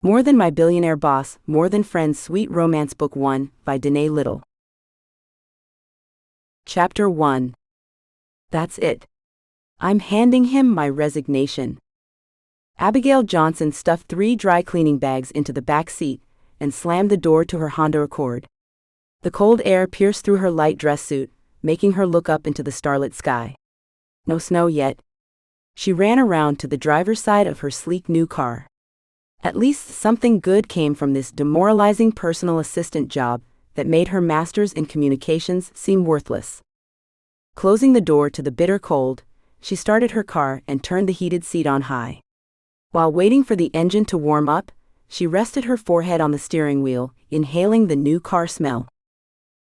More Than My Billionaire Boss, More Than Friends Sweet Romance Book 1 by Danae Little. Chapter 1. That's it. I'm handing him my resignation. Abigail Johnson stuffed 3 dry cleaning bags into the back seat and slammed the door to her Honda Accord. The cold air pierced through her light dress suit, making her look up into the starlit sky. No snow yet. She ran around to the driver's side of her sleek new car. At least something good came from this demoralizing personal assistant job that made her master's in communications seem worthless. Closing the door to the bitter cold, she started her car and turned the heated seat on high. While waiting for the engine to warm up, she rested her forehead on the steering wheel, inhaling the new car smell.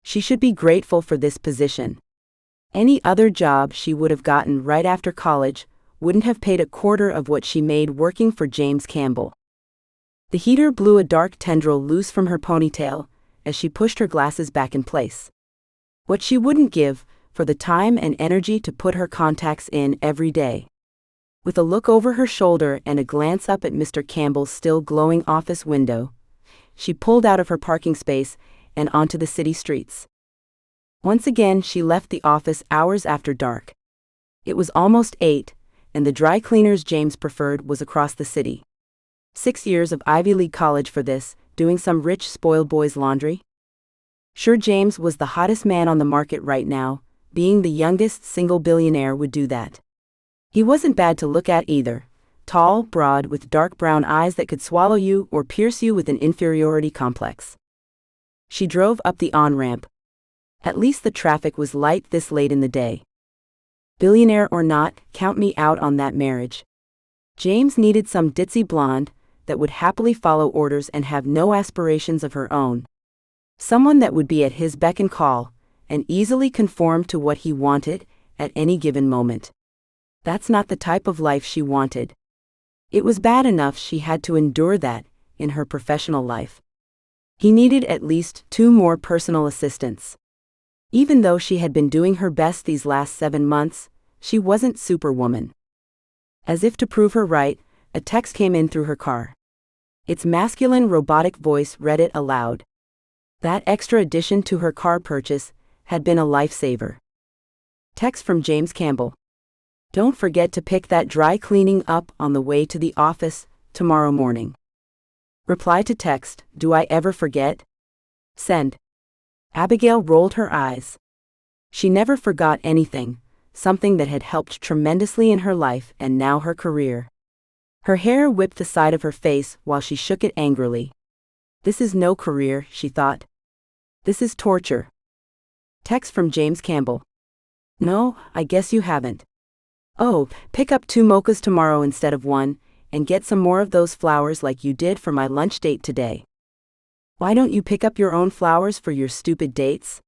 She should be grateful for this position. Any other job she would have gotten right after college wouldn't have paid a quarter of what she made working for James Campbell. The heater blew a dark tendril loose from her ponytail as she pushed her glasses back in place. What she wouldn't give for the time and energy to put her contacts in every day. With a look over her shoulder and a glance up at Mr. Campbell's still glowing office window, she pulled out of her parking space and onto the city streets. Once again, she left the office hours after dark. It was almost 8, and the dry cleaners James preferred was across the city. 6 years of Ivy League college for this, doing some rich spoiled boy's laundry? Sure, James was the hottest man on the market right now. Being the youngest single billionaire would do that. He wasn't bad to look at either. Tall, broad, with dark brown eyes that could swallow you or pierce you with an inferiority complex. She drove up the on-ramp. At least the traffic was light this late in the day. Billionaire or not, count me out on that marriage. James needed some ditzy blonde that would happily follow orders and have no aspirations of her own. Someone that would be at his beck and call, and easily conform to what he wanted at any given moment. That's not the type of life she wanted. It was bad enough she had to endure that in her professional life. He needed at least 2 more personal assistants. Even though she had been doing her best these last 7 months, she wasn't Superwoman. As if to prove her right, a text came in through her car. Its masculine robotic voice read it aloud. That extra addition to her car purchase had been a lifesaver. Text from James Campbell. Don't forget to pick that dry cleaning up on the way to the office tomorrow morning. Reply to text, do I ever forget? Send. Abigail rolled her eyes. She never forgot anything, something that had helped tremendously in her life and now her career. Her hair whipped the side of her face while she shook it angrily. This is no career, she thought. This is torture. Text from James Campbell. No, I guess you haven't. Oh, pick up 2 mochas tomorrow instead of 1, and get some more of those flowers like you did for my lunch date today. Why don't you pick up your own flowers for your stupid dates?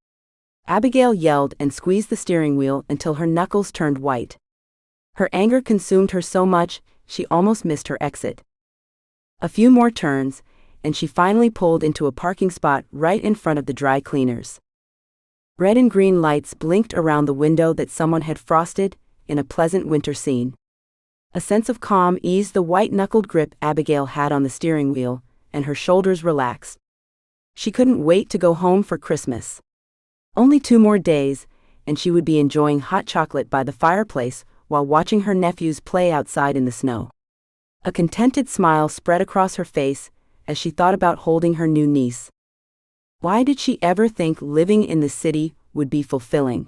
Abigail yelled and squeezed the steering wheel until her knuckles turned white. Her anger consumed her so much, she almost missed her exit. A few more turns, and she finally pulled into a parking spot right in front of the dry cleaners. Red and green lights blinked around the window that someone had frosted in a pleasant winter scene. A sense of calm eased the white-knuckled grip Abigail had on the steering wheel, and her shoulders relaxed. She couldn't wait to go home for Christmas. Only 2 more days, and she would be enjoying hot chocolate by the fireplace while watching her nephews play outside in the snow. A contented smile spread across her face as she thought about holding her new niece. Why did she ever think living in the city would be fulfilling?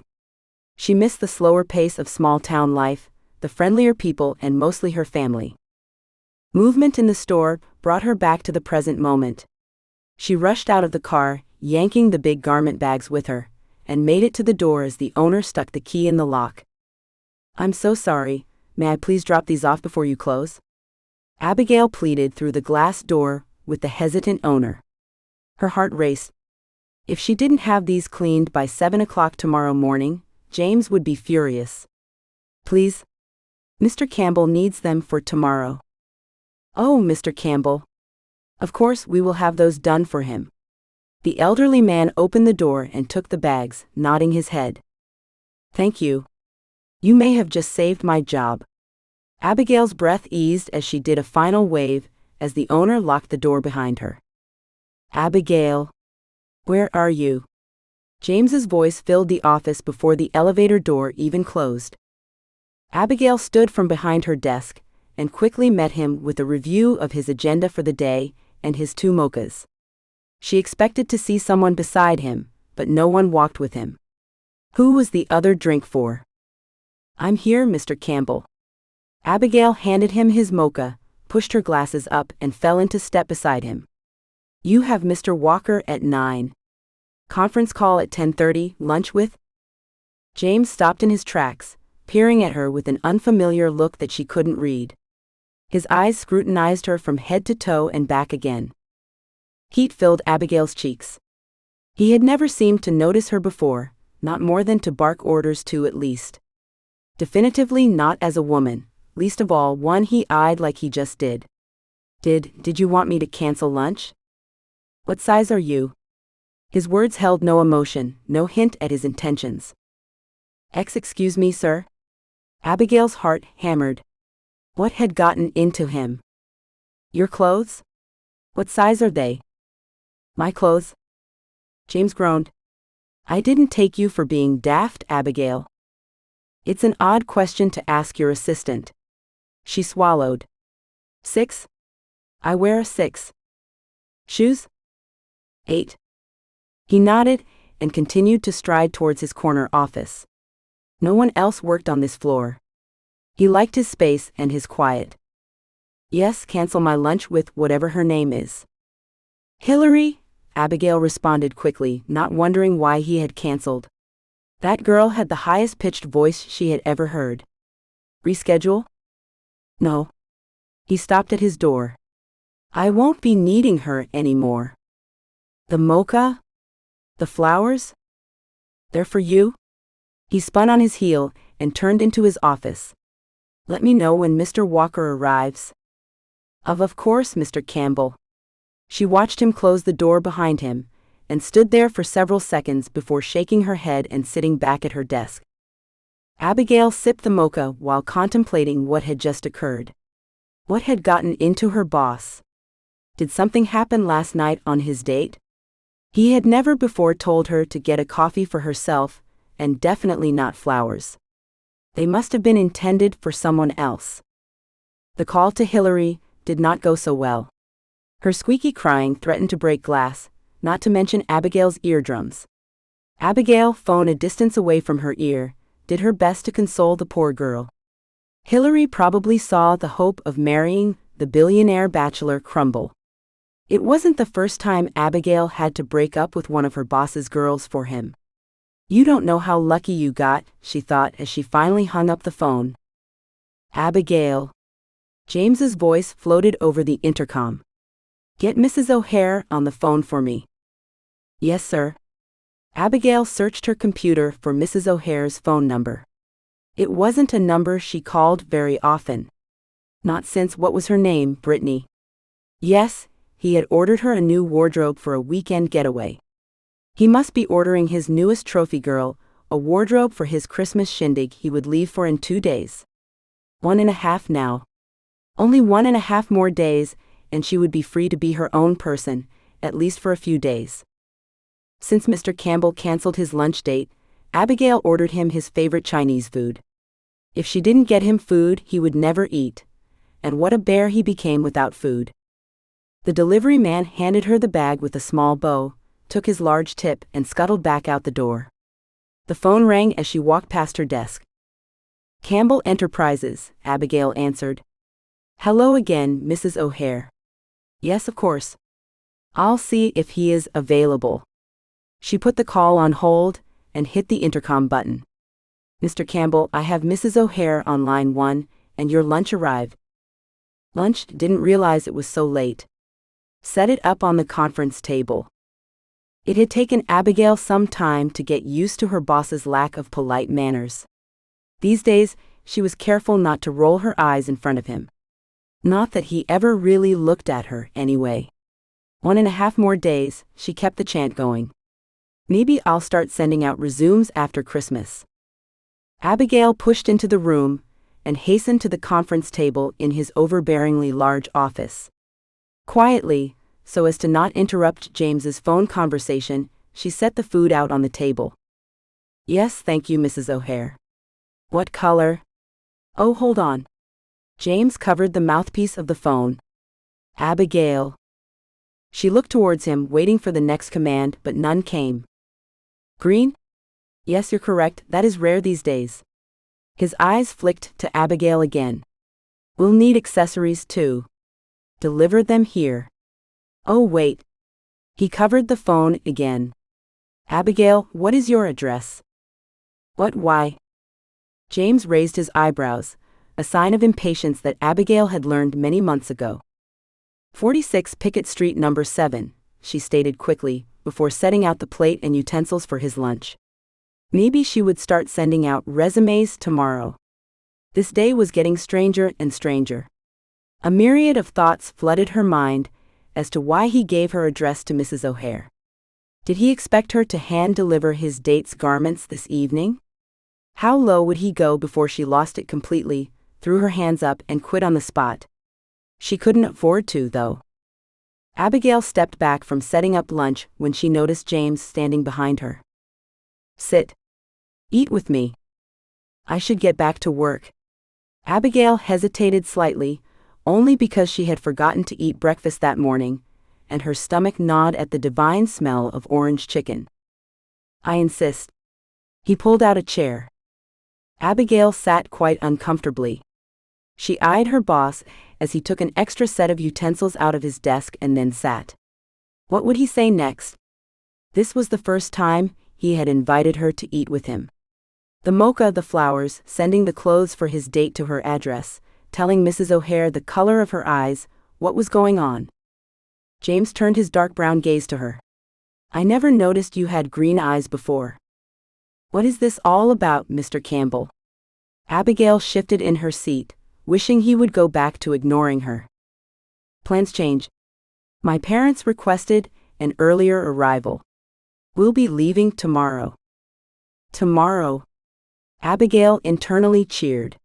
She missed the slower pace of small-town life, the friendlier people, and mostly her family. Movement in the store brought her back to the present moment. She rushed out of the car, yanking the big garment bags with her, and made it to the door as the owner stuck the key in the lock. I'm so sorry, may I please drop these off before you close? Abigail pleaded through the glass door with the hesitant owner. Her heart raced. If she didn't have these cleaned by 7 o'clock tomorrow morning, James would be furious. Please? Mr. Campbell needs them for tomorrow. Oh, Mr. Campbell. Of course we will have those done for him. The elderly man opened the door and took the bags, nodding his head. Thank you. You may have just saved my job. Abigail's breath eased as she did a final wave as the owner locked the door behind her. "Abigail, where are you?" James's voice filled the office before the elevator door even closed. Abigail stood from behind her desk and quickly met him with a review of his agenda for the day and his 2 mochas. She expected to see someone beside him, but no one walked with him. Who was the other drink for? "I'm here, Mr. Campbell." Abigail handed him his mocha, pushed her glasses up, and fell into step beside him. "You have Mr. Walker at 9. Conference call at 10:30, lunch with?" James stopped in his tracks, peering at her with an unfamiliar look that she couldn't read. His eyes scrutinized her from head to toe and back again. Heat filled Abigail's cheeks. He had never seemed to notice her before, not more than to bark orders to at least. Definitively not as a woman, least of all one he eyed like he just did. Did you want me to cancel lunch? What size are you?" His words held no emotion, no hint at his intentions. Excuse me, sir?" Abigail's heart hammered. What had gotten into him? "Your clothes? What size are they?" "My clothes?" James groaned. "I didn't take you for being daft, Abigail." "It's an odd question to ask your assistant." She swallowed. 6? I wear a 6. Shoes? 8. He nodded and continued to stride towards his corner office. No one else worked on this floor. He liked his space and his quiet. "Yes, cancel my lunch with whatever her name is." "Hillary?" Abigail responded quickly, not wondering why he had canceled. That girl had the highest-pitched voice she had ever heard. "Reschedule?" "No." He stopped at his door. "I won't be needing her anymore." "The mocha? The flowers? They're for you?" He spun on his heel and turned into his office. "Let me know when Mr. Walker arrives." Of course, Mr. Campbell." She watched him close the door behind him, and stood there for several seconds before shaking her head and sitting back at her desk. Abigail sipped the mocha while contemplating what had just occurred. What had gotten into her boss? Did something happen last night on his date? He had never before told her to get a coffee for herself, and definitely not flowers. They must have been intended for someone else. The call to Hillary did not go so well. Her squeaky crying threatened to break glass, not to mention Abigail's eardrums. Abigail, phone a distance away from her ear, did her best to console the poor girl. Hillary probably saw the hope of marrying the billionaire bachelor crumble. It wasn't the first time Abigail had to break up with one of her boss's girls for him. "You don't know how lucky you got," she thought as she finally hung up the phone. "Abigail." James's voice floated over the intercom. "Get Mrs. O'Hare on the phone for me." "Yes, sir." Abigail searched her computer for Mrs. O'Hare's phone number. It wasn't a number she called very often. Not since what was her name, Brittany. Yes, he had ordered her a new wardrobe for a weekend getaway. He must be ordering his newest trophy girl a wardrobe for his Christmas shindig he would leave for in 2 days. 1.5 now. Only 1.5 more days, and she would be free to be her own person, at least for a few days. Since Mr. Campbell canceled his lunch date, Abigail ordered him his favorite Chinese food. If she didn't get him food, he would never eat. And what a bear he became without food. The delivery man handed her the bag with a small bow, took his large tip, and scuttled back out the door. The phone rang as she walked past her desk. "Campbell Enterprises," Abigail answered. "Hello again, Mrs. O'Hare." "Yes, of course. I'll see if he is available." She put the call on hold and hit the intercom button. "Mr. Campbell, I have Mrs. O'Hare on line 1, and your lunch arrived." "Lunch? Didn't realize it was so late." "Set it up on the conference table." It had taken Abigail some time to get used to her boss's lack of polite manners. These days, she was careful not to roll her eyes in front of him. Not that he ever really looked at her, anyway. 1.5 more days, she kept the chant going. "Maybe I'll start sending out resumes after Christmas." Abigail pushed into the room and hastened to the conference table in his overbearingly large office. Quietly, so as to not interrupt James's phone conversation, she set the food out on the table. Yes, thank you, Mrs. O'Hare. What color? Oh, hold on. James covered the mouthpiece of the phone. Abigail. She looked towards him, waiting for the next command, but none came. Green? Yes, you're correct, that is rare these days. His eyes flicked to Abigail again. We'll need accessories too. Deliver them here. Oh, wait. He covered the phone again. Abigail, what is your address? What, why? James raised his eyebrows, a sign of impatience that Abigail had learned many months ago. 46 Pickett Street, number 7, she stated quickly, before setting out the plate and utensils for his lunch. Maybe she would start sending out resumes tomorrow. This day was getting stranger and stranger. A myriad of thoughts flooded her mind as to why he gave her address to Mrs. O'Hare. Did he expect her to hand-deliver his date's garments this evening? How low would he go before she lost it completely, threw her hands up and quit on the spot? She couldn't afford to, though. Abigail stepped back from setting up lunch when she noticed James standing behind her. Sit. Eat with me. I should get back to work. Abigail hesitated slightly, only because she had forgotten to eat breakfast that morning, and her stomach gnawed at the divine smell of orange chicken. I insist. He pulled out a chair. Abigail sat quite uncomfortably. She eyed her boss as he took an extra set of utensils out of his desk and then sat. What would he say next? This was the first time he had invited her to eat with him. The mocha, the flowers, sending the clothes for his date to her address, telling Mrs. O'Hare the color of her eyes, what was going on? James turned his dark brown gaze to her. I never noticed you had green eyes before. What is this all about, Mr. Campbell? Abigail shifted in her seat, wishing he would go back to ignoring her. Plans change. My parents requested an earlier arrival. We'll be leaving tomorrow. Tomorrow? Abigail internally cheered.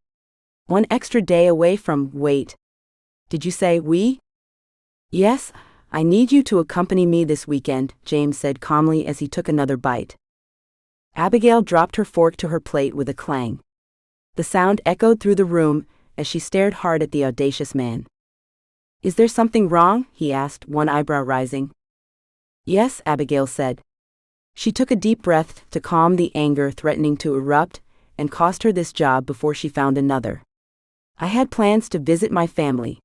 One extra day away from, wait. Did you say we? Yes, I need you to accompany me this weekend, James said calmly as he took another bite. Abigail dropped her fork to her plate with a clang. The sound echoed through the room as she stared hard at the audacious man. Is there something wrong? He asked, one eyebrow rising. Yes, Abigail said. She took a deep breath to calm the anger threatening to erupt and cost her this job before she found another. I had plans to visit my family.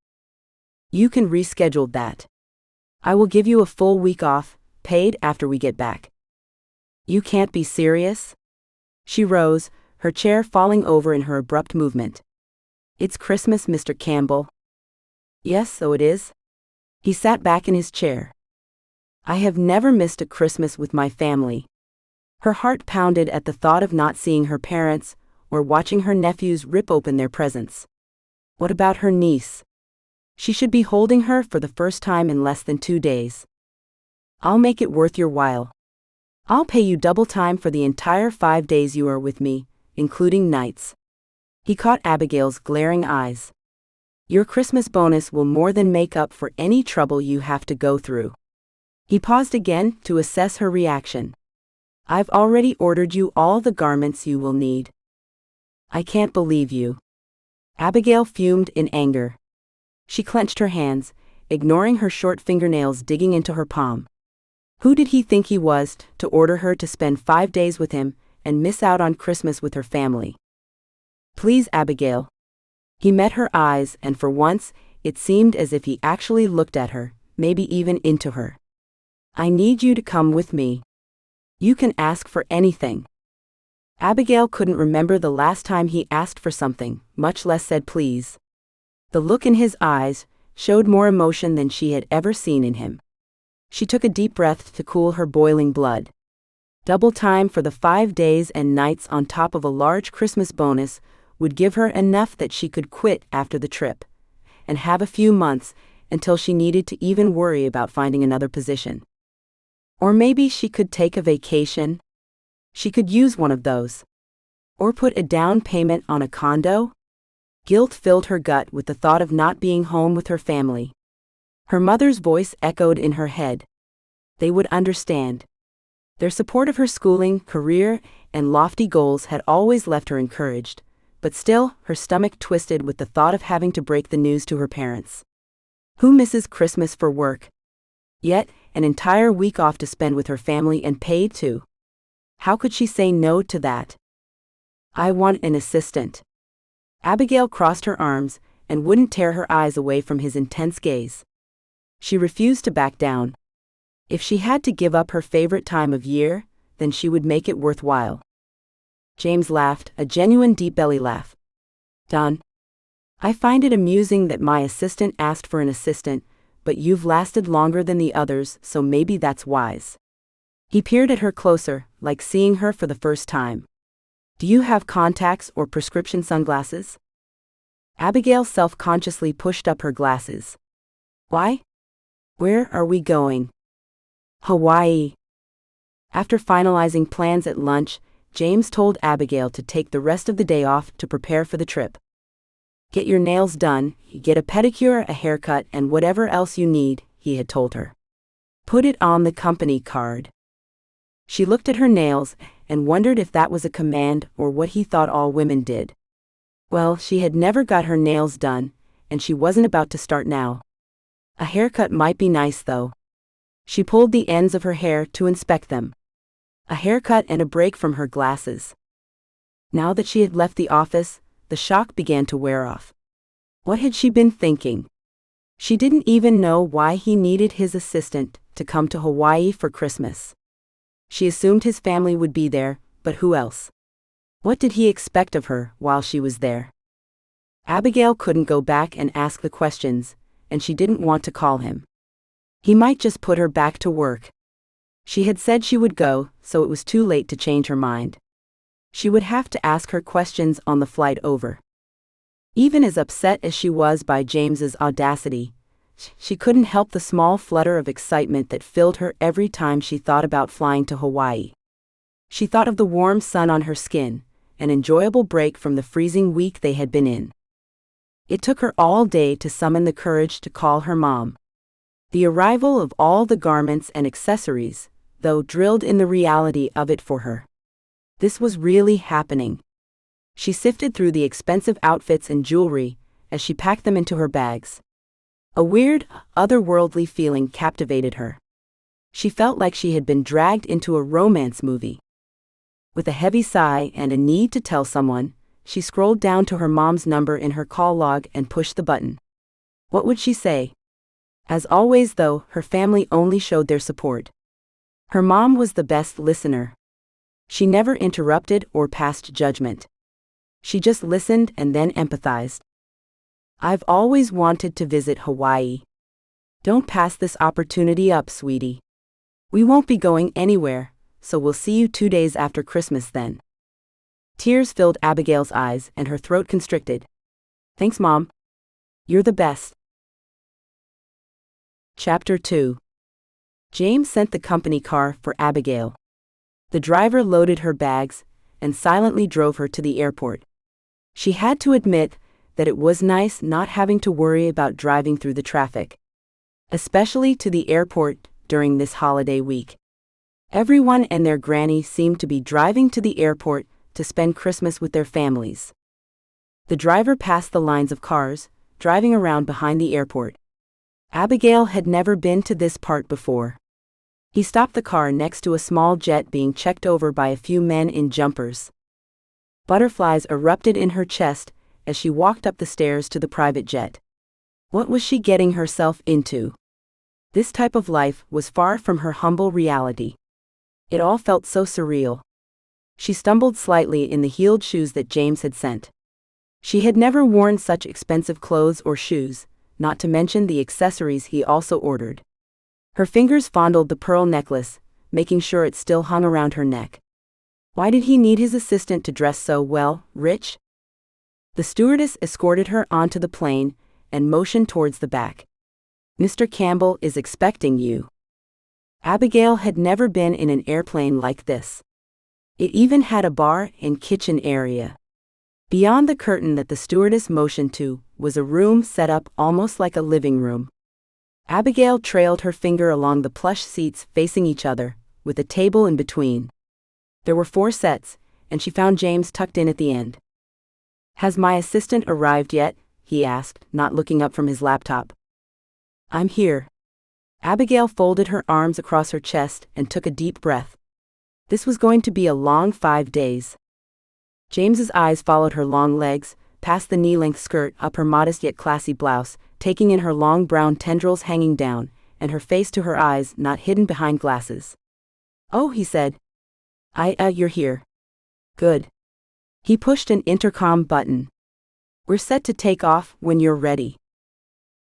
You can reschedule that. I will give you a full week off, paid after we get back. You can't be serious? She rose, her chair falling over in her abrupt movement. It's Christmas, Mr. Campbell. Yes, so it is. He sat back in his chair. I have never missed a Christmas with my family. Her heart pounded at the thought of not seeing her parents or watching her nephews rip open their presents. What about her niece? She should be holding her for the first time in less than 2 days. I'll make it worth your while. I'll pay you double time for the entire 5 days you are with me, including nights. He caught Abigail's glaring eyes. Your Christmas bonus will more than make up for any trouble you have to go through. He paused again to assess her reaction. I've already ordered you all the garments you will need. I can't believe you. Abigail fumed in anger. She clenched her hands, ignoring her short fingernails digging into her palm. Who did he think he was to order her to spend 5 days with him and miss out on Christmas with her family? Please, Abigail. He met her eyes, and for once, it seemed as if he actually looked at her, maybe even into her. I need you to come with me. You can ask for anything. Abigail couldn't remember the last time he asked for something, much less said please. The look in his eyes showed more emotion than she had ever seen in him. She took a deep breath to cool her boiling blood. Double time for the 5 days and nights on top of a large Christmas bonus would give her enough that she could quit after the trip, and have a few months until she needed to even worry about finding another position. Or maybe she could take a vacation. She could use one of those. Or put a down payment on a condo. Guilt filled her gut with the thought of not being home with her family. Her mother's voice echoed in her head. They would understand. Their support of her schooling, career, and lofty goals had always left her encouraged, but still, her stomach twisted with the thought of having to break the news to her parents. Who misses Christmas for work? Yet, an entire week off to spend with her family and paid too. How could she say no to that? I want an assistant. Abigail crossed her arms and wouldn't tear her eyes away from his intense gaze. She refused to back down. If she had to give up her favorite time of year, then she would make it worthwhile. James laughed, a genuine deep belly laugh. Don, I find it amusing that my assistant asked for an assistant, but you've lasted longer than the others, so maybe that's wise. He peered at her closer, like seeing her for the first time. Do you have contacts or prescription sunglasses? Abigail self-consciously pushed up her glasses. Why? Where are we going? Hawaii. After finalizing plans at lunch, James told Abigail to take the rest of the day off to prepare for the trip. Get your nails done, get a pedicure, a haircut, and whatever else you need, he had told her. Put it on the company card. She looked at her nails and wondered if that was a command or what he thought all women did. Well, she had never got her nails done, and she wasn't about to start now. A haircut might be nice though. She pulled the ends of her hair to inspect them. A haircut and a break from her glasses. Now that she had left the office, the shock began to wear off. What had she been thinking? She didn't even know why he needed his assistant to come to Hawaii for Christmas. She assumed his family would be there, but who else? What did he expect of her while she was there? Abigail couldn't go back and ask the questions, and she didn't want to call him. He might just put her back to work. She had said she would go, so it was too late to change her mind. She would have to ask her questions on the flight over. Even as upset as she was by James's audacity, she couldn't help the small flutter of excitement that filled her every time she thought about flying to Hawaii. She thought of the warm sun on her skin, an enjoyable break from the freezing week they had been in. It took her all day to summon the courage to call her mom. The arrival of all the garments and accessories, though, drilled in the reality of it for her. This was really happening. She sifted through the expensive outfits and jewelry as she packed them into her bags. A weird, otherworldly feeling captivated her. She felt like she had been dragged into a romance movie. With a heavy sigh and a need to tell someone, she scrolled down to her mom's number in her call log and pushed the button. What would she say? As always though, her family only showed their support. Her mom was the best listener. She never interrupted or passed judgment. She just listened and then empathized. I've always wanted to visit Hawaii. Don't pass this opportunity up, sweetie. We won't be going anywhere, so we'll see you 2 days after Christmas then. Tears filled Abigail's eyes and her throat constricted. Thanks, Mom. You're the best. Chapter 2. James sent the company car for Abigail. The driver loaded her bags and silently drove her to the airport. She had to admit that it was nice not having to worry about driving through the traffic, especially to the airport during this holiday week. Everyone and their granny seemed to be driving to the airport to spend Christmas with their families. The driver passed the lines of cars, driving around behind the airport. Abigail had never been to this part before. He stopped the car next to a small jet being checked over by a few men in jumpers. Butterflies erupted in her chest as she walked up the stairs to the private jet. What was she getting herself into? This type of life was far from her humble reality. It all felt so surreal. She stumbled slightly in the heeled shoes that James had sent. She had never worn such expensive clothes or shoes, not to mention the accessories he also ordered. Her fingers fondled the pearl necklace, making sure it still hung around her neck. Why did he need his assistant to dress so well, rich? The stewardess escorted her onto the plane and motioned towards the back. Mr. Campbell is expecting you. Abigail had never been in an airplane like this. It even had a bar and kitchen area. Beyond the curtain that the stewardess motioned to was a room set up almost like a living room. Abigail trailed her finger along the plush seats facing each other, with a table in between. There were 4 sets, and she found James tucked in at the end. "Has my assistant arrived yet?" he asked, not looking up from his laptop. "I'm here." Abigail folded her arms across her chest and took a deep breath. This was going to be a long 5 days. James's eyes followed her long legs, past the knee-length skirt, up her modest yet classy blouse, taking in her long brown tendrils hanging down, and her face to her eyes not hidden behind glasses. "Oh," he said. You're here. Good." He pushed an intercom button. "We're set to take off when you're ready."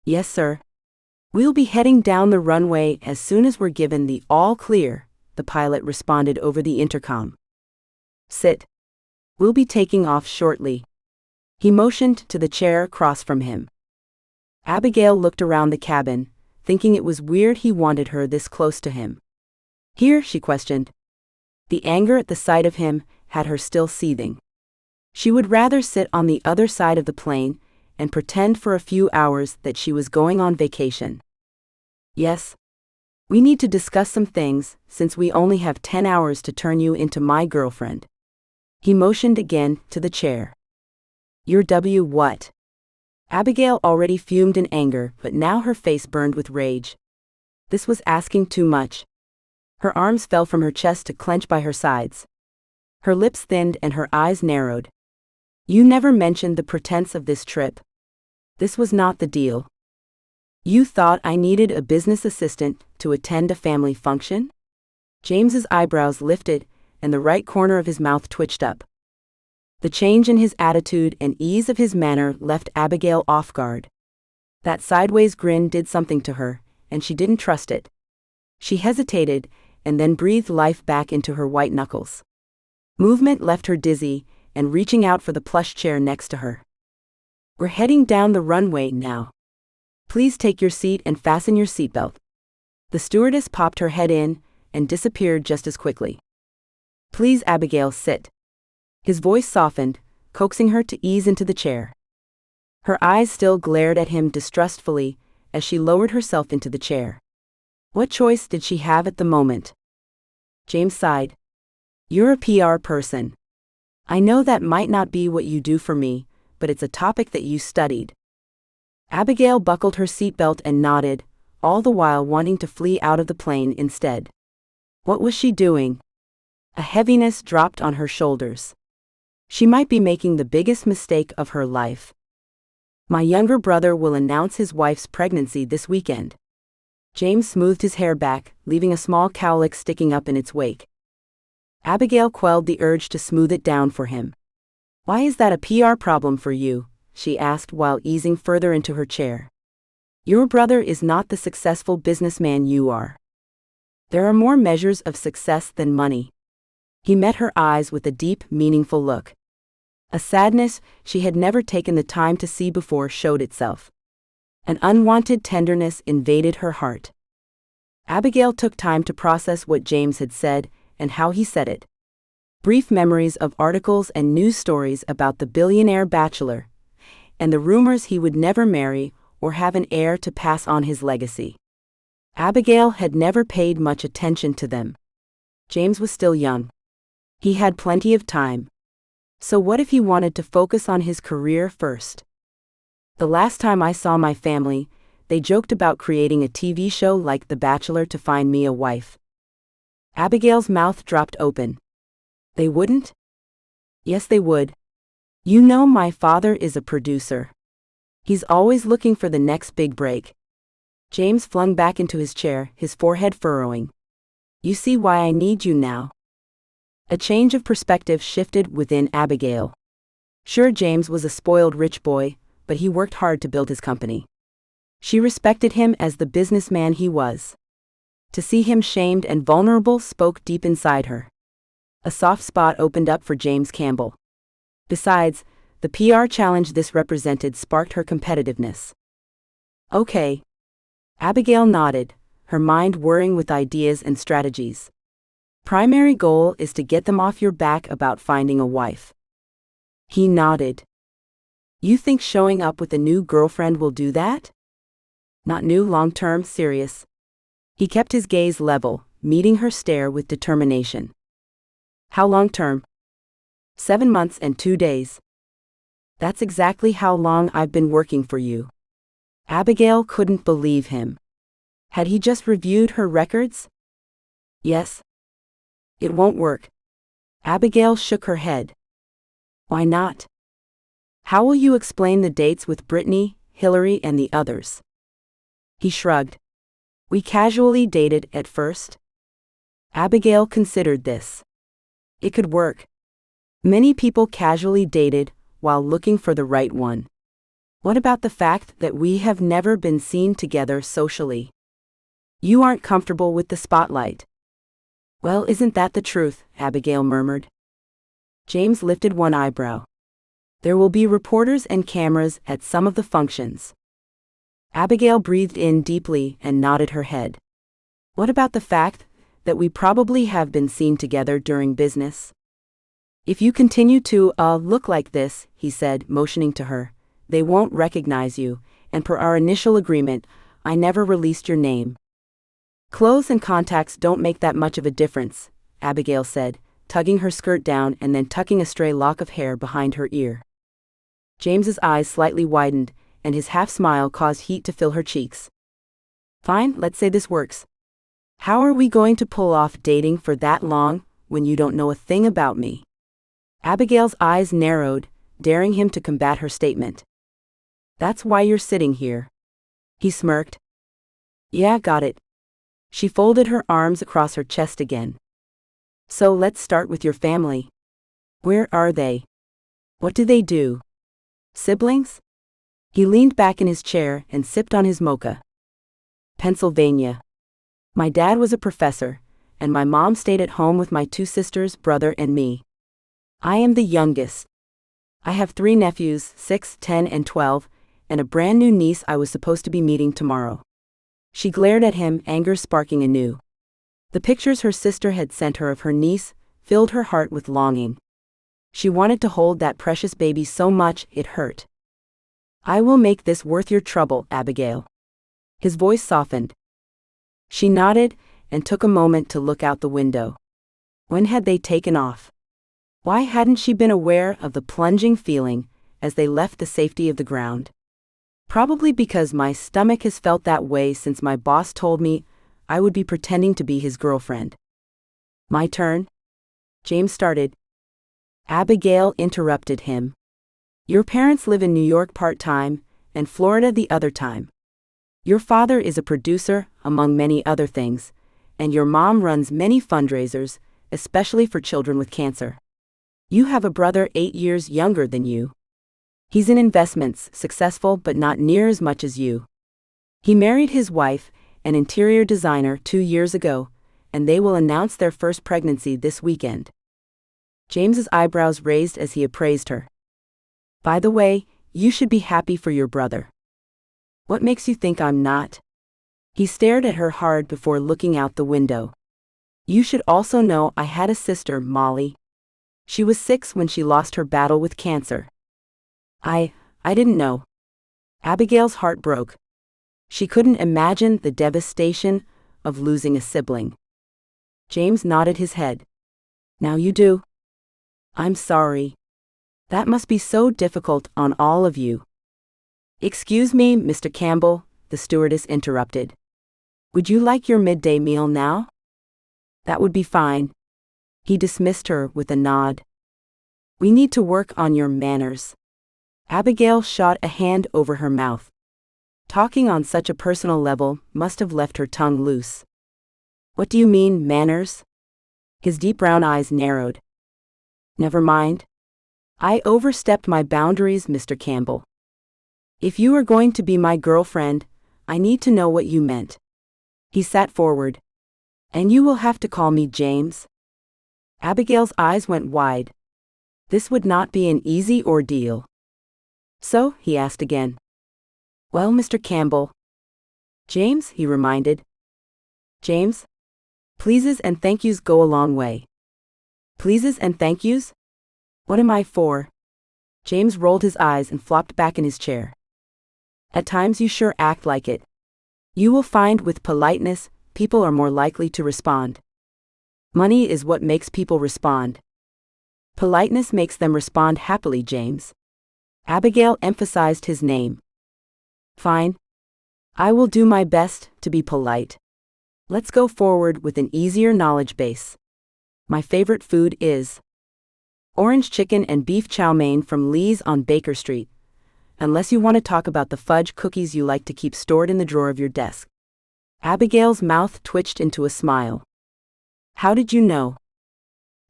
"Yes, sir." "We'll be heading down the runway as soon as we're given the all-clear," the pilot responded over the intercom. "Sit. We'll be taking off shortly." He motioned to the chair across from him. Abigail looked around the cabin, thinking it was weird he wanted her this close to him. "Here?" she questioned. The anger at the sight of him had her still seething. She would rather sit on the other side of the plane and pretend for a few hours that she was going on vacation. "Yes. We need to discuss some things, since we only have 10 hours to turn you into my girlfriend." He motioned again to the chair. "You're what?" Abigail already fumed in anger, but now her face burned with rage. This was asking too much. Her arms fell from her chest to clench by her sides. Her lips thinned and her eyes narrowed. "You never mentioned the pretense of this trip. This was not the deal. You thought I needed a business assistant to attend a family function?" James's eyebrows lifted, and the right corner of his mouth twitched up. The change in his attitude and ease of his manner left Abigail off guard. That sideways grin did something to her, and she didn't trust it. She hesitated, and then breathed life back into her white knuckles. Movement left her dizzy, and reaching out for the plush chair next to her. "We're heading down the runway now. Please take your seat and fasten your seatbelt." The stewardess popped her head in, and disappeared just as quickly. "Please, Abigail, sit." His voice softened, coaxing her to ease into the chair. Her eyes still glared at him distrustfully, as she lowered herself into the chair. What choice did she have at the moment? James sighed. "You're a PR person. I know that might not be what you do for me, but it's a topic that you studied." Abigail buckled her seatbelt and nodded, all the while wanting to flee out of the plane instead. What was she doing? A heaviness dropped on her shoulders. She might be making the biggest mistake of her life. "My younger brother will announce his wife's pregnancy this weekend." James smoothed his hair back, leaving a small cowlick sticking up in its wake. Abigail quelled the urge to smooth it down for him. "Why is that a PR problem for you?" she asked while easing further into her chair. "Your brother is not the successful businessman you are. There are more measures of success than money." He met her eyes with a deep, meaningful look. A sadness she had never taken the time to see before showed itself. An unwanted tenderness invaded her heart. Abigail took time to process what James had said and how he said it. Brief memories of articles and news stories about the billionaire bachelor, and the rumors he would never marry or have an heir to pass on his legacy. Abigail had never paid much attention to them. James was still young. He had plenty of time. So what if he wanted to focus on his career first? "The last time I saw my family, they joked about creating a TV show like The Bachelor to find me a wife." Abigail's mouth dropped open. "They wouldn't?" "Yes, they would. You know, my father is a producer. He's always looking for the next big break." James flung back into his chair, his forehead furrowing. "You see why I need you now." A change of perspective shifted within Abigail. Sure, James was a spoiled rich boy, but he worked hard to build his company. She respected him as the businessman he was. To see him shamed and vulnerable spoke deep inside her. A soft spot opened up for James Campbell. Besides, the PR challenge this represented sparked her competitiveness. "Okay." Abigail nodded, her mind whirring with ideas and strategies. "Primary goal is to get them off your back about finding a wife." He nodded. "You think showing up with a new girlfriend will do that?" Not new, long-term, serious. He kept his gaze level, meeting her stare with determination. How long-term? 7 months and 2 days. That's exactly how long I've been working for you. Abigail couldn't believe him. Had he just reviewed her records? Yes. It won't work. Abigail shook her head. Why not? How will you explain the dates with Brittany, Hillary, and the others? He shrugged. We casually dated at first. Abigail considered this. It could work. Many people casually dated while looking for the right one. What about the fact that we have never been seen together socially? You aren't comfortable with the spotlight. Well, isn't that the truth? Abigail murmured. James lifted one eyebrow. There will be reporters and cameras at some of the functions. Abigail breathed in deeply and nodded her head. What about the fact that we probably have been seen together during business? If you continue to, look like this, he said, motioning to her, they won't recognize you, and per our initial agreement, I never released your name. Clothes and contacts don't make that much of a difference, Abigail said, tugging her skirt down and then tucking a stray lock of hair behind her ear. James's eyes slightly widened, and his half-smile caused heat to fill her cheeks. Fine, let's say this works. How are we going to pull off dating for that long when you don't know a thing about me? Abigail's eyes narrowed, daring him to combat her statement. That's why you're sitting here. He smirked. Yeah, got it. She folded her arms across her chest again. So let's start with your family. Where are they? What do they do? Siblings? He leaned back in his chair and sipped on his mocha. Pennsylvania. My dad was a professor, and my mom stayed at home with my 2 sisters, brother, and me. I am the youngest. I have 3 nephews, 6, 10, and 12, and a brand new niece I was supposed to be meeting tomorrow. She glared at him, anger sparking anew. The pictures her sister had sent her of her niece filled her heart with longing. She wanted to hold that precious baby so much it hurt. I will make this worth your trouble, Abigail. His voice softened. She nodded and took a moment to look out the window. When had they taken off? Why hadn't she been aware of the plunging feeling as they left the safety of the ground? Probably because my stomach has felt that way since my boss told me I would be pretending to be his girlfriend. My turn? James started. Abigail interrupted him. Your parents live in New York part-time, and Florida the other time. Your father is a producer, among many other things, and your mom runs many fundraisers, especially for children with cancer. You have a brother 8 years younger than you. He's in investments, successful but not near as much as you. He married his wife, an interior designer, 2 years ago, and they will announce their first pregnancy this weekend. James's eyebrows raised as he appraised her. By the way, you should be happy for your brother. What makes you think I'm not? He stared at her hard before looking out the window. You should also know I had a sister, Molly. She was 6 when she lost her battle with cancer. I didn't know. Abigail's heart broke. She couldn't imagine the devastation of losing a sibling. James nodded his head. Now you do. I'm sorry. That must be so difficult on all of you. Excuse me, Mr. Campbell, the stewardess interrupted. Would you like your midday meal now? That would be fine. He dismissed her with a nod. We need to work on your manners. Abigail shot a hand over her mouth. Talking on such a personal level must have left her tongue loose. What do you mean, manners? His deep brown eyes narrowed. Never mind. I overstepped my boundaries, Mr. Campbell. If you are going to be my girlfriend, I need to know what you meant. He sat forward. And you will have to call me James. Abigail's eyes went wide. This would not be an easy ordeal. So, he asked again. Well, Mr. Campbell. James, he reminded. James? Pleases and thank yous go a long way. Pleases and thank yous? What am I for? James rolled his eyes and flopped back in his chair. At times you sure act like it. You will find with politeness, people are more likely to respond. Money is what makes people respond. Politeness makes them respond happily, James. Abigail emphasized his name. Fine. I will do my best to be polite. Let's go forward with an easier knowledge base. My favorite food is orange chicken and beef chow mein from Lee's on Baker Street. Unless you want to talk about the fudge cookies you like to keep stored in the drawer of your desk. Abigail's mouth twitched into a smile. How did you know?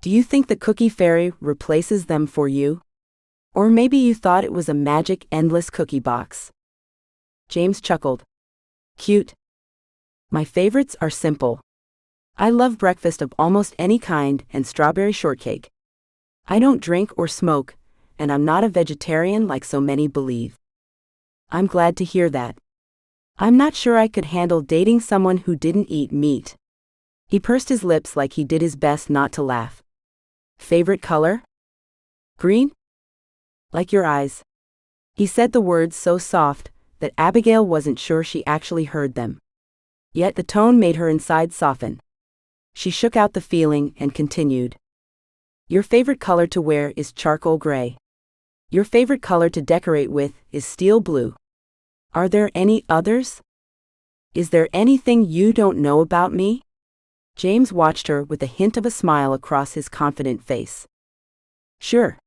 Do you think the cookie fairy replaces them for you? Or maybe you thought it was a magic endless cookie box. James chuckled. Cute. My favorites are simple. I love breakfast of almost any kind and strawberry shortcake. I don't drink or smoke, and I'm not a vegetarian like so many believe. I'm glad to hear that. I'm not sure I could handle dating someone who didn't eat meat. He pursed his lips like he did his best not to laugh. Favorite color? Green? Like your eyes. He said the words so soft that Abigail wasn't sure she actually heard them. Yet the tone made her inside soften. She shook out the feeling and continued. Your favorite color to wear is charcoal gray. Your favorite color to decorate with is steel blue. Are there any others? Is there anything you don't know about me? James watched her with a hint of a smile across his confident face. Sure.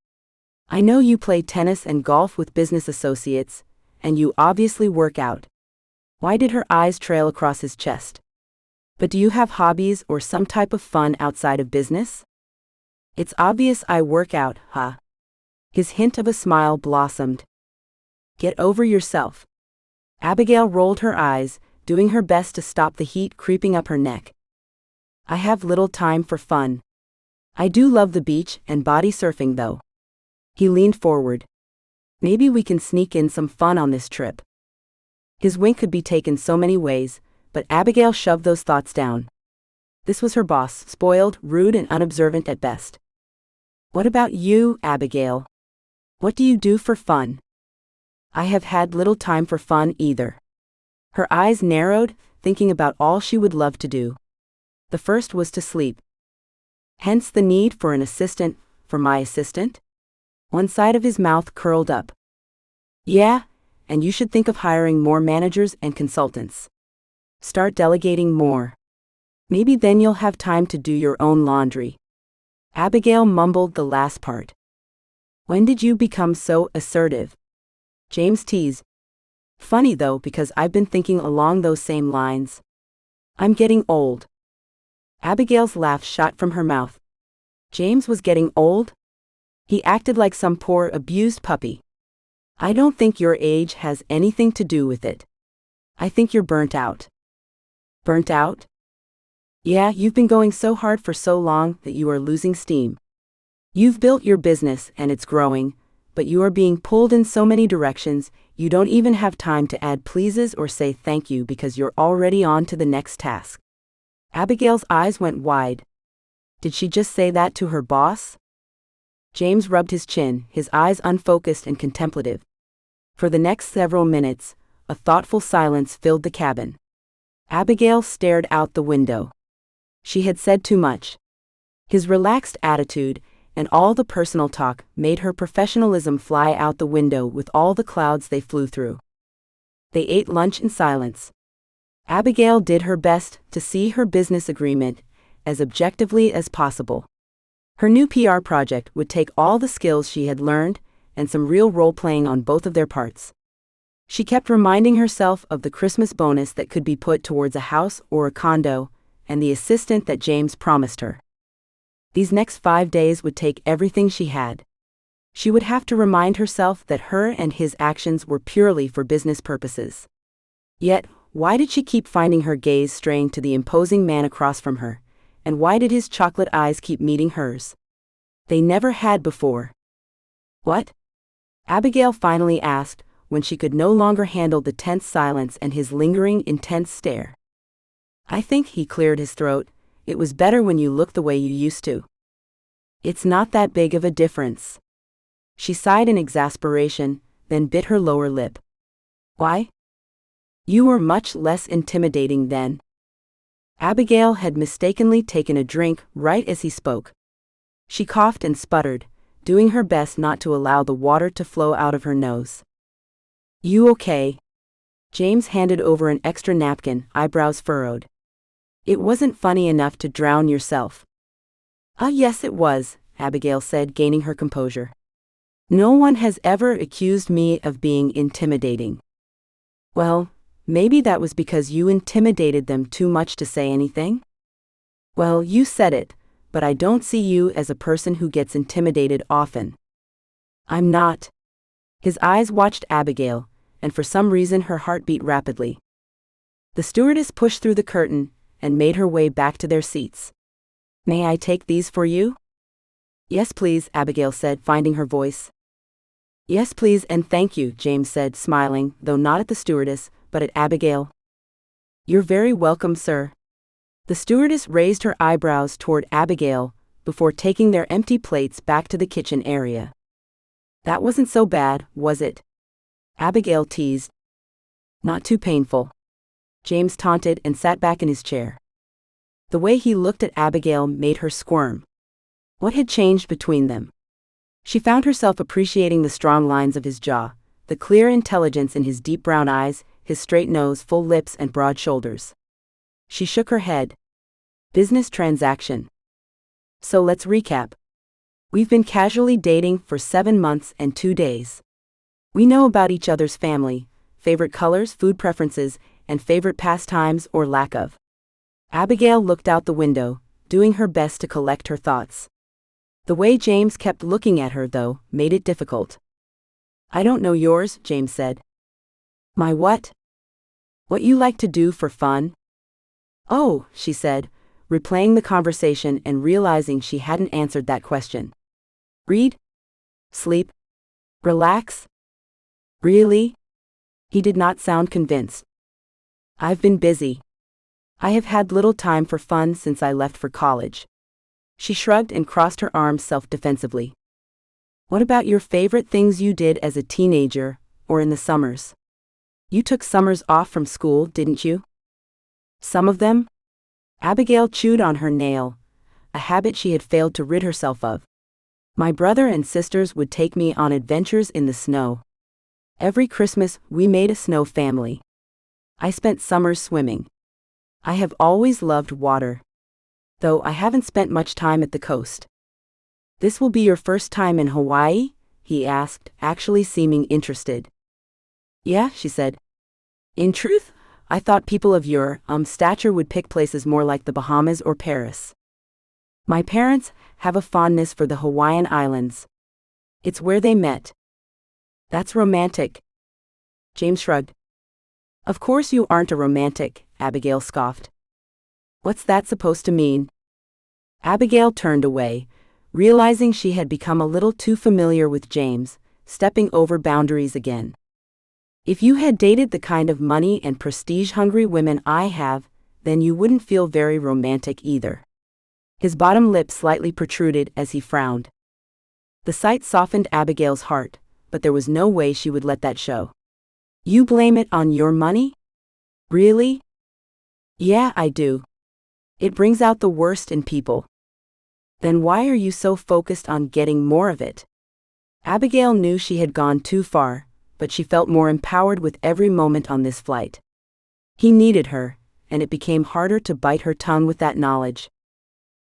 I know you play tennis and golf with business associates, and you obviously work out. Why did her eyes trail across his chest? But do you have hobbies or some type of fun outside of business? It's obvious I work out, huh? His hint of a smile blossomed. Get over yourself. Abigail rolled her eyes, doing her best to stop the heat creeping up her neck. I have little time for fun. I do love the beach and body surfing though. He leaned forward. Maybe we can sneak in some fun on this trip. His wink could be taken so many ways, but Abigail shoved those thoughts down. This was her boss, spoiled, rude, and unobservant at best. What about you, Abigail? What do you do for fun? I have had little time for fun either. Her eyes narrowed, thinking about all she would love to do. The first was to sleep. Hence the need for an assistant, for my assistant? One side of his mouth curled up. Yeah, and you should think of hiring more managers and consultants. Start delegating more. Maybe then you'll have time to do your own laundry. Abigail mumbled the last part. When did you become so assertive? James teased. Funny though, because I've been thinking along those same lines. I'm getting old. Abigail's laugh shot from her mouth. James was getting old? He acted like some poor abused puppy. I don't think your age has anything to do with it. I think you're burnt out. Burnt out? Yeah, you've been going so hard for so long that you are losing steam. You've built your business and it's growing, but you are being pulled in so many directions, you don't even have time to add pleases or say thank you because you're already on to the next task. Abigail's eyes went wide. Did she just say that to her boss? James rubbed his chin, his eyes unfocused and contemplative. For the next several minutes, a thoughtful silence filled the cabin. Abigail stared out the window. She had said too much. His relaxed attitude and all the personal talk made her professionalism fly out the window with all the clouds they flew through. They ate lunch in silence. Abigail did her best to see her business agreement as objectively as possible. Her new PR project would take all the skills she had learned and some real role-playing on both of their parts. She kept reminding herself of the Christmas bonus that could be put towards a house or a condo, and the assistant that James promised her. These next 5 days would take everything she had. She would have to remind herself that her and his actions were purely for business purposes. Yet, why did she keep finding her gaze straying to the imposing man across from her, and why did his chocolate eyes keep meeting hers? They never had before. What? Abigail finally asked, when she could no longer handle the tense silence and his lingering, intense stare. I think, he cleared his throat, it was better when you looked the way you used to. It's not that big of a difference. She sighed in exasperation, then bit her lower lip. Why? You were much less intimidating then. Abigail had mistakenly taken a drink right as he spoke. She coughed and sputtered, doing her best not to allow the water to flow out of her nose. You okay? James handed over an extra napkin, eyebrows furrowed. It wasn't funny enough to drown yourself. Yes it was, Abigail said, gaining her composure. No one has ever accused me of being intimidating. Well, maybe that was because you intimidated them too much to say anything? Well, you said it, but I don't see you as a person who gets intimidated often. I'm not. His eyes watched Abigail, and for some reason her heart beat rapidly. The stewardess pushed through the curtain and made her way back to their seats. May I take these for you? Yes please, Abigail said, finding her voice. Yes please and thank you, James said, smiling, though not at the stewardess, but at Abigail. You're very welcome, sir. The stewardess raised her eyebrows toward Abigail before taking their empty plates back to the kitchen area. That wasn't so bad, was it? Abigail teased. Not too painful. James taunted and sat back in his chair. The way he looked at Abigail made her squirm. What had changed between them? She found herself appreciating the strong lines of his jaw, the clear intelligence in his deep brown eyes, his straight nose, full lips, and broad shoulders. She shook her head. Business transaction. So let's recap. We've been casually dating for 7 months and 2 days. We know about each other's family, favorite colors, food preferences, and favorite pastimes or lack of. Abigail looked out the window, doing her best to collect her thoughts. The way James kept looking at her, though, made it difficult. I don't know yours, James said. My what? What you like to do for fun? Oh, she said, replaying the conversation and realizing she hadn't answered that question. Read? Sleep? Relax? Really? He did not sound convinced. I've been busy. I have had little time for fun since I left for college. She shrugged and crossed her arms self-defensively. What about your favorite things you did as a teenager, or in the summers? You took summers off from school, didn't you? Some of them? Abigail chewed on her nail, a habit she had failed to rid herself of. My brother and sisters would take me on adventures in the snow. Every Christmas, we made a snow family. I spent summers swimming. I have always loved water. Though I haven't spent much time at the coast. This will be your first time in Hawaii? He asked, actually seeming interested. Yeah, she said. In truth, I thought people of your stature would pick places more like the Bahamas or Paris. My parents have a fondness for the Hawaiian Islands. It's where they met. That's romantic. James shrugged. Of course you aren't a romantic, Abigail scoffed. What's that supposed to mean? Abigail turned away, realizing she had become a little too familiar with James, stepping over boundaries again. If you had dated the kind of money and prestige-hungry women I have, then you wouldn't feel very romantic either. His bottom lip slightly protruded as he frowned. The sight softened Abigail's heart, but there was no way she would let that show. You blame it on your money? Really? Yeah, I do. It brings out the worst in people. Then why are you so focused on getting more of it? Abigail knew she had gone too far, but she felt more empowered with every moment on this flight. He needed her, and it became harder to bite her tongue with that knowledge.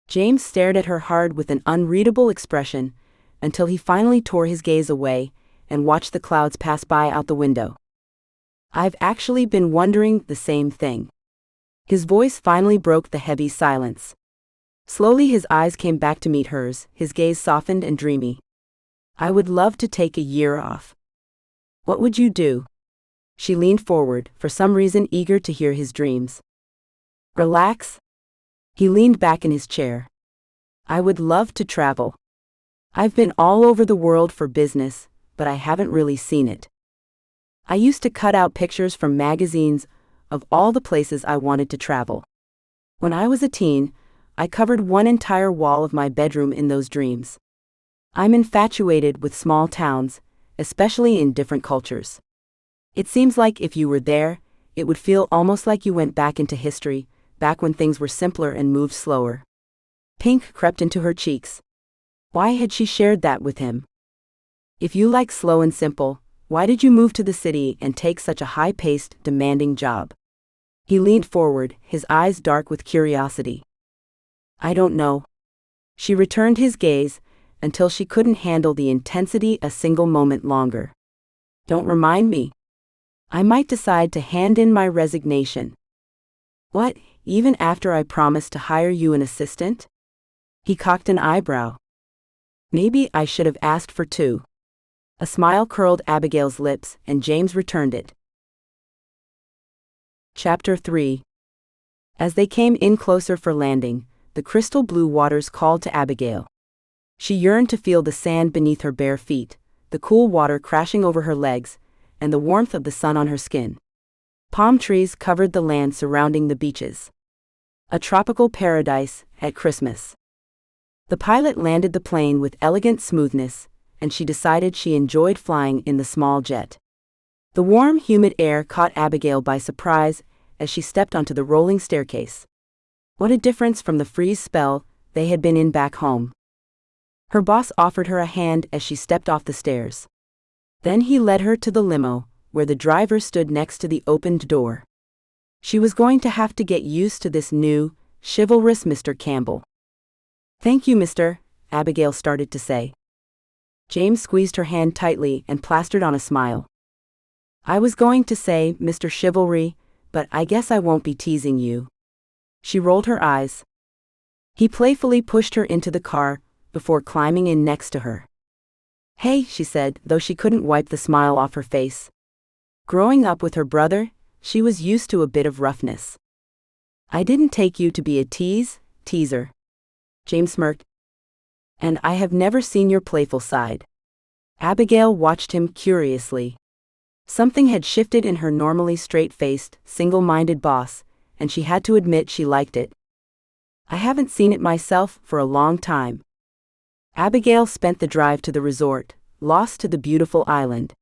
James stared at her hard with an unreadable expression, until he finally tore his gaze away and watched the clouds pass by out the window. I've actually been wondering the same thing. His voice finally broke the heavy silence. Slowly his eyes came back to meet hers, his gaze softened and dreamy. I would love to take a year off. What would you do? She leaned forward, for some reason eager to hear his dreams. Relax? He leaned back in his chair. I would love to travel. I've been all over the world for business, but I haven't really seen it. I used to cut out pictures from magazines of all the places I wanted to travel. When I was a teen, I covered one entire wall of my bedroom in those dreams. I'm infatuated with small towns, especially in different cultures. It seems like if you were there, It would feel almost like you went back into history, back when things were simpler and moved slower. Pink crept into her cheeks. Why had she shared that with him? If you like slow and simple, why did you move to the city and take such a high-paced, demanding job? He leaned forward, his eyes dark with curiosity. I don't know. She returned his gaze, until she couldn't handle the intensity a single moment longer. Don't remind me. I might decide to hand in my resignation. What, even after I promised to hire you an assistant? He cocked an eyebrow. Maybe I should have asked for two. A smile curled Abigail's lips, and James returned it. Chapter 3. As they came in closer for landing, the crystal blue waters called to Abigail. She yearned to feel the sand beneath her bare feet, the cool water crashing over her legs, and the warmth of the sun on her skin. Palm trees covered the land surrounding the beaches. A tropical paradise at Christmas. The pilot landed the plane with elegant smoothness, and she decided she enjoyed flying in the small jet. The warm, humid air caught Abigail by surprise as she stepped onto the rolling staircase. What a difference from the freeze spell they had been in back home. Her boss offered her a hand as she stepped off the stairs. Then he led her to the limo, where the driver stood next to the opened door. She was going to have to get used to this new, chivalrous Mr. Campbell. Thank you, Mr. Abigail started to say. James squeezed her hand tightly and plastered on a smile. I was going to say, Mr. Chivalry, but I guess I won't be teasing you. She rolled her eyes. He playfully pushed her into the car, before climbing in next to her. Hey, she said, though she couldn't wipe the smile off her face. Growing up with her brother, she was used to a bit of roughness. I didn't take you to be a teaser. James smirked. And I have never seen your playful side. Abigail watched him curiously. Something had shifted in her normally straight-faced, single-minded boss, and she had to admit she liked it. I haven't seen it myself for a long time. Abigail spent the drive to the resort, lost to the beautiful island.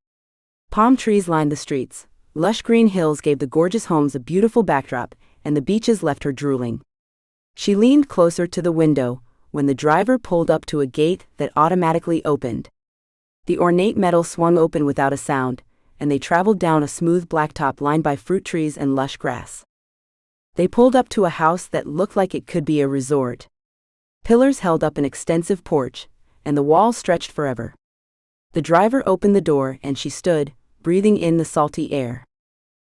Palm trees lined the streets, lush green hills gave the gorgeous homes a beautiful backdrop, and the beaches left her drooling. She leaned closer to the window, when the driver pulled up to a gate that automatically opened. The ornate metal swung open without a sound, and they traveled down a smooth blacktop lined by fruit trees and lush grass. They pulled up to a house that looked like it could be a resort. Pillars held up an extensive porch, and the walls stretched forever. The driver opened the door and she stood, breathing in the salty air.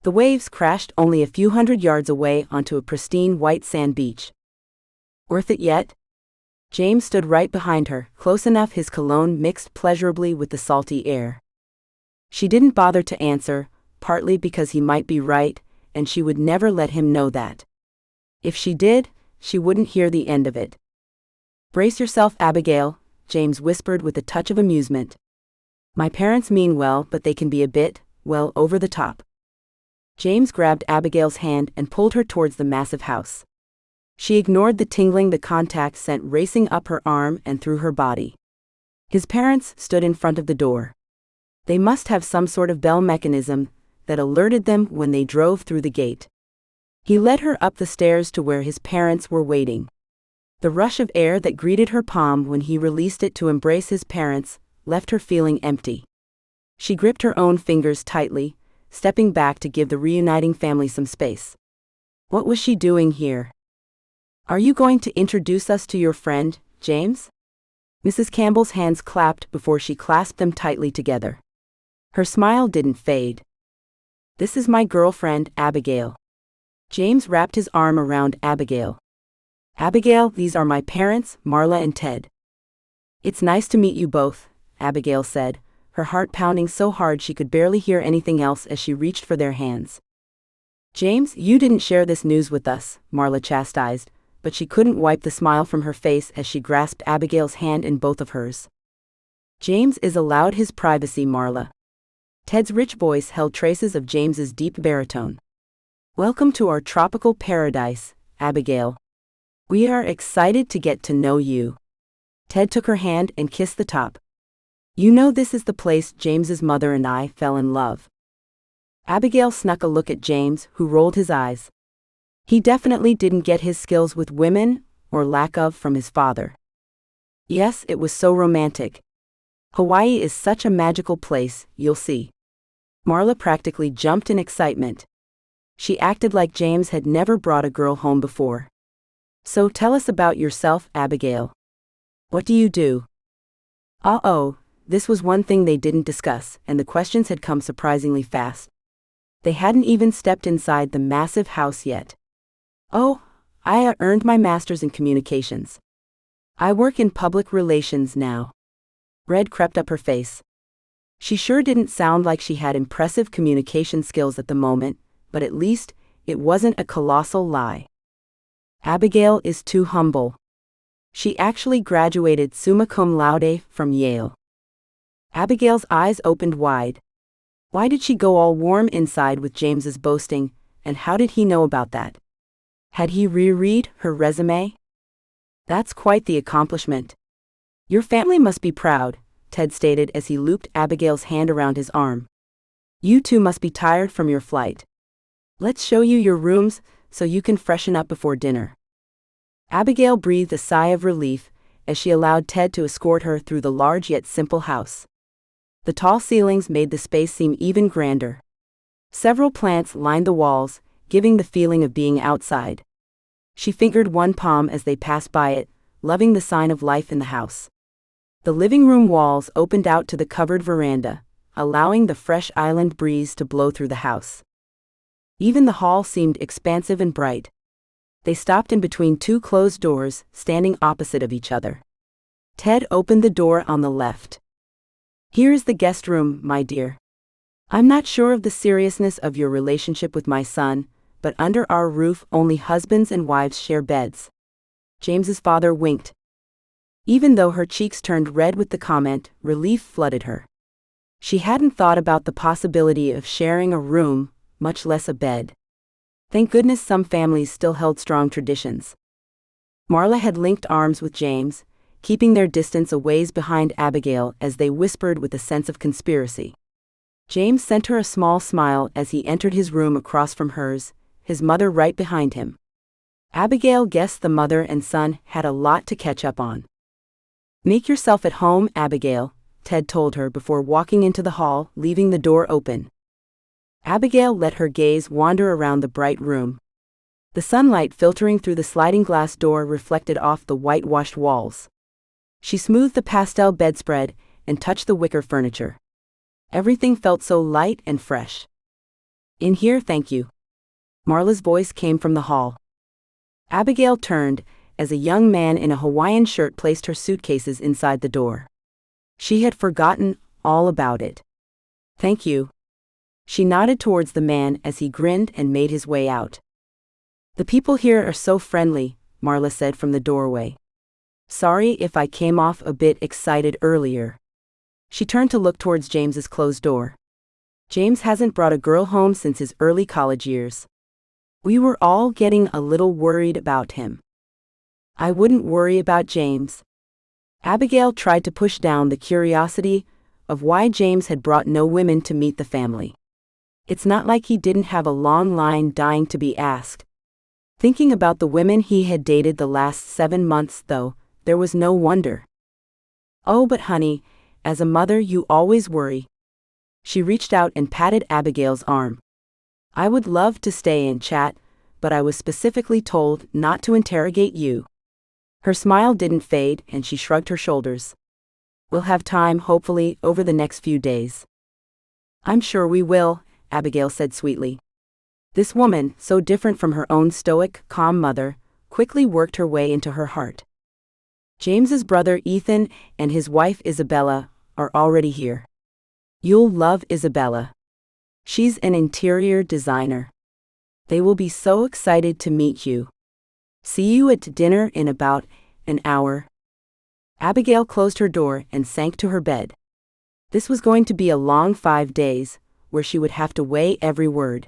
The waves crashed only a few hundred yards away onto a pristine white sand beach. Worth it yet? James stood right behind her, close enough his cologne mixed pleasurably with the salty air. She didn't bother to answer, partly because he might be right, and she would never let him know that. If she did, she wouldn't hear the end of it. Brace yourself, Abigail, James whispered with a touch of amusement. My parents mean well, but they can be a bit, well, over the top. James grabbed Abigail's hand and pulled her towards the massive house. She ignored the tingling the contact sent racing up her arm and through her body. His parents stood in front of the door. They must have some sort of bell mechanism that alerted them when they drove through the gate. He led her up the stairs to where his parents were waiting. The rush of air that greeted her palm when he released it to embrace his parents left her feeling empty. She gripped her own fingers tightly, stepping back to give the reuniting family some space. What was she doing here? Are you going to introduce us to your friend, James? Mrs. Campbell's hands clapped before she clasped them tightly together. Her smile didn't fade. This is my girlfriend, Abigail. James wrapped his arm around Abigail. Abigail, these are my parents, Marla and Ted. It's nice to meet you both, Abigail said, her heart pounding so hard she could barely hear anything else as she reached for their hands. James, you didn't share this news with us, Marla chastised, but she couldn't wipe the smile from her face as she grasped Abigail's hand in both of hers. James is allowed his privacy, Marla. Ted's rich voice held traces of James's deep baritone. Welcome to our tropical paradise, Abigail. We are excited to get to know you. Ted took her hand and kissed the top. You know this is the place James's mother and I fell in love. Abigail snuck a look at James, who rolled his eyes. He definitely didn't get his skills with women, or lack of, from his father. Yes, it was so romantic. Hawaii is such a magical place, you'll see. Marla practically jumped in excitement. She acted like James had never brought a girl home before. So tell us about yourself, Abigail. What do you do? Uh-oh, this was one thing they didn't discuss, and the questions had come surprisingly fast. They hadn't even stepped inside the massive house yet. Oh, I earned my master's in communications. I work in public relations now. Red crept up her face. She sure didn't sound like she had impressive communication skills at the moment, but at least, it wasn't a colossal lie. Abigail is too humble. She actually graduated summa cum laude from Yale. Abigail's eyes opened wide. Why did she go all warm inside with James's boasting, and how did he know about that? Had he reread her resume? That's quite the accomplishment. Your family must be proud, Ted stated as he looped Abigail's hand around his arm. You two must be tired from your flight. Let's show you your rooms so you can freshen up before dinner. Abigail breathed a sigh of relief as she allowed Ted to escort her through the large yet simple house. The tall ceilings made the space seem even grander. Several plants lined the walls, giving the feeling of being outside. She fingered one palm as they passed by it, loving the sign of life in the house. The living room walls opened out to the covered veranda, allowing the fresh island breeze to blow through the house. Even the hall seemed expansive and bright. They stopped in between two closed doors, standing opposite of each other. Ted opened the door on the left. Here is the guest room, my dear. I'm not sure of the seriousness of your relationship with my son, but under our roof only husbands and wives share beds. James's father winked. Even though her cheeks turned red with the comment, relief flooded her. She hadn't thought about the possibility of sharing a room, much less a bed. Thank goodness some families still held strong traditions. Marla had linked arms with James, keeping their distance a ways behind Abigail as they whispered with a sense of conspiracy. James sent her a small smile as he entered his room across from hers, his mother right behind him. Abigail guessed the mother and son had a lot to catch up on. Make yourself at home, Abigail, Ted told her before walking into the hall, leaving the door open. Abigail let her gaze wander around the bright room. The sunlight filtering through the sliding glass door reflected off the whitewashed walls. She smoothed the pastel bedspread and touched the wicker furniture. Everything felt so light and fresh. In here, thank you. Marla's voice came from the hall. Abigail turned as a young man in a Hawaiian shirt placed her suitcases inside the door. She had forgotten all about it. Thank you. She nodded towards the man as he grinned and made his way out. The people here are so friendly, Marla said from the doorway. Sorry if I came off a bit excited earlier. She turned to look towards James's closed door. James hasn't brought a girl home since his early college years. We were all getting a little worried about him. I wouldn't worry about James. Abigail tried to push down the curiosity of why James had brought no women to meet the family. It's not like he didn't have a long line dying to be asked. Thinking about the women he had dated the last 7 months, though, there was no wonder. Oh, but honey, as a mother you always worry. She reached out and patted Abigail's arm. I would love to stay and chat, but I was specifically told not to interrogate you. Her smile didn't fade, and she shrugged her shoulders. We'll have time, hopefully, over the next few days. I'm sure we will, Abigail said sweetly. This woman, so different from her own stoic, calm mother, quickly worked her way into her heart. James's brother Ethan and his wife Isabella are already here. You'll love Isabella. She's an interior designer. They will be so excited to meet you. See you at dinner in about an hour. Abigail closed her door and sank to her bed. This was going to be a long 5 days, where she would have to weigh every word.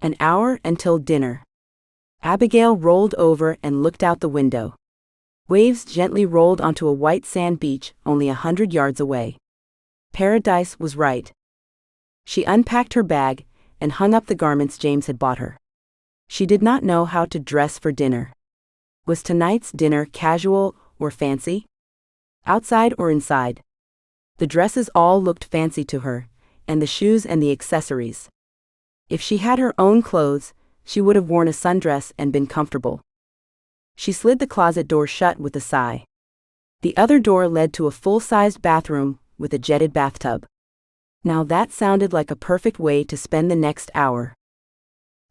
An hour until dinner. Abigail rolled over and looked out the window. Waves gently rolled onto a white sand beach only 100 yards away. Paradise was right. She unpacked her bag and hung up the garments James had bought her. She did not know how to dress for dinner. Was tonight's dinner casual or fancy? Outside or inside? The dresses all looked fancy to her, and the shoes and the accessories. If she had her own clothes, she would have worn a sundress and been comfortable. She slid the closet door shut with a sigh. The other door led to a full-sized bathroom with a jetted bathtub. Now that sounded like a perfect way to spend the next hour.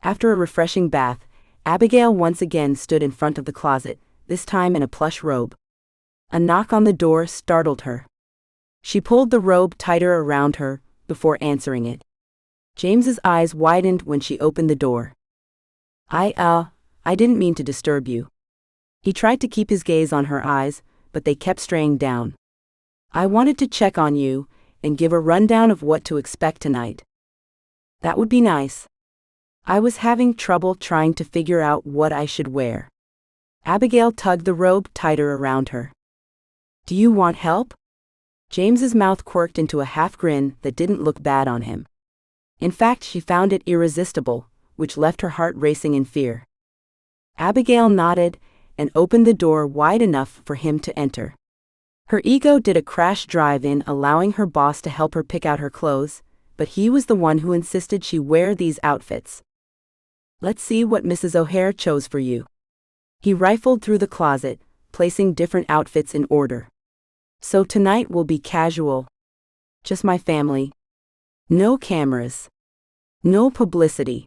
After a refreshing bath, Abigail once again stood in front of the closet, this time in a plush robe. A knock on the door startled her. She pulled the robe tighter around her before answering it. James's eyes widened when she opened the door. I didn't mean to disturb you." He tried to keep his gaze on her eyes, but they kept straying down. "I wanted to check on you and give a rundown of what to expect tonight." "That would be nice. I was having trouble trying to figure out what I should wear." Abigail tugged the robe tighter around her. "Do you want help?" James's mouth quirked into a half grin that didn't look bad on him. In fact, she found it irresistible, which left her heart racing in fear. Abigail nodded and opened the door wide enough for him to enter. Her ego did a crash drive-in, allowing her boss to help her pick out her clothes, but he was the one who insisted she wear these outfits. "Let's see what Mrs. O'Hare chose for you." He rifled through the closet, placing different outfits in order. "So tonight will be casual. Just my family. No cameras. No publicity."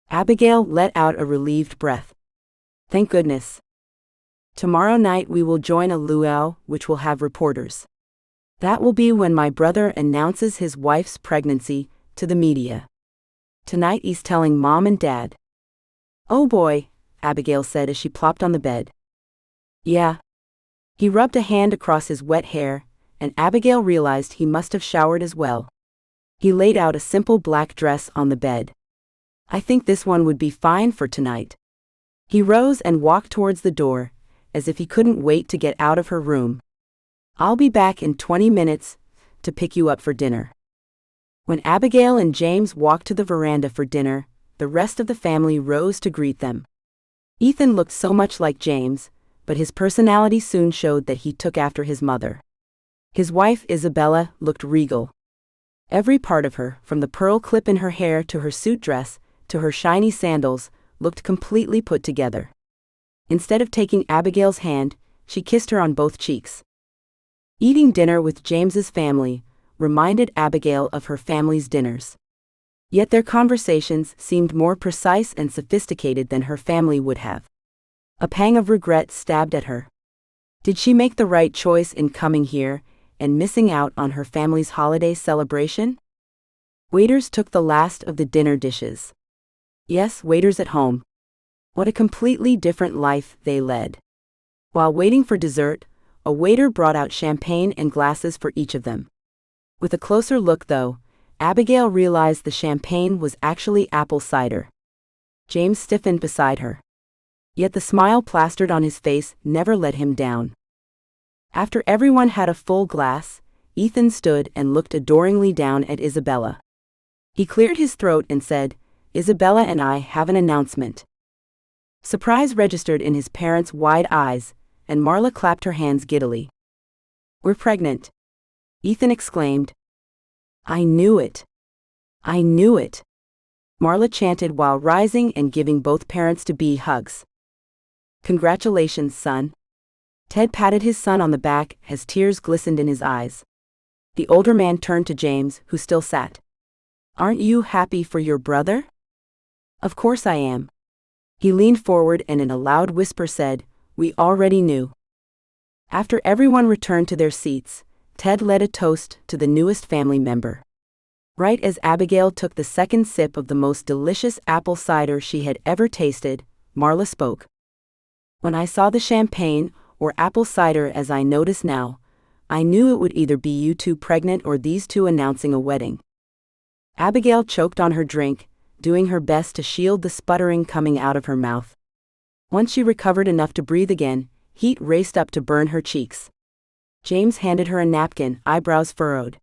Abigail let out a relieved breath. "Thank goodness. Tomorrow night we will join a luau, which will have reporters. That will be when my brother announces his wife's pregnancy to the media. Tonight he's telling Mom and Dad." "Oh boy," Abigail said as she plopped on the bed. "Yeah." He rubbed a hand across his wet hair, and Abigail realized he must have showered as well. He laid out a simple black dress on the bed. "I think this one would be fine for tonight." He rose and walked towards the door, as if he couldn't wait to get out of her room. "I'll be back in 20 minutes to pick you up for dinner." When Abigail and James walked to the veranda for dinner, the rest of the family rose to greet them. Ethan looked so much like James, but his personality soon showed that he took after his mother. His wife, Isabella, looked regal. Every part of her, from the pearl clip in her hair to her suit dress to her shiny sandals, looked completely put together. Instead of taking Abigail's hand, she kissed her on both cheeks. Eating dinner with James's family reminded Abigail of her family's dinners. Yet their conversations seemed more precise and sophisticated than her family would have. A pang of regret stabbed at her. Did she make the right choice in coming here and missing out on her family's holiday celebration? Waiters took the last of the dinner dishes. Yes, waiters at home. What a completely different life they led. While waiting for dessert, a waiter brought out champagne and glasses for each of them. With a closer look, though, Abigail realized the champagne was actually apple cider. James stiffened beside her. Yet the smile plastered on his face never let him down. After everyone had a full glass, Ethan stood and looked adoringly down at Isabella. He cleared his throat and said, "Isabella and I have an announcement." Surprise registered in his parents' wide eyes, and Marla clapped her hands giddily. "We're pregnant," Ethan exclaimed. "I knew it. I knew it," Marla chanted while rising and giving both parents-to-be hugs. "Congratulations, son." Ted patted his son on the back as tears glistened in his eyes. The older man turned to James, who still sat. "Aren't you happy for your brother?" "Of course I am." He leaned forward and in a loud whisper said, "We already knew." After everyone returned to their seats, Ted led a toast to the newest family member. Right as Abigail took the second sip of the most delicious apple cider she had ever tasted, Marla spoke. "When I saw the champagne, or apple cider as I notice now, I knew it would either be you two pregnant or these two announcing a wedding." Abigail choked on her drink, doing her best to shield the sputtering coming out of her mouth. Once she recovered enough to breathe again, heat raced up to burn her cheeks. James handed her a napkin, eyebrows furrowed.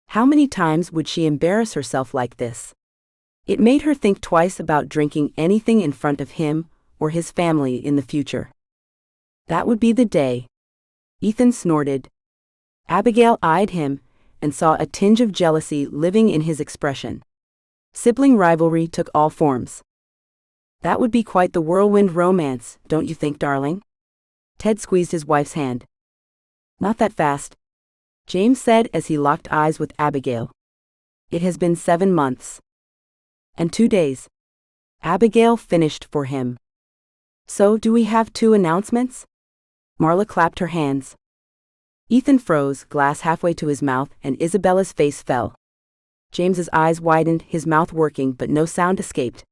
How many times would she embarrass herself like this? It made her think twice about drinking anything in front of him or his family in the future. That would be the day. Ethan snorted. Abigail eyed him and saw a tinge of jealousy living in his expression. Sibling rivalry took all forms. That would be quite the whirlwind romance, don't you think, darling? Ted squeezed his wife's hand. Not that fast, James said as he locked eyes with Abigail. It has been 7 months. And 2 days. Abigail finished for him. So, do we have 2 announcements? Marla clapped her hands. Ethan froze, glass halfway to his mouth, and Isabella's face fell. James's eyes widened, his mouth working, but no sound escaped.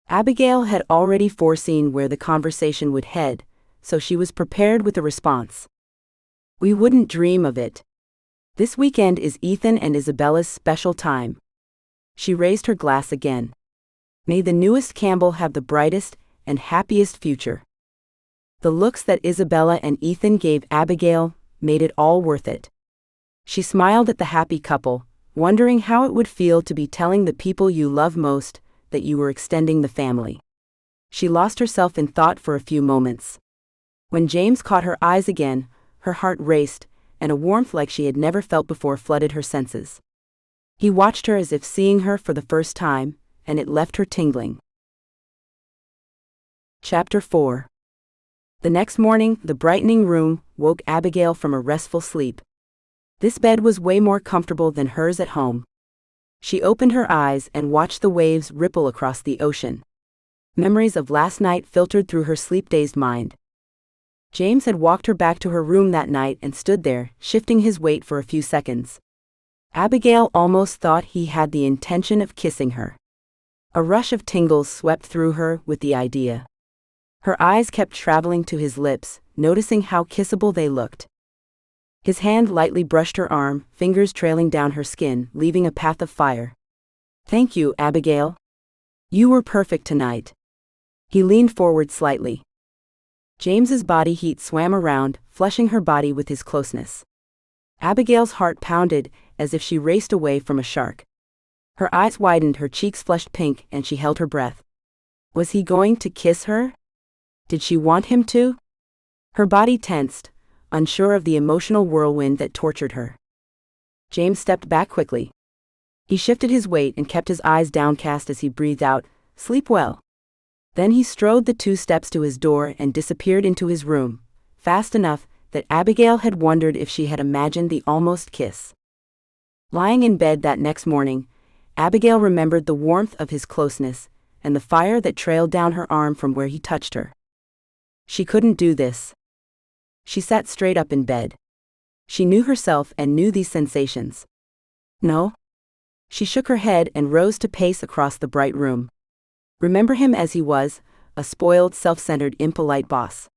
Abigail had already foreseen where the conversation would head, so she was prepared with a response. We wouldn't dream of it. This weekend is Ethan and Isabella's special time. She raised her glass again. May the newest Campbell have the brightest and happiest future. The looks that Isabella and Ethan gave Abigail made it all worth it. She smiled at the happy couple, wondering how it would feel to be telling the people you love most that you were extending the family. She lost herself in thought for a few moments. When James caught her eyes again, her heart raced, and a warmth like she had never felt before flooded her senses. He watched her as if seeing her for the first time, and it left her tingling. Chapter 4. The next morning, the brightening room woke Abigail from a restful sleep. This bed was way more comfortable than hers at home. She opened her eyes and watched the waves ripple across the ocean. Memories of last night filtered through her sleep-dazed mind. James had walked her back to her room that night and stood there, shifting his weight for a few seconds. Abigail almost thought he had the intention of kissing her. A rush of tingles swept through her with the idea. Her eyes kept traveling to his lips, noticing how kissable they looked. His hand lightly brushed her arm, fingers trailing down her skin, leaving a path of fire. Thank you, Abigail. You were perfect tonight. He leaned forward slightly. James's body heat swam around, flushing her body with his closeness. Abigail's heart pounded as if she raced away from a shark. Her eyes widened, her cheeks flushed pink, and she held her breath. Was he going to kiss her? Did she want him to? Her body tensed, unsure of the emotional whirlwind that tortured her. James stepped back quickly. He shifted his weight and kept his eyes downcast as he breathed out, "Sleep well." Then he strode the 2 steps to his door and disappeared into his room, fast enough that Abigail had wondered if she had imagined the almost kiss. Lying in bed that next morning, Abigail remembered the warmth of his closeness and the fire that trailed down her arm from where he touched her. She couldn't do this. She sat straight up in bed. She knew herself and knew these sensations. No. She shook her head and rose to pace across the bright room. Remember him as he was, a spoiled, self-centered, impolite boss.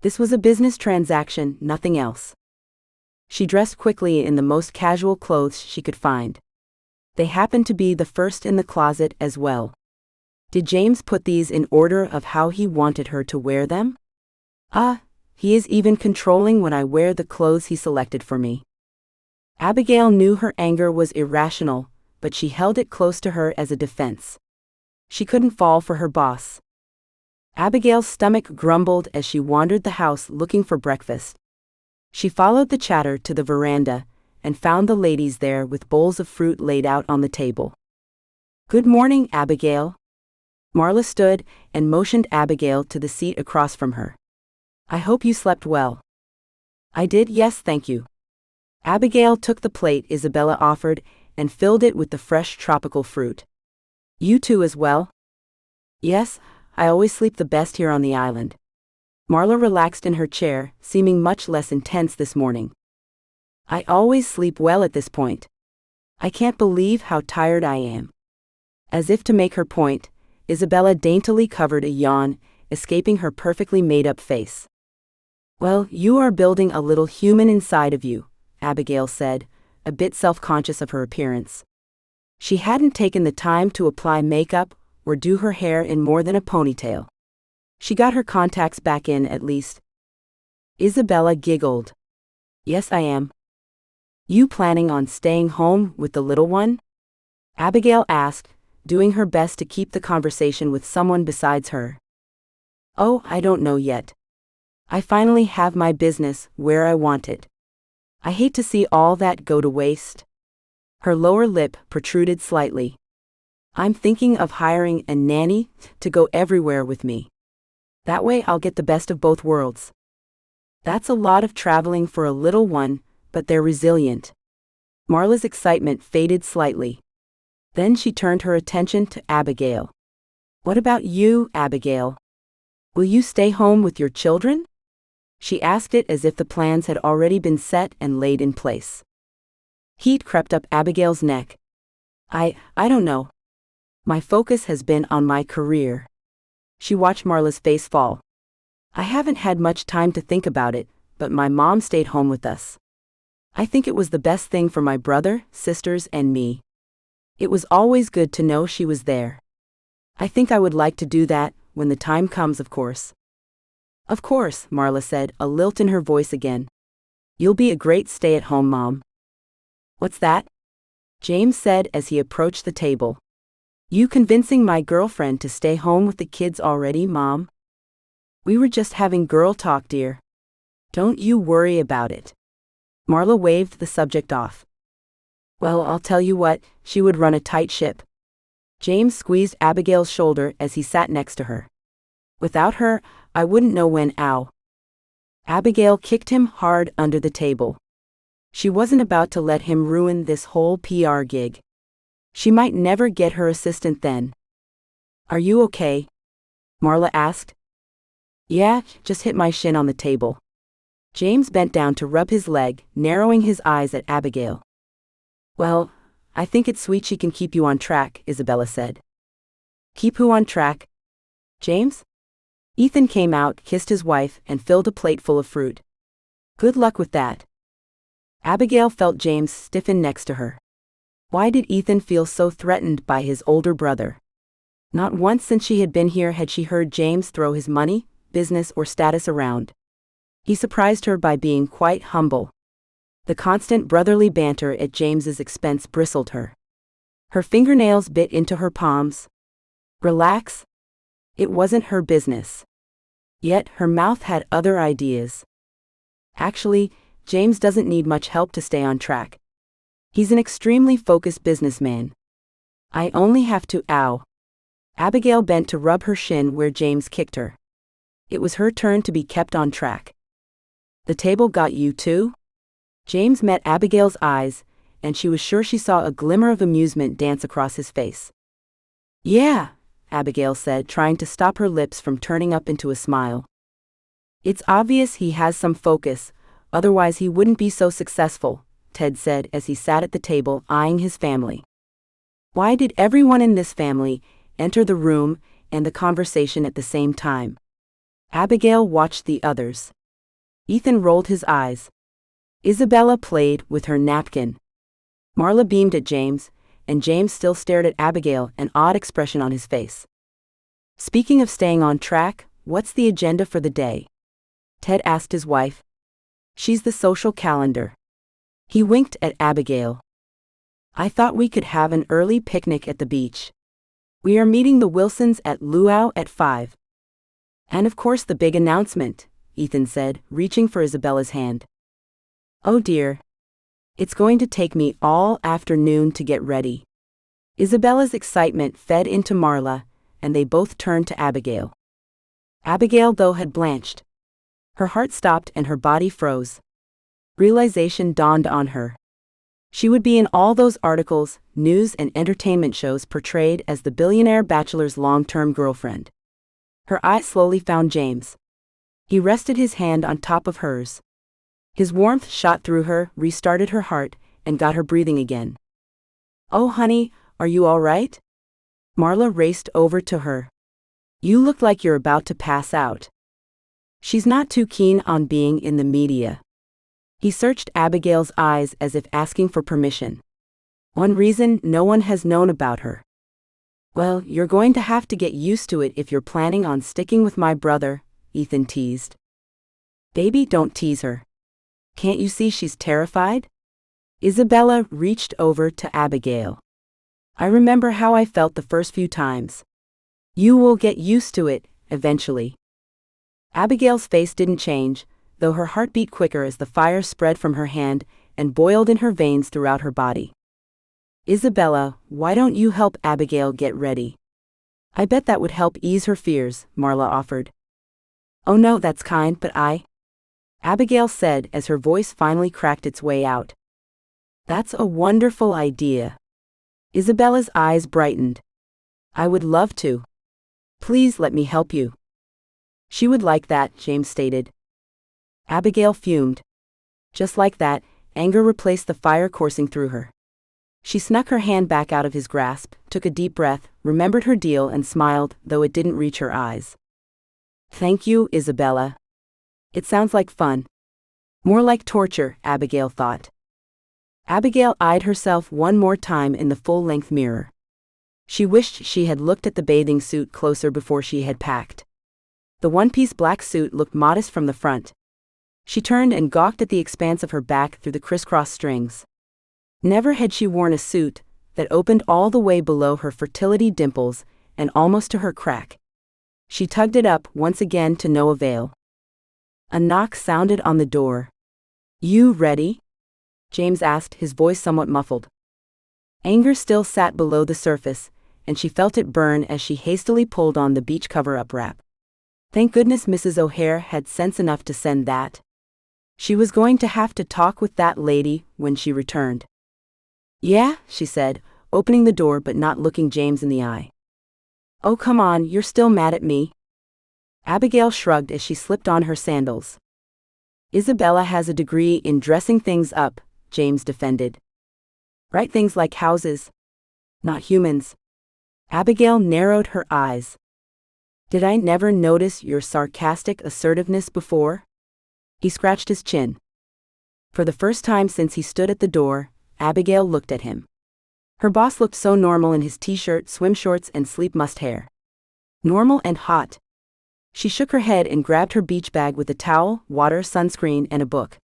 This was a business transaction, nothing else. She dressed quickly in the most casual clothes she could find. They happened to be the first in the closet as well. Did James put these in order of how he wanted her to wear them? He is even controlling when I wear the clothes he selected for me. Abigail knew her anger was irrational, but she held it close to her as a defense. She couldn't fall for her boss. Abigail's stomach grumbled as she wandered the house looking for breakfast. She followed the chatter to the veranda and found the ladies there with bowls of fruit laid out on the table. Good morning, Abigail. Marla stood and motioned Abigail to the seat across from her. I hope you slept well. I did, yes, thank you. Abigail took the plate Isabella offered and filled it with the fresh tropical fruit. You too as well? Yes, I always sleep the best here on the island. Marla relaxed in her chair, seeming much less intense this morning. I always sleep well at this point. I can't believe how tired I am. As if to make her point, Isabella daintily covered a yawn, escaping her perfectly made-up face. Well, you are building a little human inside of you, Abigail said, a bit self-conscious of her appearance. She hadn't taken the time to apply makeup or do her hair in more than a ponytail. She got her contacts back in at least. Isabella giggled. Yes, I am. You planning on staying home with the little one? Abigail asked, doing her best to keep the conversation with someone besides her. "Oh, I don't know yet. I finally have my business where I want it. I hate to see all that go to waste." Her lower lip protruded slightly. "I'm thinking of hiring a nanny to go everywhere with me. That way I'll get the best of both worlds." "That's a lot of traveling for a little one, but they're resilient." Marla's excitement faded slightly. Then she turned her attention to Abigail. "What about you, Abigail? Will you stay home with your children?" She asked it as if the plans had already been set and laid in place. Heat crept up Abigail's neck. I don't know. My focus has been on my career." She watched Marla's face fall. "I haven't had much time to think about it, but my mom stayed home with us. I think it was the best thing for my brother, sisters, and me. It was always good to know she was there. I think I would like to do that, when the time comes, of course." "Of course," Marla said, a lilt in her voice again. "You'll be a great stay-at-home mom." "What's that?" James said as he approached the table. "You convincing my girlfriend to stay home with the kids already, Mom?" "We were just having girl talk, dear. Don't you worry about it." Marla waved the subject off. "Well, I'll tell you what, she would run a tight ship." James squeezed Abigail's shoulder as he sat next to her. "Without her, I wouldn't know when. Ow." Abigail kicked him hard under the table. She wasn't about to let him ruin this whole PR gig. She might never get her assistant then. "Are you okay?" Marla asked. "Yeah, just hit my shin on the table." James bent down to rub his leg, narrowing his eyes at Abigail. "Well, I think it's sweet she can keep you on track," Isabella said. "Keep who on track?" "James?" Ethan came out, kissed his wife, and filled a plate full of fruit. "Good luck with that." Abigail felt James stiffen next to her. Why did Ethan feel so threatened by his older brother? Not once since she had been here had she heard James throw his money, business, or status around. He surprised her by being quite humble. The constant brotherly banter at James's expense bristled her. Her fingernails bit into her palms. Relax? It wasn't her business. Yet her mouth had other ideas. Actually, James doesn't need much help to stay on track. He's an extremely focused businessman. I only have to. Ow. Abigail bent to rub her shin where James kicked her. It was her turn to be kept on track. "The table got you too?" James met Abigail's eyes, and she was sure she saw a glimmer of amusement dance across his face. "Yeah," Abigail said, trying to stop her lips from turning up into a smile. "It's obvious he has some focus, otherwise he wouldn't be so successful," Ted said as he sat at the table eyeing his family. Why did everyone in this family enter the room and the conversation at the same time? Abigail watched the others. Ethan rolled his eyes. Isabella played with her napkin. Marla beamed at James, and James still stared at Abigail, an odd expression on his face. "Speaking of staying on track, what's the agenda for the day?" Ted asked his wife. "She's the social calendar." He winked at Abigail. "I thought we could have an early picnic at the beach. We are meeting the Wilsons at Luau at 5. "And of course the big announcement," Ethan said, reaching for Isabella's hand. "Oh dear. It's going to take me all afternoon to get ready." Isabella's excitement fed into Marla, and they both turned to Abigail. Abigail, though, had blanched. Her heart stopped and her body froze. Realization dawned on her. She would be in all those articles, news, and entertainment shows portrayed as the billionaire bachelor's long-term girlfriend. Her eyes slowly found James. He rested his hand on top of hers. His warmth shot through her, restarted her heart, and got her breathing again. "Oh honey, are you all right?" Marla raced over to her. "You look like you're about to pass out." "She's not too keen on being in the media." He searched Abigail's eyes as if asking for permission. "One reason no one has known about her." "Well, you're going to have to get used to it if you're planning on sticking with my brother," Ethan teased. "Baby, don't tease her. Can't you see she's terrified?" Isabella reached over to Abigail. I remember how I felt the first few times. You will get used to it, eventually. Abigail's face didn't change, though her heart beat quicker as the fire spread from her hand and boiled in her veins throughout her body. Isabella, why don't you help Abigail get ready? I bet that would help ease her fears, Marla offered. Oh no, that's kind, but Abigail said as her voice finally cracked its way out. That's a wonderful idea. Isabella's eyes brightened. I would love to. Please let me help you. She would like that, James stated. Abigail fumed. Just like that, anger replaced the fire coursing through her. She snuck her hand back out of his grasp, took a deep breath, remembered her deal and smiled, though it didn't reach her eyes. Thank you, Isabella. It sounds like fun. More like torture, Abigail thought. Abigail eyed herself one more time in the full-length mirror. She wished she had looked at the bathing suit closer before she had packed. The one-piece black suit looked modest from the front. She turned and gawked at the expanse of her back through the crisscross strings. Never had she worn a suit that opened all the way below her fertility dimples and almost to her crack. She tugged it up once again to no avail. A knock sounded on the door. You ready? James asked, his voice somewhat muffled. Anger still sat below the surface, and she felt it burn as she hastily pulled on the beach cover-up wrap. Thank goodness Mrs. O'Hare had sense enough to send that. She was going to have to talk with that lady when she returned. Yeah, she said, opening the door but not looking James in the eye. Oh come on, you're still mad at me? Abigail shrugged as she slipped on her sandals. Isabella has a degree in dressing things up, James defended. Right, things like houses. Not humans. Abigail narrowed her eyes. Did I never notice your sarcastic assertiveness before? He scratched his chin. For the first time since he stood at the door, Abigail looked at him. Her boss looked so normal in his t-shirt, swim shorts, and sleep mussed hair. Normal and hot. She shook her head and grabbed her beach bag with a towel, water, sunscreen, and a book.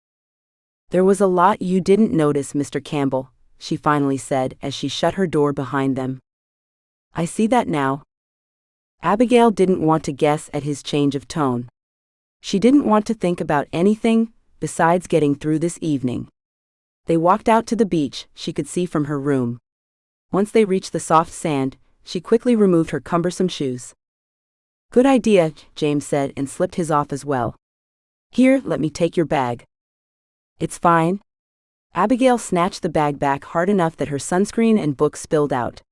There was a lot you didn't notice, Mr. Campbell, she finally said as she shut her door behind them. I see that now. Abigail didn't want to guess at his change of tone. She didn't want to think about anything besides getting through this evening. They walked out to the beach, she could see from her room. Once they reached the soft sand, she quickly removed her cumbersome shoes. Good idea, James said and slipped his off as well. Here, let me take your bag. It's fine. Abigail snatched the bag back hard enough that her sunscreen and book spilled out.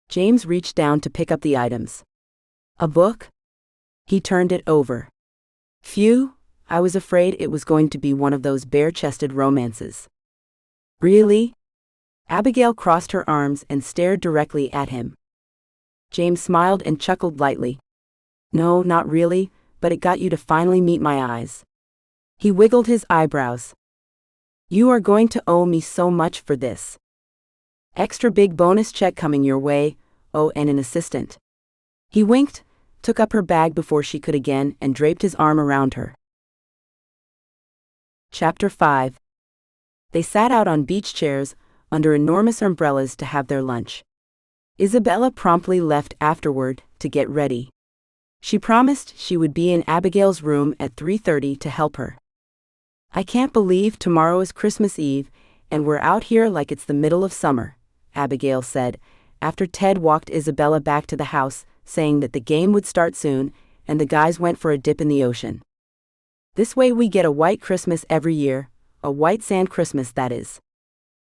James reached down to pick up the items. A book? He turned it over. Phew, I was afraid it was going to be one of those bare-chested romances. Really? Abigail crossed her arms and stared directly at him. James smiled and chuckled lightly. No, not really, but it got you to finally meet my eyes. He wiggled his eyebrows. You are going to owe me so much for this. Extra big bonus check coming your way, oh, and an assistant. He winked, took up her bag before she could again, and draped his arm around her. Chapter 5. They sat out on beach chairs, under enormous umbrellas to have their lunch. Isabella promptly left afterward, to get ready. She promised she would be in Abigail's room at 3:30 to help her. I can't believe tomorrow is Christmas Eve, and we're out here like it's the middle of summer, Abigail said, after Ted walked Isabella back to the house, saying that the game would start soon, and the guys went for a dip in the ocean. This way we get a white Christmas every year, a white sand Christmas that is.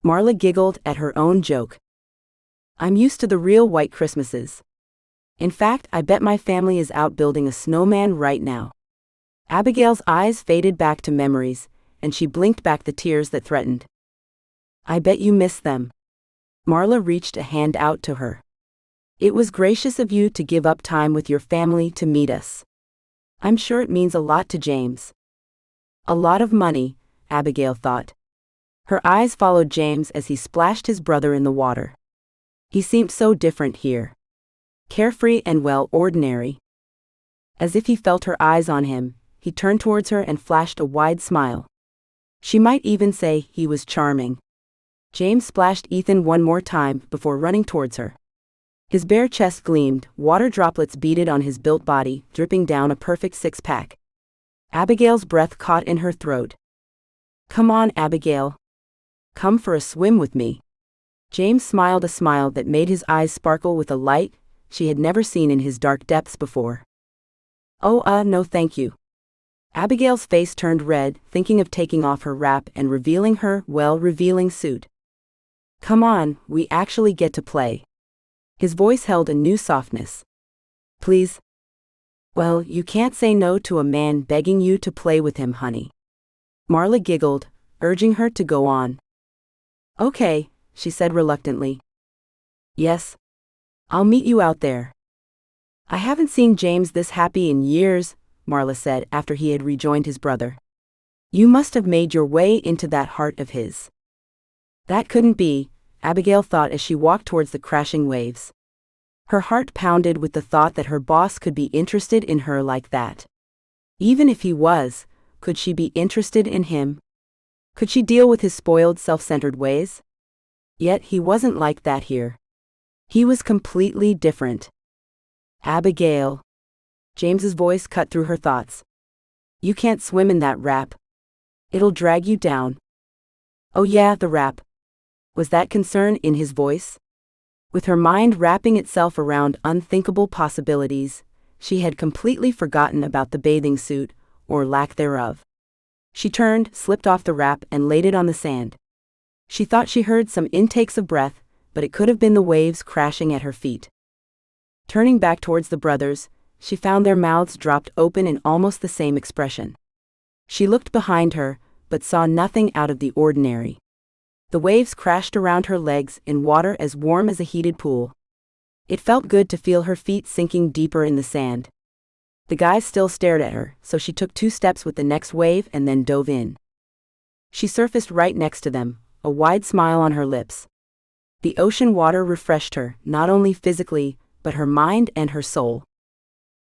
Marla giggled at her own joke. I'm used to the real white Christmases. In fact, I bet my family is out building a snowman right now. Abigail's eyes faded back to memories, and she blinked back the tears that threatened. I bet you miss them. Marla reached a hand out to her. It was gracious of you to give up time with your family to meet us. I'm sure it means a lot to James. A lot of money, Abigail thought. Her eyes followed James as he splashed his brother in the water. He seemed so different here. Carefree and well, ordinary. As if he felt her eyes on him, he turned towards her and flashed a wide smile. She might even say he was charming. James splashed Ethan one more time before running towards her. His bare chest gleamed, water droplets beaded on his built body, dripping down a perfect six-pack. Abigail's breath caught in her throat. "Come on, Abigail. Come for a swim with me." James smiled a smile that made his eyes sparkle with a light she had never seen in his dark depths before. "Oh, no thank you." Abigail's face turned red, thinking of taking off her wrap and revealing her, revealing suit. "Come on, we actually get to play." His voice held a new softness. "Please?" "Well, you can't say no to a man begging you to play with him, honey." Marla giggled, urging her to go on. "Okay," she said reluctantly. "Yes. I'll meet you out there." "I haven't seen James this happy in years," Marla said after he had rejoined his brother. "You must have made your way into that heart of his." That couldn't be, Abigail thought as she walked towards the crashing waves. Her heart pounded with the thought that her boss could be interested in her like that. Even if he was, could she be interested in him? Could she deal with his spoiled, self-centered ways? Yet he wasn't like that here. He was completely different. "Abigail." James's voice cut through her thoughts. "You can't swim in that wrap. It'll drag you down." "Oh yeah, the wrap." Was that concern in his voice? With her mind wrapping itself around unthinkable possibilities, she had completely forgotten about the bathing suit, or lack thereof. She turned, slipped off the wrap, and laid it on the sand. She thought she heard some intakes of breath, but it could have been the waves crashing at her feet. Turning back towards the brothers, she found their mouths dropped open in almost the same expression. She looked behind her, but saw nothing out of the ordinary. The waves crashed around her legs in water as warm as a heated pool. It felt good to feel her feet sinking deeper in the sand. The guys still stared at her, so she took 2 steps with the next wave and then dove in. She surfaced right next to them, a wide smile on her lips. The ocean water refreshed her, not only physically, but her mind and her soul.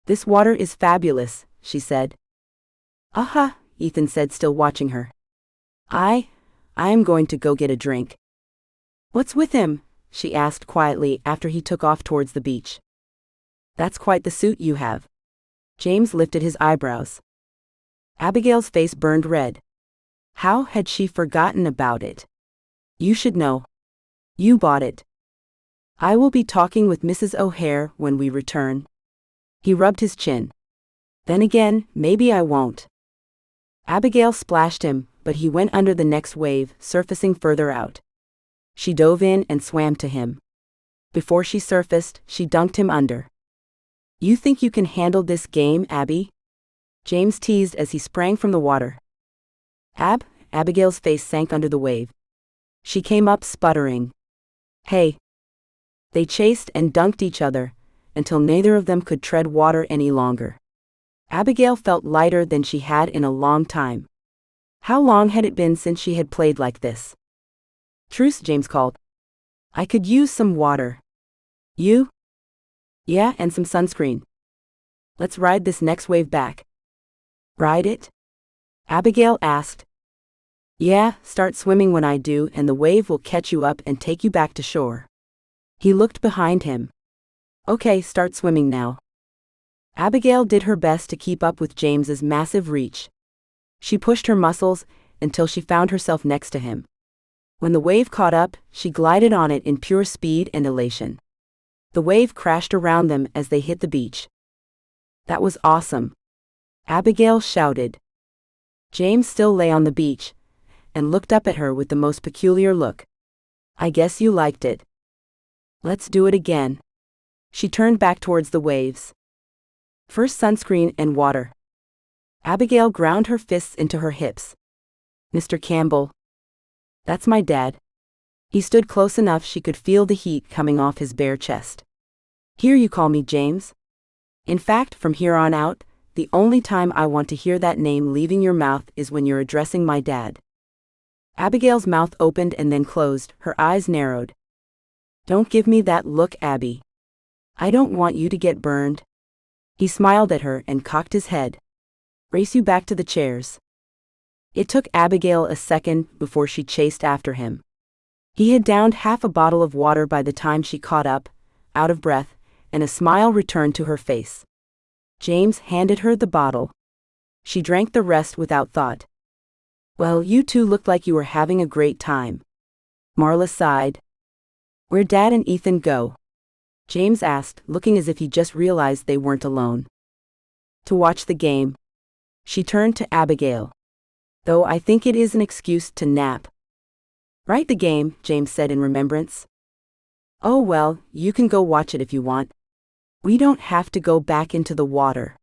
"This water is fabulous," she said. "Aha," Ethan said, still watching her. I am going to go get a drink." "What's with him?" she asked quietly after he took off towards the beach. "That's quite the suit you have." James lifted his eyebrows. Abigail's face burned red. How had she forgotten about it? "You should know. You bought it." "I will be talking with Mrs. O'Hare when we return." He rubbed his chin. "Then again, maybe I won't." Abigail splashed him, but he went under the next wave, surfacing further out. She dove in and swam to him. Before she surfaced, she dunked him under. "You think you can handle this game, Abby?" James teased as he sprang from the water. Abigail's face sank under the wave. She came up sputtering. "Hey." They chased and dunked each other, until neither of them could tread water any longer. Abigail felt lighter than she had in a long time. How long had it been since she had played like this? "Truce," James called. "I could use some water." "You?" "Yeah, and some sunscreen. Let's ride this next wave back." "Ride it?" Abigail asked. "Yeah, start swimming when I do and the wave will catch you up and take you back to shore." He looked behind him. "Okay, start swimming now." Abigail did her best to keep up with James's massive reach. She pushed her muscles until she found herself next to him. When the wave caught up, she glided on it in pure speed and elation. The wave crashed around them as they hit the beach. "That was awesome," Abigail shouted. James still lay on the beach and looked up at her with the most peculiar look. "I guess you liked it. Let's do it again." She turned back towards the waves. "First sunscreen and water." Abigail ground her fists into her hips. "Mr. Campbell." "That's my dad." He stood close enough she could feel the heat coming off his bare chest. "Here you call me James. In fact, from here on out, the only time I want to hear that name leaving your mouth is when you're addressing my dad." Abigail's mouth opened and then closed, her eyes narrowed. "Don't give me that look, Abby. I don't want you to get burned." He smiled at her and cocked his head. "Race you back to the chairs." It took Abigail a second before she chased after him. He had downed half a bottle of water by the time she caught up, out of breath, and a smile returned to her face. James handed her the bottle. She drank the rest without thought. "Well, you two looked like you were having a great time." Marla sighed. "Where'd Dad and Ethan go?" James asked, looking as if he just realized they weren't alone. "To watch the game." She turned to Abigail. "Though I think it is an excuse to nap." "Right, the game," James said in remembrance. "Oh well, you can go watch it if you want. We don't have to go back into the water."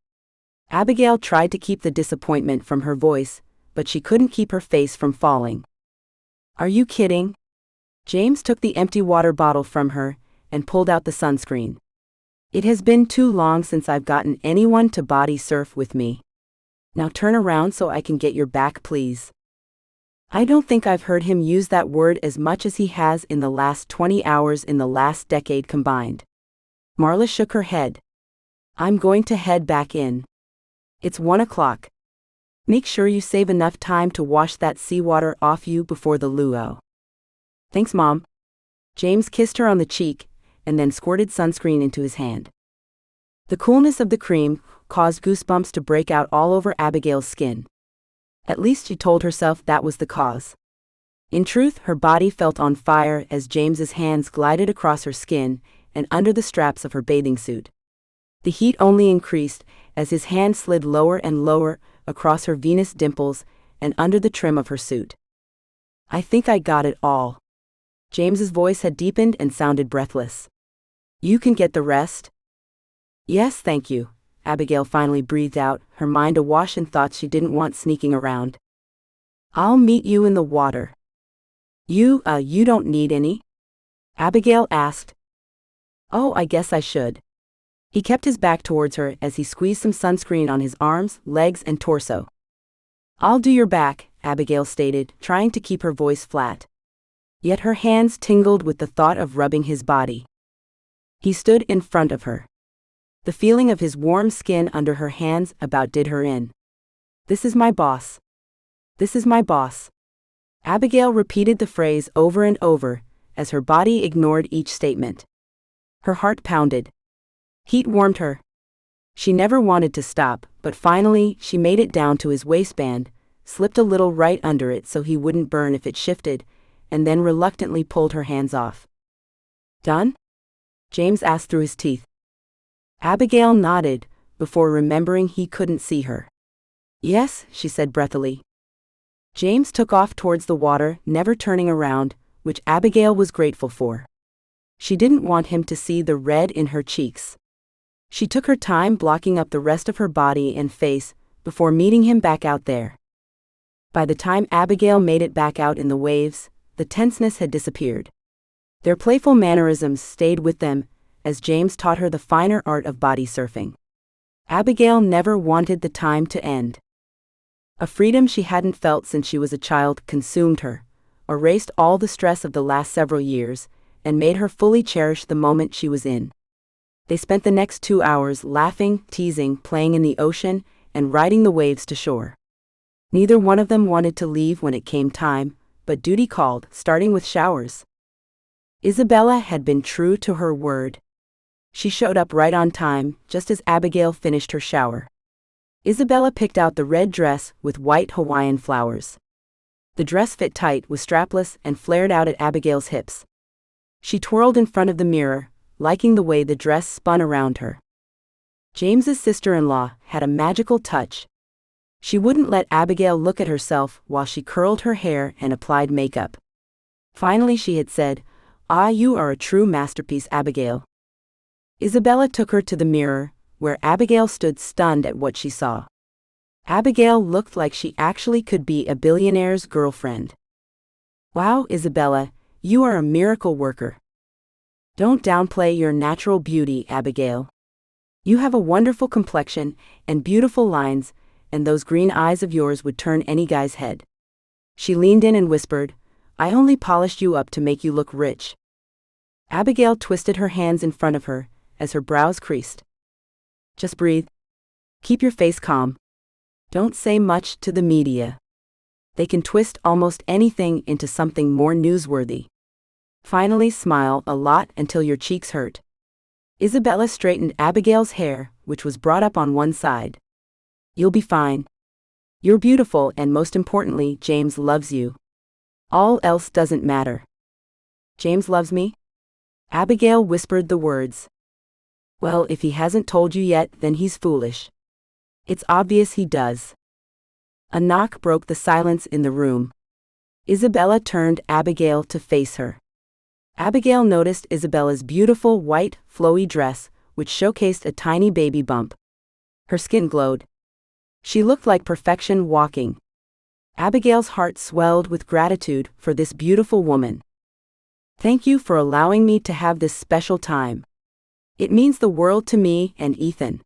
Abigail tried to keep the disappointment from her voice, but she couldn't keep her face from falling. "Are you kidding?" James took the empty water bottle from her and pulled out the sunscreen. "It has been too long since I've gotten anyone to body surf with me. Now turn around so I can get your back, please." I don't think I've heard him use that word as much as he has in the last 20 hours in the last decade combined. Marla shook her head. "I'm going to head back in. It's 1 o'clock. Make sure you save enough time to wash that seawater off you before the luau." "Thanks, Mom." James kissed her on the cheek and then squirted sunscreen into his hand. The coolness of the cream caused goosebumps to break out all over Abigail's skin. At least she told herself that was the cause. In truth, her body felt on fire as James's hands glided across her skin and under the straps of her bathing suit. The heat only increased as his hand slid lower and lower across her venous dimples and under the trim of her suit. "I think I got it all." James's voice had deepened and sounded breathless. "You can get the rest?" "Yes, thank you," Abigail finally breathed out, her mind awash in thoughts she didn't want sneaking around. "I'll meet you in the water." You don't need any?" Abigail asked. "Oh, I guess I should." He kept his back towards her as he squeezed some sunscreen on his arms, legs, and torso. "I'll do your back," Abigail stated, trying to keep her voice flat. Yet her hands tingled with the thought of rubbing his body. He stood in front of her. The feeling of his warm skin under her hands about did her in. "This is my boss. This is my boss." Abigail repeated the phrase over and over, as her body ignored each statement. Her heart pounded. Heat warmed her. She never wanted to stop, but finally she made it down to his waistband, slipped a little right under it so he wouldn't burn if it shifted, and then reluctantly pulled her hands off. "Done?" James asked through his teeth. Abigail nodded, before remembering he couldn't see her. "Yes," she said breathily. James took off towards the water, never turning around, which Abigail was grateful for. She didn't want him to see the red in her cheeks. She took her time blocking up the rest of her body and face, before meeting him back out there. By the time Abigail made it back out in the waves, the tenseness had disappeared. Their playful mannerisms stayed with them, as James taught her the finer art of body surfing. Abigail never wanted the time to end. A freedom she hadn't felt since she was a child consumed her, erased all the stress of the last several years, and made her fully cherish the moment she was in. They spent the next 2 hours laughing, teasing, playing in the ocean, and riding the waves to shore. Neither one of them wanted to leave when it came time, but duty called, starting with showers. Isabella had been true to her word. She showed up right on time, just as Abigail finished her shower. Isabella picked out the red dress with white Hawaiian flowers. The dress fit tight, was strapless, and flared out at Abigail's hips. She twirled in front of the mirror, liking the way the dress spun around her. James's sister-in-law had a magical touch. She wouldn't let Abigail look at herself while she curled her hair and applied makeup. Finally she had said, "Ah, you are a true masterpiece, Abigail." Isabella took her to the mirror, where Abigail stood stunned at what she saw. Abigail looked like she actually could be a billionaire's girlfriend. "Wow, Isabella, you are a miracle worker." "Don't downplay your natural beauty, Abigail. You have a wonderful complexion and beautiful lines, and those green eyes of yours would turn any guy's head." She leaned in and whispered, "I only polished you up to make you look rich." Abigail twisted her hands in front of her, as her brows creased. "Just breathe. Keep your face calm. Don't say much to the media. They can twist almost anything into something more newsworthy." Finally, smile a lot until your cheeks hurt. Isabella straightened Abigail's hair, which was brought up on one side. You'll be fine. You're beautiful, and most importantly, James loves you. All else doesn't matter. James loves me? Abigail whispered the words. Well, if he hasn't told you yet, then he's foolish. It's obvious he does. A knock broke the silence in the room. Isabella turned Abigail to face her. Abigail noticed Isabella's beautiful white, flowy dress, which showcased a tiny baby bump. Her skin glowed. She looked like perfection walking. Abigail's heart swelled with gratitude for this beautiful woman. Thank you for allowing me to have this special time. It means the world to me and Ethan.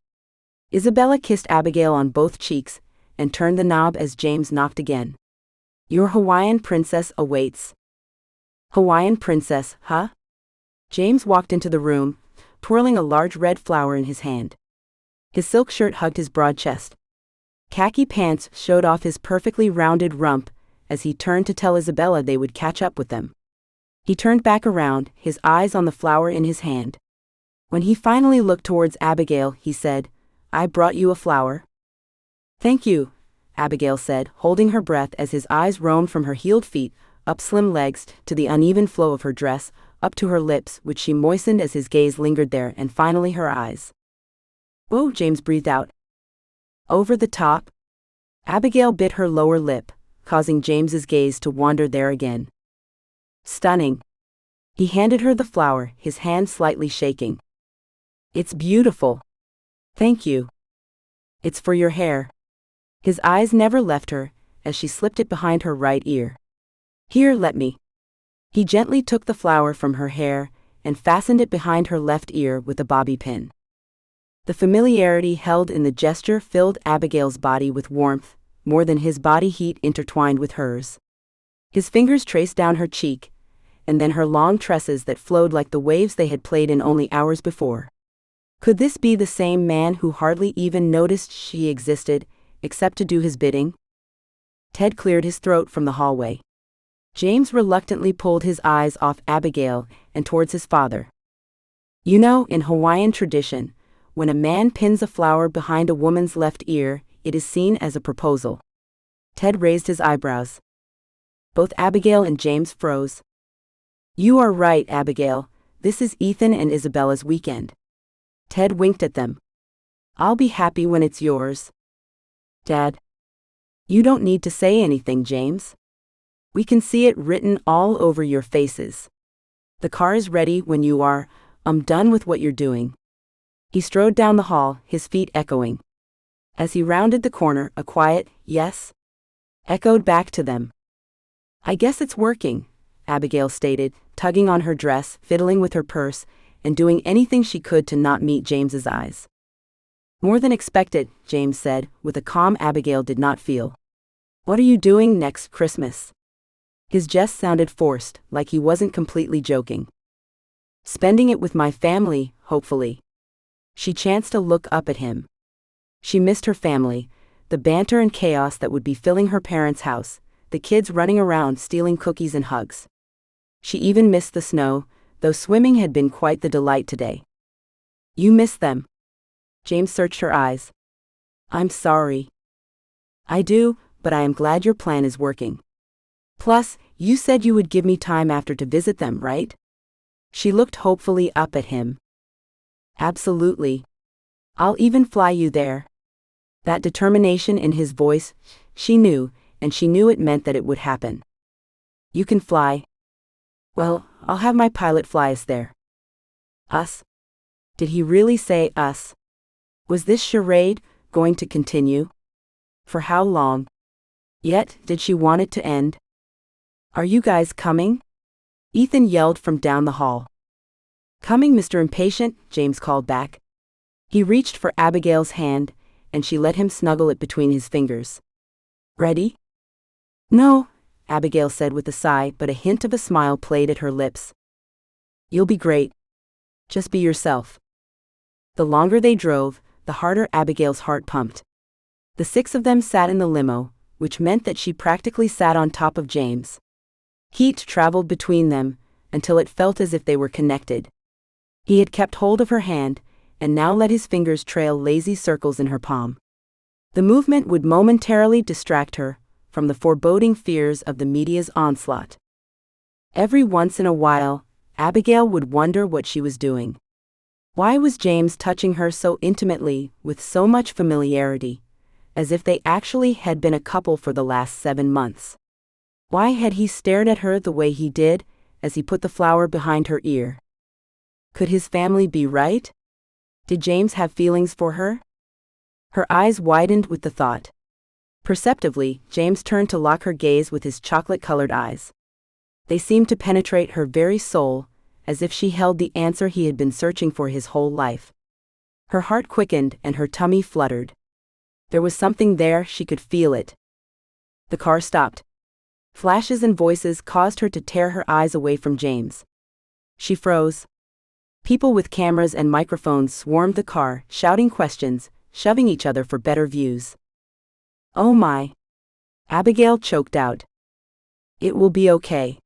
Isabella kissed Abigail on both cheeks and turned the knob as James knocked again. Your Hawaiian princess awaits. Hawaiian princess, huh? James walked into the room, twirling a large red flower in his hand. His silk shirt hugged his broad chest. Khaki pants showed off his perfectly rounded rump as he turned to tell Isabella they would catch up with them. He turned back around, his eyes on the flower in his hand. When he finally looked towards Abigail, he said, I brought you a flower. Thank you, Abigail said, holding her breath as his eyes roamed from her heeled feet, up slim legs, to the uneven flow of her dress, up to her lips, which she moistened as his gaze lingered there, and finally her eyes. Whoa, James breathed out. Over the top? Abigail bit her lower lip, causing James's gaze to wander there again. Stunning. He handed her the flower, his hand slightly shaking. It's beautiful. Thank you. It's for your hair. His eyes never left her, as she slipped it behind her right ear. Here, let me. He gently took the flower from her hair and fastened it behind her left ear with a bobby pin. The familiarity held in the gesture filled Abigail's body with warmth, more than his body heat intertwined with hers. His fingers traced down her cheek, and then her long tresses that flowed like the waves they had played in only hours before. Could this be the same man who hardly even noticed she existed, except to do his bidding? Ted cleared his throat from the hallway. James reluctantly pulled his eyes off Abigail and towards his father. You know, in Hawaiian tradition, when a man pins a flower behind a woman's left ear, it is seen as a proposal. Ted raised his eyebrows. Both Abigail and James froze. You are right, Abigail. This is Ethan and Isabella's weekend. Ted winked at them. I'll be happy when it's yours. Dad. You don't need to say anything, James. We can see it written all over your faces. The car is ready when you are. I'm done with what you're doing. He strode down the hall, his feet echoing. As he rounded the corner, a quiet, yes, echoed back to them. I guess it's working, Abigail stated, tugging on her dress, fiddling with her purse, and doing anything she could to not meet James's eyes. More than expected, James said, with a calm Abigail did not feel. What are you doing next Christmas? His jest sounded forced, like he wasn't completely joking. Spending it with my family, hopefully. She chanced to look up at him. She missed her family, the banter and chaos that would be filling her parents' house, the kids running around stealing cookies and hugs. She even missed the snow, though swimming had been quite the delight today. You miss them? James searched her eyes. I'm sorry. I do, but I am glad your plan is working. Plus, you said you would give me time after to visit them, right? She looked hopefully up at him. Absolutely. I'll even fly you there. That determination in his voice, she knew, and she knew it meant that it would happen. You can fly. Well, I'll have my pilot fly us there. Us? Did he really say us? Was this charade going to continue? For how long? Yet, did she want it to end? Are you guys coming? Ethan yelled from down the hall. Coming, Mr. Impatient, James called back. He reached for Abigail's hand, and she let him snuggle it between his fingers. Ready? No, Abigail said with a sigh, but a hint of a smile played at her lips. You'll be great. Just be yourself. The longer they drove, the harder Abigail's heart pumped. The six of them sat in the limo, which meant that she practically sat on top of James. Heat traveled between them, until it felt as if they were connected. He had kept hold of her hand, and now let his fingers trail lazy circles in her palm. The movement would momentarily distract her from the foreboding fears of the media's onslaught. Every once in a while, Abigail would wonder what she was doing. Why was James touching her so intimately, with so much familiarity, as if they actually had been a couple for the last 7 months? Why had he stared at her the way he did, as he put the flower behind her ear? Could his family be right? Did James have feelings for her? Her eyes widened with the thought. Perceptively, James turned to lock her gaze with his chocolate-colored eyes. They seemed to penetrate her very soul, as if she held the answer he had been searching for his whole life. Her heart quickened and her tummy fluttered. There was something there, she could feel it. The car stopped. Flashes and voices caused her to tear her eyes away from James. She froze. People with cameras and microphones swarmed the car, shouting questions, shoving each other for better views. "Oh my!" Abigail choked out. "It will be okay.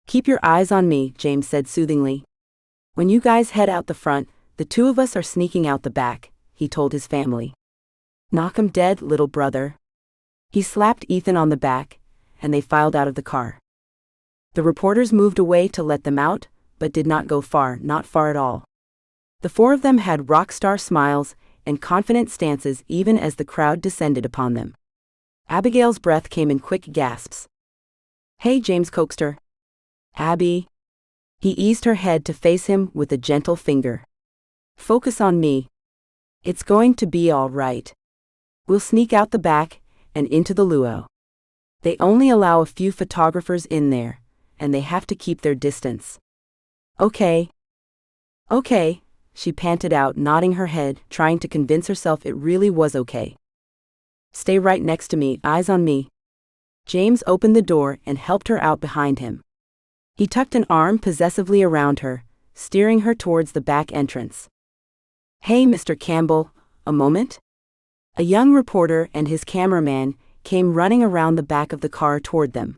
Keep your eyes on me," James said soothingly. "When you guys head out the front, the 2 of us are sneaking out the back," he told his family. "Knock 'em dead, little brother." He slapped Ethan on the back, and they filed out of the car. The reporters moved away to let them out, but did not go far, not far at all. The 4 of them had rock star smiles and confident stances even as the crowd descended upon them. Abigail's breath came in quick gasps. "Hey," James coaxed her. "Abby." He eased her head to face him with a gentle finger. "Focus on me. It's going to be all right. We'll sneak out the back and into the luau. They only allow a few photographers in there, and they have to keep their distance." "Okay. Okay," she panted out, nodding her head, trying to convince herself it really was okay. "Stay right next to me, eyes on me." James opened the door and helped her out behind him. He tucked an arm possessively around her, steering her towards the back entrance. "Hey, Mr. Campbell, a moment?" A young reporter and his cameraman came running around the back of the car toward them.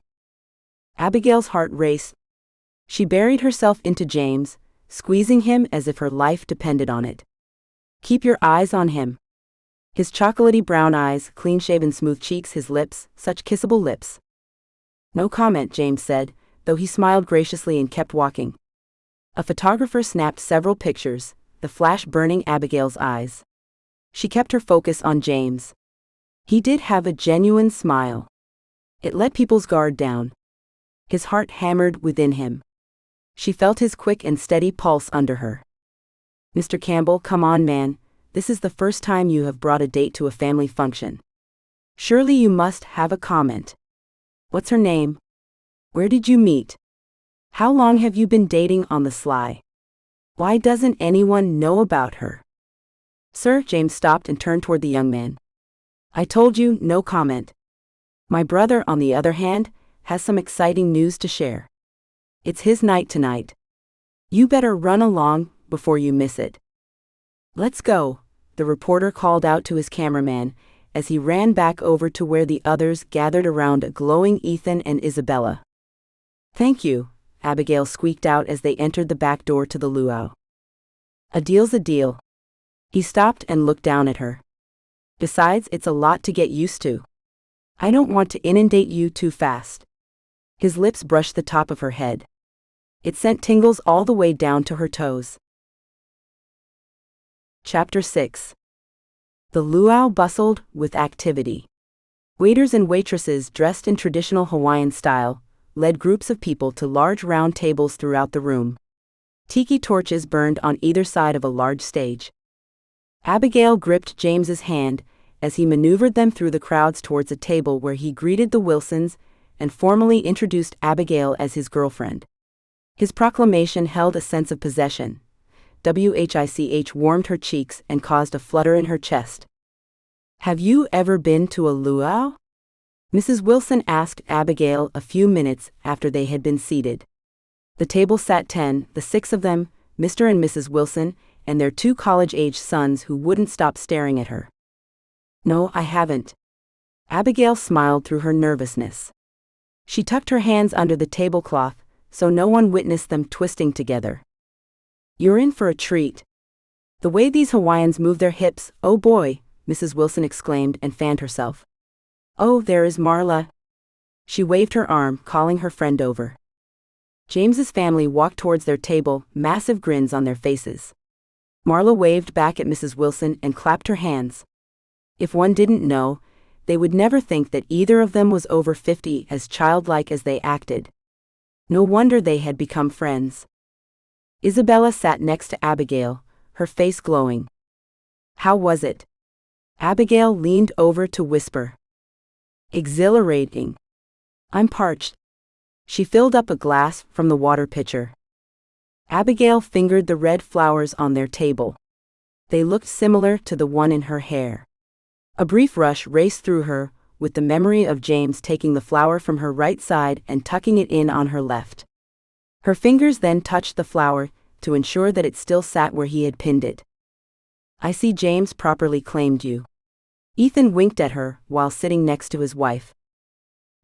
Abigail's heart raced. She buried herself into James, squeezing him as if her life depended on it. "Keep your eyes on him." His chocolatey brown eyes, clean-shaven smooth cheeks, his lips, such kissable lips. "No comment," James said, though he smiled graciously and kept walking. A photographer snapped several pictures, the flash burning Abigail's eyes. She kept her focus on James. He did have a genuine smile. It let people's guard down. His heart hammered within him. She felt his quick and steady pulse under her. "Mr. Campbell, come on, man. This is the first time you have brought a date to a family function. Surely you must have a comment. What's her name? Where did you meet? How long have you been dating on the sly? Why doesn't anyone know about her?" "Sir," James stopped and turned toward the young man. "I told you, no comment. My brother, on the other hand, has some exciting news to share. It's his night tonight. You better run along before you miss it." "Let's go," the reporter called out to his cameraman as he ran back over to where the others gathered around a glowing Ethan and Isabella. "Thank you," Abigail squeaked out as they entered the back door to the luau. "A deal's a deal." He stopped and looked down at her. "Besides, it's a lot to get used to. I don't want to inundate you too fast." His lips brushed the top of her head. It sent tingles all the way down to her toes. Chapter 6. The luau bustled with activity. Waiters and waitresses dressed in traditional Hawaiian style led groups of people to large round tables throughout the room. Tiki torches burned on either side of a large stage. Abigail gripped James's hand as he maneuvered them through the crowds towards a table where he greeted the Wilsons and formally introduced Abigail as his girlfriend. His proclamation held a sense of possession. WHICH warmed her cheeks and caused a flutter in her chest. "Have you ever been to a luau?" Mrs. Wilson asked Abigail a few minutes after they had been seated. The table sat 10, the 6 of them, Mr. and Mrs. Wilson, and their 2 college-age sons who wouldn't stop staring at her. "No, I haven't." Abigail smiled through her nervousness. She tucked her hands under the tablecloth, so no one witnessed them twisting together. "You're in for a treat. The way these Hawaiians move their hips, oh boy," Mrs. Wilson exclaimed and fanned herself. "Oh, there is Marla." She waved her arm, calling her friend over. James's family walked towards their table, massive grins on their faces. Marla waved back at Mrs. Wilson and clapped her hands. If one didn't know, they would never think that either of them was over 50, as childlike as they acted. No wonder they had become friends. Isabella sat next to Abigail, her face glowing. "How was it?" Abigail leaned over to whisper. "Exhilarating. I'm parched." She filled up a glass from the water pitcher. Abigail fingered the red flowers on their table. They looked similar to the one in her hair. A brief rush raced through her, with the memory of James taking the flower from her right side and tucking it in on her left. Her fingers then touched the flower, to ensure that it still sat where he had pinned it. "I see James properly claimed you." Ethan winked at her while sitting next to his wife.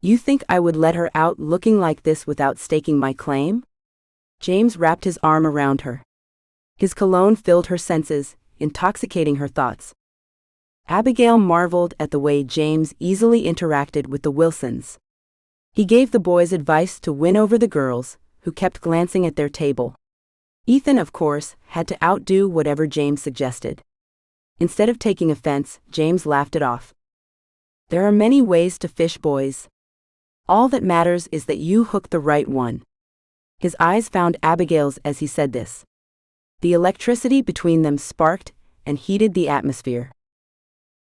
"You think I would let her out looking like this without staking my claim?" James wrapped his arm around her. His cologne filled her senses, intoxicating her thoughts. Abigail marveled at the way James easily interacted with the Wilsons. He gave the boys advice to win over the girls, who kept glancing at their table. Ethan, of course, had to outdo whatever James suggested. Instead of taking offense, James laughed it off. "There are many ways to fish, boys. All that matters is that you hook the right one." His eyes found Abigail's as he said this. The electricity between them sparked and heated the atmosphere.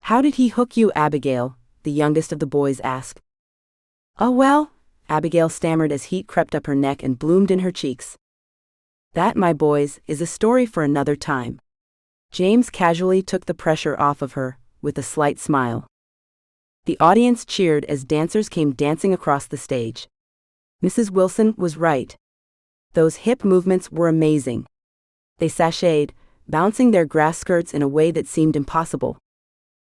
"How did he hook you, Abigail?" the youngest of the boys asked. "Oh well," Abigail stammered as heat crept up her neck and bloomed in her cheeks. "That, my boys, is a story for another time." James casually took the pressure off of her, with a slight smile. The audience cheered as dancers came dancing across the stage. Mrs. Wilson was right. Those hip movements were amazing. They sashayed, bouncing their grass skirts in a way that seemed impossible.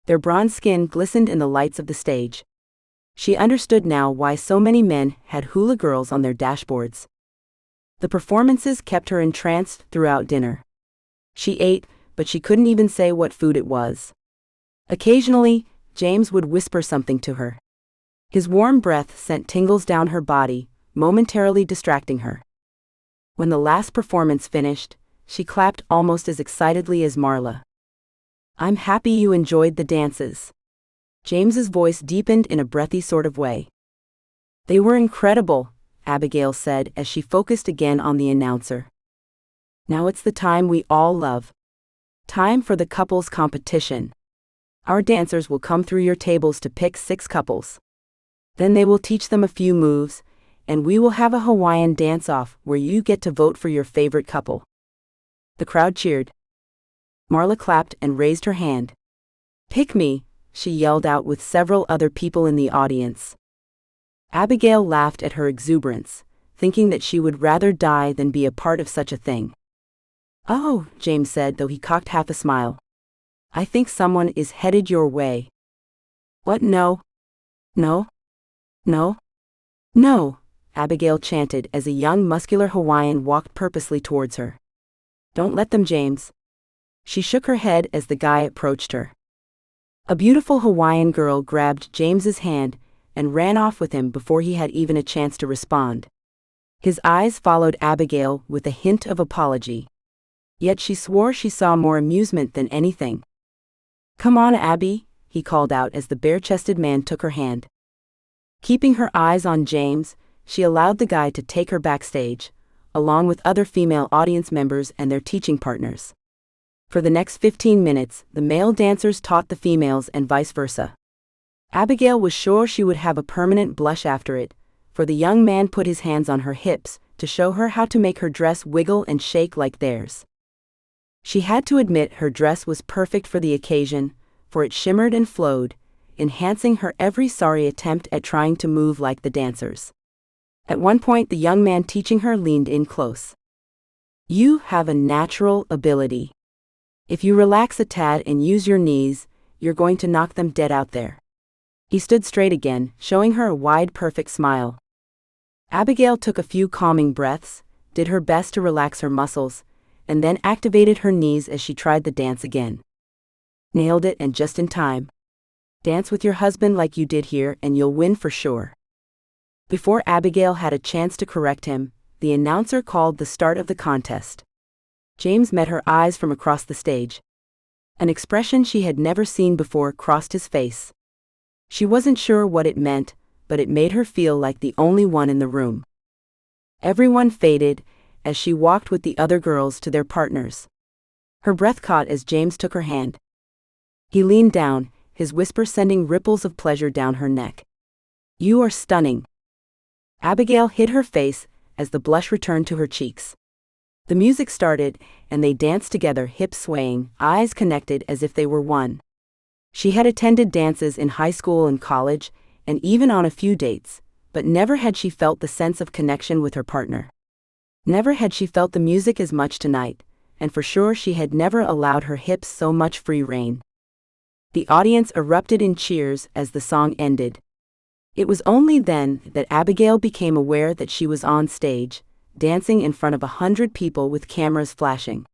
Their bronze skin glistened in the lights of the stage. She understood now why so many men had hula girls on their dashboards. The performances kept her entranced throughout dinner. She ate, but she couldn't even say what food it was. Occasionally, James would whisper something to her. His warm breath sent tingles down her body, momentarily distracting her. When the last performance finished, she clapped almost as excitedly as Marla. "I'm happy you enjoyed the dances." James's voice deepened in a breathy sort of way. "They were incredible," Abigail said as she focused again on the announcer. "Now it's the time we all love. Time for the couples competition. Our dancers will come through your tables to pick 6 couples. Then they will teach them a few moves, and we will have a Hawaiian dance-off where you get to vote for your favorite couple." The crowd cheered. Marla clapped and raised her hand. "Pick me," she yelled out with several other people in the audience. Abigail laughed at her exuberance, thinking that she would rather die than be a part of such a thing. "Oh," James said, though he cocked half a smile. "I think someone is headed your way." "What? No. No. No. No," Abigail chanted as a young muscular Hawaiian walked purposely towards her. "Don't let them, James." She shook her head as the guy approached her. A beautiful Hawaiian girl grabbed James's hand and ran off with him before he had even a chance to respond. His eyes followed Abigail with a hint of apology. Yet she swore she saw more amusement than anything. "Come on, Abby," he called out as the bare-chested man took her hand. Keeping her eyes on James, she allowed the guy to take her backstage, along with other female audience members and their teaching partners. For the next 15 minutes, the male dancers taught the females and vice versa. Abigail was sure she would have a permanent blush after it, for the young man put his hands on her hips to show her how to make her dress wiggle and shake like theirs. She had to admit her dress was perfect for the occasion, for it shimmered and flowed, enhancing her every sorry attempt at trying to move like the dancers. At one point, the young man teaching her leaned in close. "You have a natural ability. If you relax a tad and use your knees, you're going to knock them dead out there." He stood straight again, showing her a wide, perfect smile. Abigail took a few calming breaths, did her best to relax her muscles, and then activated her knees as she tried the dance again. Nailed it, and just in time. Dance with your husband like you did here and you'll win for sure. Before Abigail had a chance to correct him, the announcer called the start of the contest. James met her eyes from across the stage. An expression she had never seen before crossed his face. She wasn't sure what it meant, but it made her feel like the only one in the room. Everyone faded as she walked with the other girls to their partners. Her breath caught as James took her hand. He leaned down, his whisper sending ripples of pleasure down her neck. "You are stunning." Abigail hid her face as the blush returned to her cheeks. The music started, and they danced together, hips swaying, eyes connected as if they were one. She had attended dances in high school and college, and even on a few dates, but never had she felt the sense of connection with her partner. Never had she felt the music as much tonight, and for sure she had never allowed her hips so much free rein. The audience erupted in cheers as the song ended. It was only then that Abigail became aware that she was on stage, dancing in front of 100 people with cameras flashing.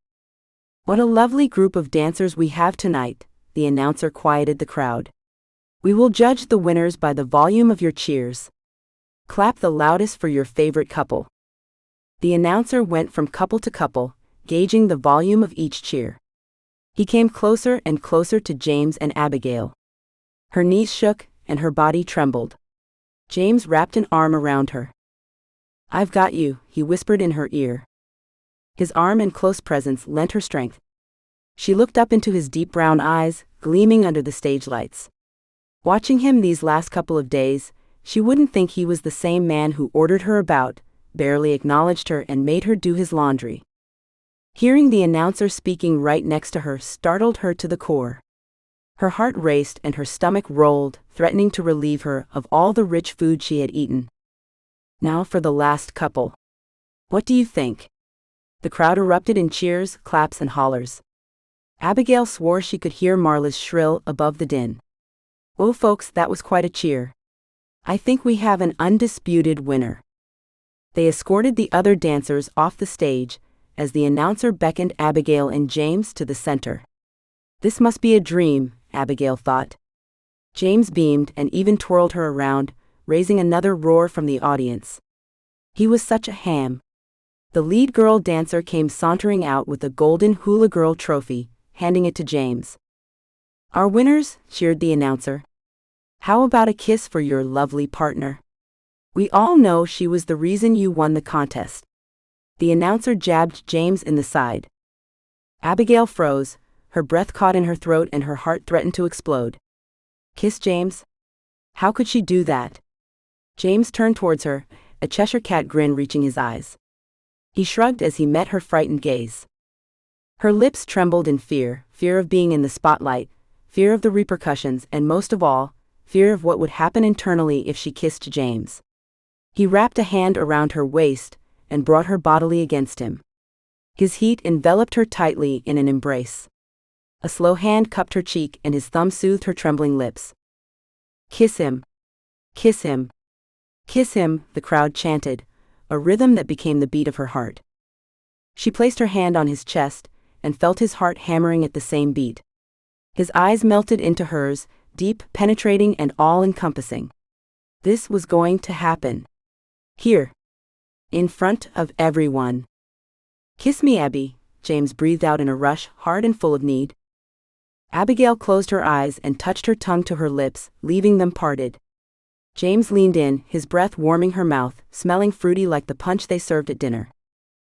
"What a lovely group of dancers we have tonight," the announcer quieted the crowd. "We will judge the winners by the volume of your cheers. Clap the loudest for your favorite couple." The announcer went from couple to couple, gauging the volume of each cheer. He came closer and closer to James and Abigail. Her knees shook, and her body trembled. James wrapped an arm around her. "I've got you," he whispered in her ear. His arm and close presence lent her strength. She looked up into his deep brown eyes, gleaming under the stage lights. Watching him these last couple of days, she wouldn't think he was the same man who ordered her about, barely acknowledged her, and made her do his laundry. Hearing the announcer speaking right next to her startled her to the core. Her heart raced and her stomach rolled, threatening to relieve her of all the rich food she had eaten. "Now for the last couple. What do you think?" The crowd erupted in cheers, claps, and hollers. Abigail swore she could hear Marla's shrill above the din. "Oh folks, that was quite a cheer. I think we have an undisputed winner." They escorted the other dancers off the stage, as the announcer beckoned Abigail and James to the center. "This must be a dream," Abigail thought. James beamed and even twirled her around, raising another roar from the audience. He was such a ham. The lead girl dancer came sauntering out with a golden Hula Girl trophy, handing it to James. "Our winners," cheered the announcer. "How about a kiss for your lovely partner? We all know she was the reason you won the contest." The announcer jabbed James in the side. Abigail froze, her breath caught in her throat and her heart threatened to explode. Kiss James? How could she do that? James turned towards her, a Cheshire cat grin reaching his eyes. He shrugged as he met her frightened gaze. Her lips trembled in fear, fear of being in the spotlight, fear of the repercussions, and most of all, fear of what would happen internally if she kissed James. He wrapped a hand around her waist and brought her bodily against him. His heat enveloped her tightly in an embrace. A slow hand cupped her cheek and his thumb soothed her trembling lips. "Kiss him. Kiss him. Kiss him," the crowd chanted, a rhythm that became the beat of her heart. She placed her hand on his chest and felt his heart hammering at the same beat. His eyes melted into hers, deep, penetrating, and all-encompassing. This was going to happen. Here. In front of everyone. "Kiss me, Abby," James breathed out in a rush, hard and full of need. Abigail closed her eyes and touched her tongue to her lips, leaving them parted. James leaned in, his breath warming her mouth, smelling fruity like the punch they served at dinner.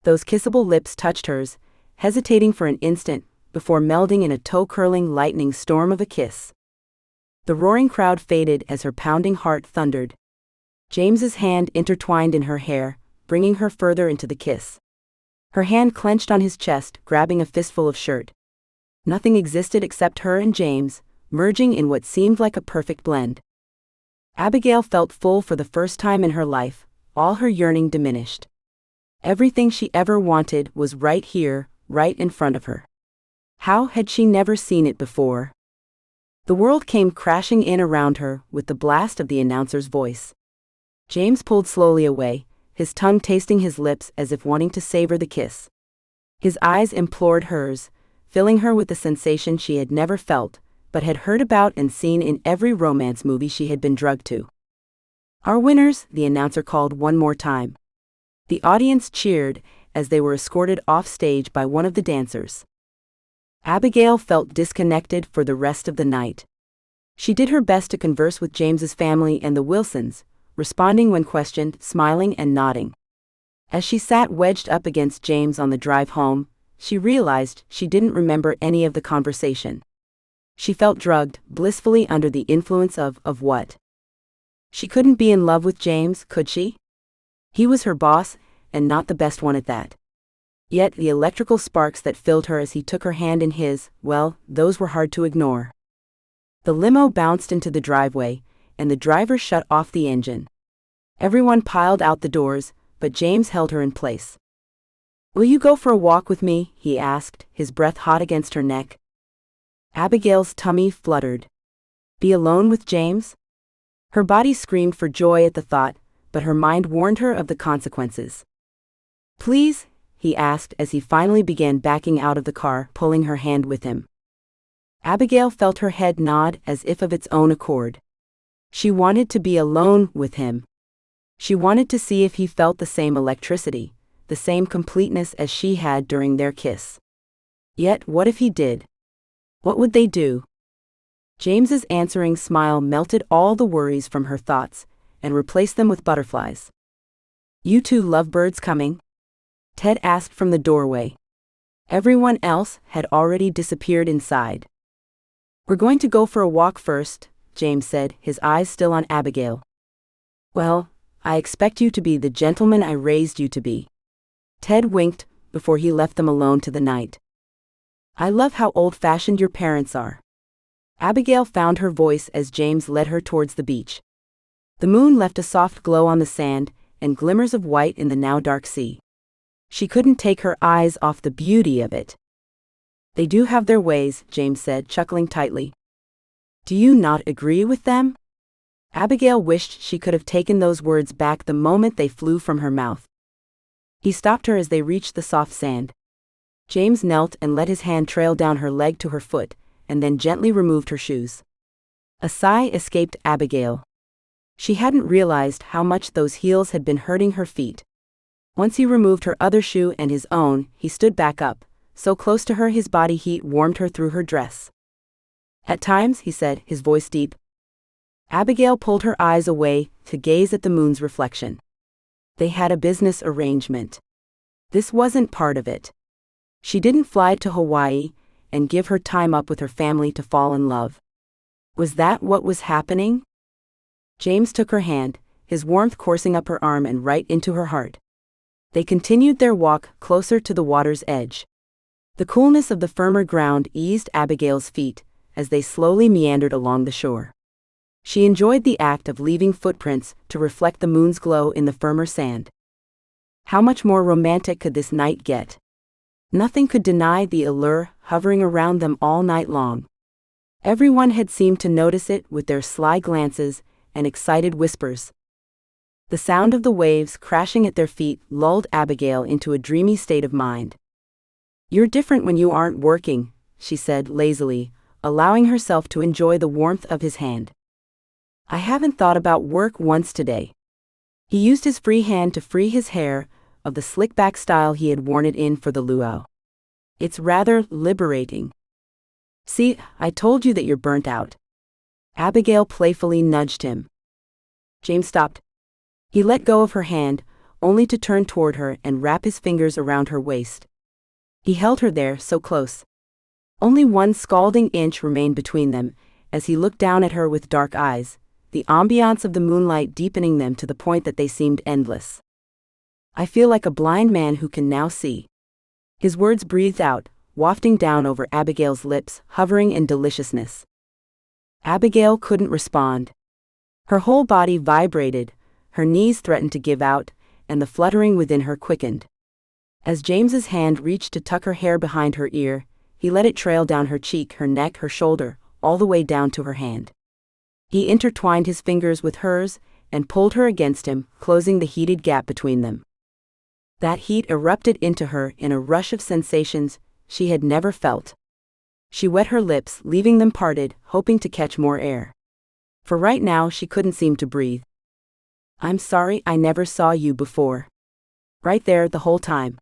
Those kissable lips touched hers, hesitating for an instant, before melding in a toe-curling lightning storm of a kiss. The roaring crowd faded as her pounding heart thundered. James's hand intertwined in her hair, bringing her further into the kiss. Her hand clenched on his chest, grabbing a fistful of shirt. Nothing existed except her and James, merging in what seemed like a perfect blend. Abigail felt full for the first time in her life, all her yearning diminished. Everything she ever wanted was right here, right in front of her. How had she never seen it before? The world came crashing in around her with the blast of the announcer's voice. James pulled slowly away, his tongue tasting his lips as if wanting to savor the kiss. His eyes implored hers, filling her with the sensation she had never felt, but had heard about and seen in every romance movie she had been drugged to. "Our winners," the announcer called one more time. The audience cheered as they were escorted off stage by one of the dancers. Abigail felt disconnected for the rest of the night. She did her best to converse with James's family and the Wilsons, responding when questioned, smiling and nodding. As she sat wedged up against James on the drive home, she realized she didn't remember any of the conversation. She felt drugged, blissfully under the influence of what? She couldn't be in love with James, could she? He was her boss, and not the best one at that. Yet the electrical sparks that filled her as he took her hand in his, well, those were hard to ignore. The limo bounced into the driveway, and the driver shut off the engine. Everyone piled out the doors, but James held her in place. "Will you go for a walk with me?" he asked, his breath hot against her neck. Abigail's tummy fluttered. Be alone with James? Her body screamed for joy at the thought, but her mind warned her of the consequences. "Please?" he asked as he finally began backing out of the car, pulling her hand with him. Abigail felt her head nod as if of its own accord. She wanted to be alone with him. She wanted to see if he felt the same electricity, the same completeness as she had during their kiss. Yet what if he did? What would they do? James's answering smile melted all the worries from her thoughts and replaced them with butterflies. "You two lovebirds coming?" Ted asked from the doorway. Everyone else had already disappeared inside. "We're going to go for a walk first," James said, his eyes still on Abigail. "Well, I expect you to be the gentleman I raised you to be." Ted winked before he left them alone to the night. "I love how old-fashioned your parents are." Abigail found her voice as James led her towards the beach. The moon left a soft glow on the sand and glimmers of white in the now dark sea. She couldn't take her eyes off the beauty of it. "They do have their ways," James said, chuckling tightly. "Do you not agree with them?" Abigail wished she could have taken those words back the moment they flew from her mouth. He stopped her as they reached the soft sand. James knelt and let his hand trail down her leg to her foot, and then gently removed her shoes. A sigh escaped Abigail. She hadn't realized how much those heels had been hurting her feet. Once he removed her other shoe and his own, he stood back up, so close to her his body heat warmed her through her dress. "At times," he said, his voice deep. Abigail pulled her eyes away to gaze at the moon's reflection. They had a business arrangement. This wasn't part of it. She didn't fly to Hawaii and give her time up with her family to fall in love. Was that what was happening? James took her hand, his warmth coursing up her arm and right into her heart. They continued their walk closer to the water's edge. The coolness of the firmer ground eased Abigail's feet as they slowly meandered along the shore. She enjoyed the act of leaving footprints to reflect the moon's glow in the firmer sand. How much more romantic could this night get? Nothing could deny the allure hovering around them all night long. Everyone had seemed to notice it with their sly glances and excited whispers. The sound of the waves crashing at their feet lulled Abigail into a dreamy state of mind. "You're different when you aren't working," she said lazily, allowing herself to enjoy the warmth of his hand. "I haven't thought about work once today." He used his free hand to free his hair of the slick-back style he had worn it in for the luau. "It's rather liberating." "See, I told you that you're burnt out." Abigail playfully nudged him. James stopped. He let go of her hand, only to turn toward her and wrap his fingers around her waist. He held her there, so close. Only one scalding inch remained between them, as he looked down at her with dark eyes, the ambiance of the moonlight deepening them to the point that they seemed endless. "I feel like a blind man who can now see." His words breathed out, wafting down over Abigail's lips, hovering in deliciousness. Abigail couldn't respond. Her whole body vibrated, her knees threatened to give out, and the fluttering within her quickened. As James's hand reached to tuck her hair behind her ear, he let it trail down her cheek, her neck, her shoulder, all the way down to her hand. He intertwined his fingers with hers, and pulled her against him, closing the heated gap between them. That heat erupted into her in a rush of sensations she had never felt. She wet her lips, leaving them parted, hoping to catch more air. For right now she couldn't seem to breathe. "I'm sorry I never saw you before." Right there the whole time.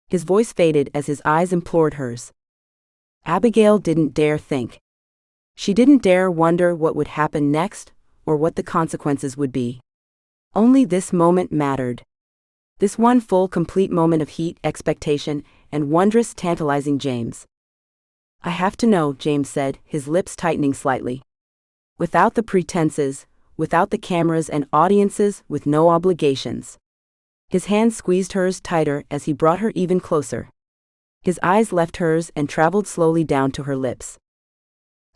His voice faded as his eyes implored hers. Abigail didn't dare think. She didn't dare wonder what would happen next, or what the consequences would be. Only this moment mattered. This one full, complete moment of heat, expectation, and wondrous, tantalizing James. "I have to know," James said, his lips tightening slightly. Without the pretenses, without the cameras and audiences, with no obligations. His hand squeezed hers tighter as he brought her even closer. His eyes left hers and traveled slowly down to her lips.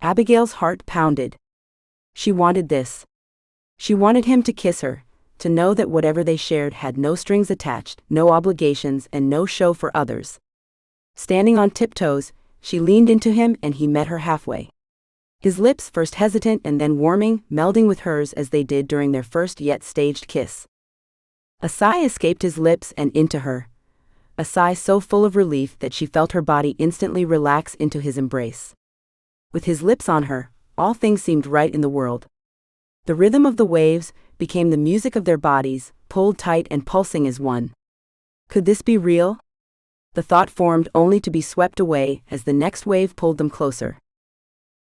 Abigail's heart pounded. She wanted this. She wanted him to kiss her, to know that whatever they shared had no strings attached, no obligations, and no show for others. Standing on tiptoes, she leaned into him and he met her halfway. His lips, first hesitant and then warming, melding with hers as they did during their first yet staged kiss. A sigh escaped his lips and into her. A sigh so full of relief that she felt her body instantly relax into his embrace. With his lips on her, all things seemed right in the world. The rhythm of the waves became the music of their bodies, pulled tight and pulsing as one. Could this be real? The thought formed only to be swept away as the next wave pulled them closer.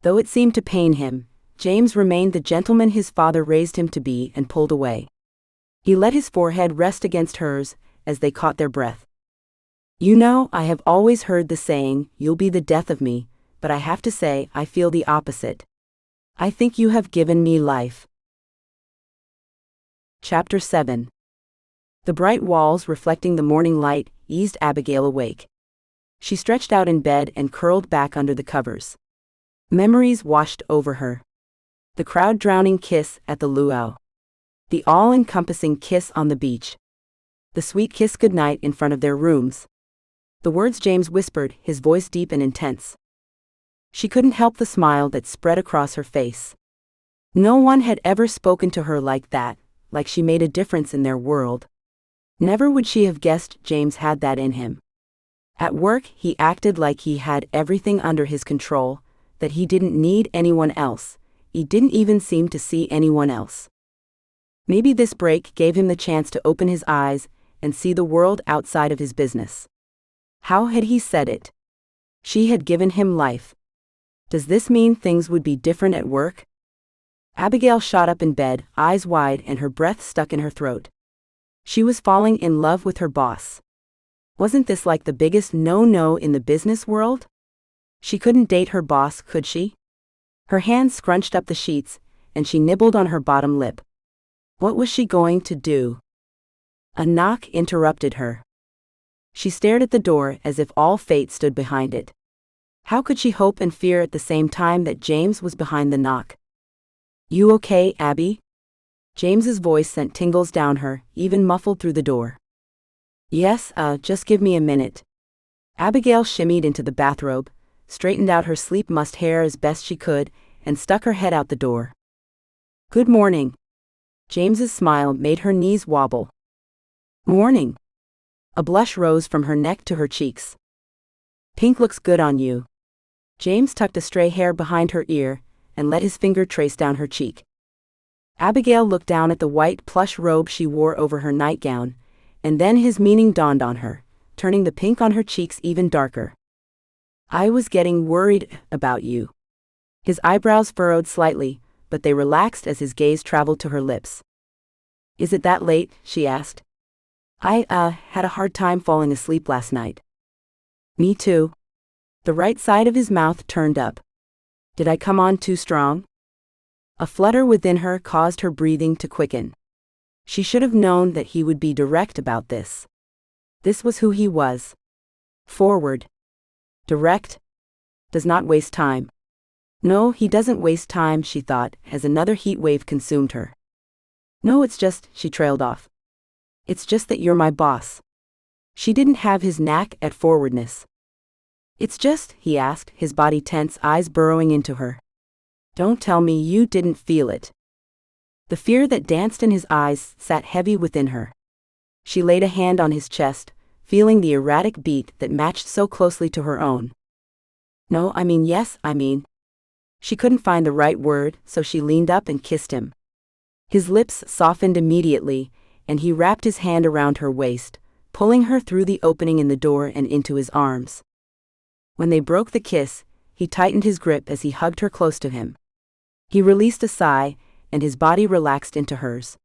Though it seemed to pain him, James remained the gentleman his father raised him to be and pulled away. He let his forehead rest against hers as they caught their breath. "You know, I have always heard the saying, 'You'll be the death of me,' but I have to say, I feel the opposite. I think you have given me life." Chapter 7. The bright walls reflecting the morning light eased Abigail awake. She stretched out in bed and curled back under the covers. Memories washed over her. The crowd-drowning kiss at the luau. The all-encompassing kiss on the beach. The sweet kiss goodnight in front of their rooms. The words James whispered, his voice deep and intense. She couldn't help the smile that spread across her face. No one had ever spoken to her like that, like she made a difference in their world. Never would she have guessed James had that in him. At work, he acted like he had everything under his control, that he didn't need anyone else. He didn't even seem to see anyone else. Maybe this break gave him the chance to open his eyes and see the world outside of his business. How had he said it? She had given him life. Does this mean things would be different at work? Abigail shot up in bed, eyes wide and her breath stuck in her throat. She was falling in love with her boss. Wasn't this like the biggest no-no in the business world? She couldn't date her boss, could she? Her hands scrunched up the sheets, and she nibbled on her bottom lip. What was she going to do? A knock interrupted her. She stared at the door as if all fate stood behind it. How could she hope and fear at the same time that James was behind the knock? "You okay, Abby?" James's voice sent tingles down her, even muffled through the door. "Yes, just give me a minute." Abigail shimmied into the bathrobe, straightened out her sleep-mussed hair as best she could, and stuck her head out the door. "Good morning." James's smile made her knees wobble. "Morning." A blush rose from her neck to her cheeks. "Pink looks good on you." James tucked a stray hair behind her ear and let his finger trace down her cheek. Abigail looked down at the white plush robe she wore over her nightgown, and then his meaning dawned on her, turning the pink on her cheeks even darker. "I was getting worried about you." His eyebrows furrowed slightly, but they relaxed as his gaze traveled to her lips. "Is it that late?" she asked. I had a hard time falling asleep last night." "Me too." The right side of his mouth turned up. "Did I come on too strong?" A flutter within her caused her breathing to quicken. She should have known that he would be direct about this. This was who he was. Forward. Direct. Does not waste time. No, he doesn't waste time, she thought, as another heat wave consumed her. "No, it's just," she trailed off. "It's just that you're my boss." She didn't have his knack at forwardness. "It's just," he asked, his body tense, eyes burrowing into her. "Don't tell me you didn't feel it." The fear that danced in his eyes sat heavy within her. She laid a hand on his chest, feeling the erratic beat that matched so closely to her own. No, I mean yes, I mean. She couldn't find the right word, so she leaned up and kissed him. His lips softened immediately, and he wrapped his hand around her waist, pulling her through the opening in the door and into his arms. When they broke the kiss, he tightened his grip as he hugged her close to him. He released a sigh, and his body relaxed into hers.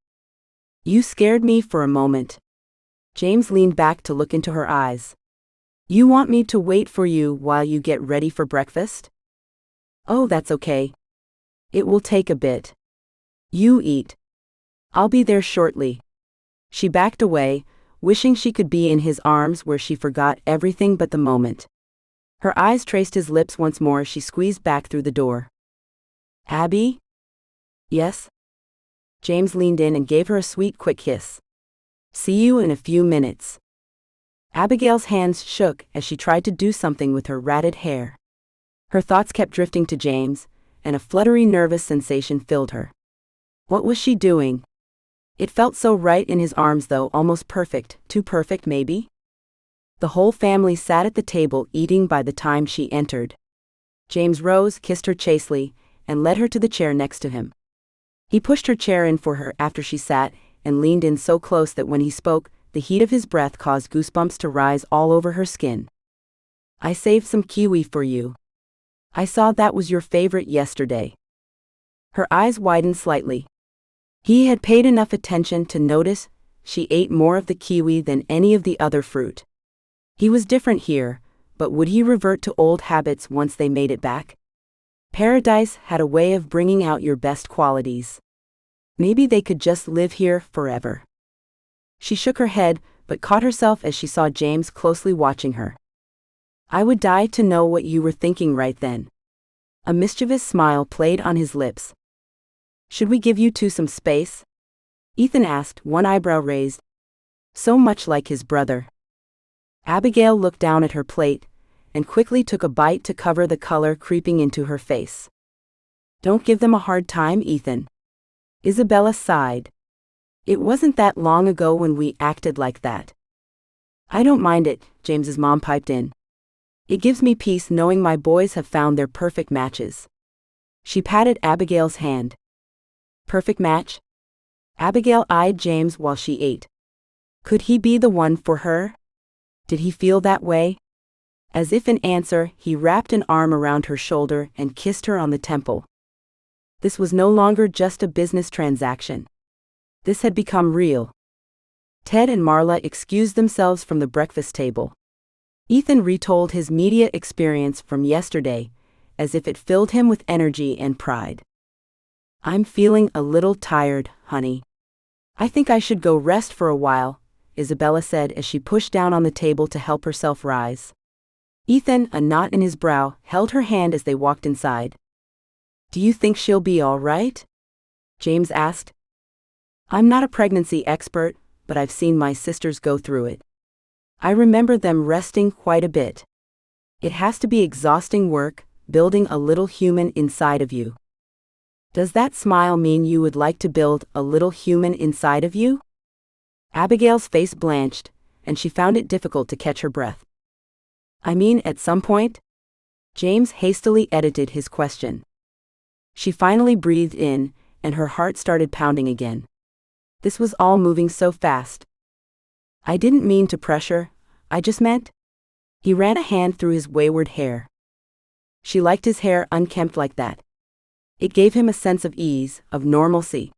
You scared me for a moment. James leaned back to look into her eyes. You want me to wait for you while you get ready for breakfast? Oh, that's okay. It will take a bit. You eat. I'll be there shortly. She backed away, wishing she could be in his arms where she forgot everything but the moment. Her eyes traced his lips once more as she squeezed back through the door. Abby? Yes? James leaned in and gave her a sweet, quick kiss. See you in a few minutes. Abigail's hands shook as she tried to do something with her ratted hair. Her thoughts kept drifting to James, and a fluttery, nervous sensation filled her. What was she doing? It felt so right in his arms though, almost perfect, too perfect maybe? The whole family sat at the table eating by the time she entered. James rose, kissed her chastely, and led her to the chair next to him. He pushed her chair in for her after she sat, and leaned in so close that when he spoke, the heat of his breath caused goosebumps to rise all over her skin. I saved some kiwi for you. I saw that was your favorite yesterday. Her eyes widened slightly. He had paid enough attention to notice she ate more of the kiwi than any of the other fruit. He was different here, but would he revert to old habits once they made it back? Paradise had a way of bringing out your best qualities. Maybe they could just live here forever. She shook her head, but caught herself as she saw James closely watching her. I would die to know what you were thinking right then. A mischievous smile played on his lips. Should we give you two some space? Ethan asked, one eyebrow raised. So much like his brother. Abigail looked down at her plate, and quickly took a bite to cover the color creeping into her face. Don't give them a hard time, Ethan. Isabella sighed. It wasn't that long ago when we acted like that. I don't mind it, James's mom piped in. It gives me peace knowing my boys have found their perfect matches. She patted Abigail's hand. Perfect match? Abigail eyed James while she ate. Could he be the one for her? Did he feel that way? As if in answer, he wrapped an arm around her shoulder and kissed her on the temple. This was no longer just a business transaction. This had become real. Ted and Marla excused themselves from the breakfast table. Ethan retold his media experience from yesterday, as if it filled him with energy and pride. I'm feeling a little tired, honey. I think I should go rest for a while, Isabella said as she pushed down on the table to help herself rise. Ethan, a knot in his brow, held her hand as they walked inside. Do you think she'll be all right? James asked. I'm not a pregnancy expert, but I've seen my sisters go through it. I remember them resting quite a bit. It has to be exhausting work, building a little human inside of you. Does that smile mean you would like to build a little human inside of you? Abigail's face blanched, and she found it difficult to catch her breath. I mean, at some point? James hastily edited his question. She finally breathed in, and her heart started pounding again. This was all moving so fast. I didn't mean to pressure, I just meant. He ran a hand through his wayward hair. She liked his hair unkempt like that. It gave him a sense of ease, of normalcy.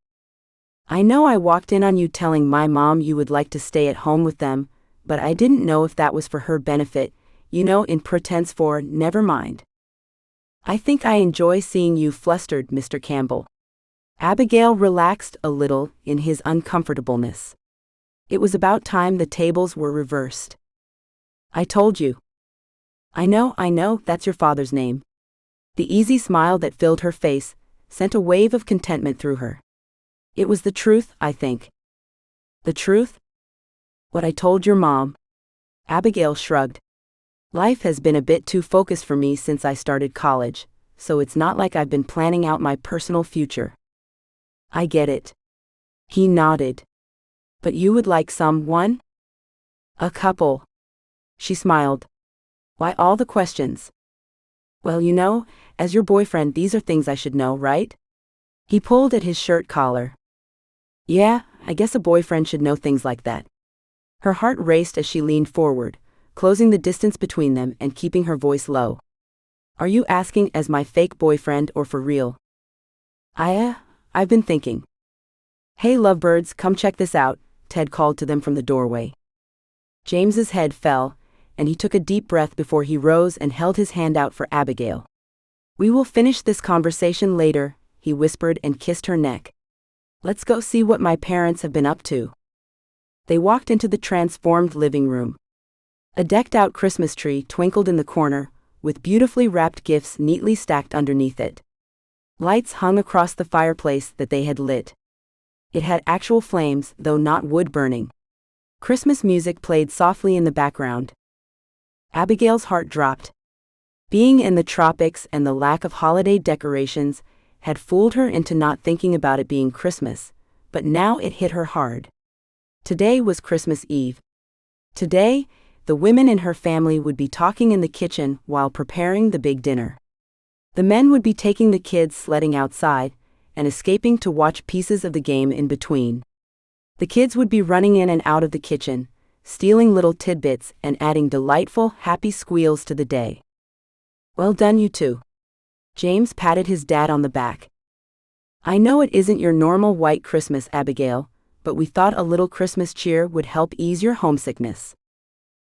I know I walked in on you telling my mom you would like to stay at home with them, but I didn't know if that was for her benefit, in pretense for, never mind. I think I enjoy seeing you flustered, Mr. Campbell. Abigail relaxed a little in his uncomfortableness. It was about time the tables were reversed. I told you. I know, that's your father's name. The easy smile that filled her face sent a wave of contentment through her. It was the truth, I think. The truth? What I told your mom. Abigail shrugged. Life has been a bit too focused for me since I started college, so it's not like I've been planning out my personal future. I get it. He nodded. But you would like someone? A couple. She smiled. Why all the questions? Well, as your boyfriend, these are things I should know, right? He pulled at his shirt collar. Yeah, I guess a boyfriend should know things like that. Her heart raced as she leaned forward, closing the distance between them and keeping her voice low. Are you asking as my fake boyfriend or for real? I've been thinking. Hey lovebirds, come check this out, Ted called to them from the doorway. James's head fell, and he took a deep breath before he rose and held his hand out for Abigail. We will finish this conversation later, he whispered and kissed her neck. Let's go see what my parents have been up to. They walked into the transformed living room. A decked-out Christmas tree twinkled in the corner, with beautifully wrapped gifts neatly stacked underneath it. Lights hung across the fireplace that they had lit. It had actual flames, though not wood burning. Christmas music played softly in the background. Abigail's heart dropped. Being in the tropics and the lack of holiday decorations had fooled her into not thinking about it being Christmas, but now it hit her hard. Today was Christmas Eve. Today, the women in her family would be talking in the kitchen while preparing the big dinner. The men would be taking the kids sledding outside and escaping to watch pieces of the game in between. The kids would be running in and out of the kitchen, stealing little tidbits and adding delightful, happy squeals to the day. Well done, you two. James patted his dad on the back. I know it isn't your normal white Christmas, Abigail, but we thought a little Christmas cheer would help ease your homesickness.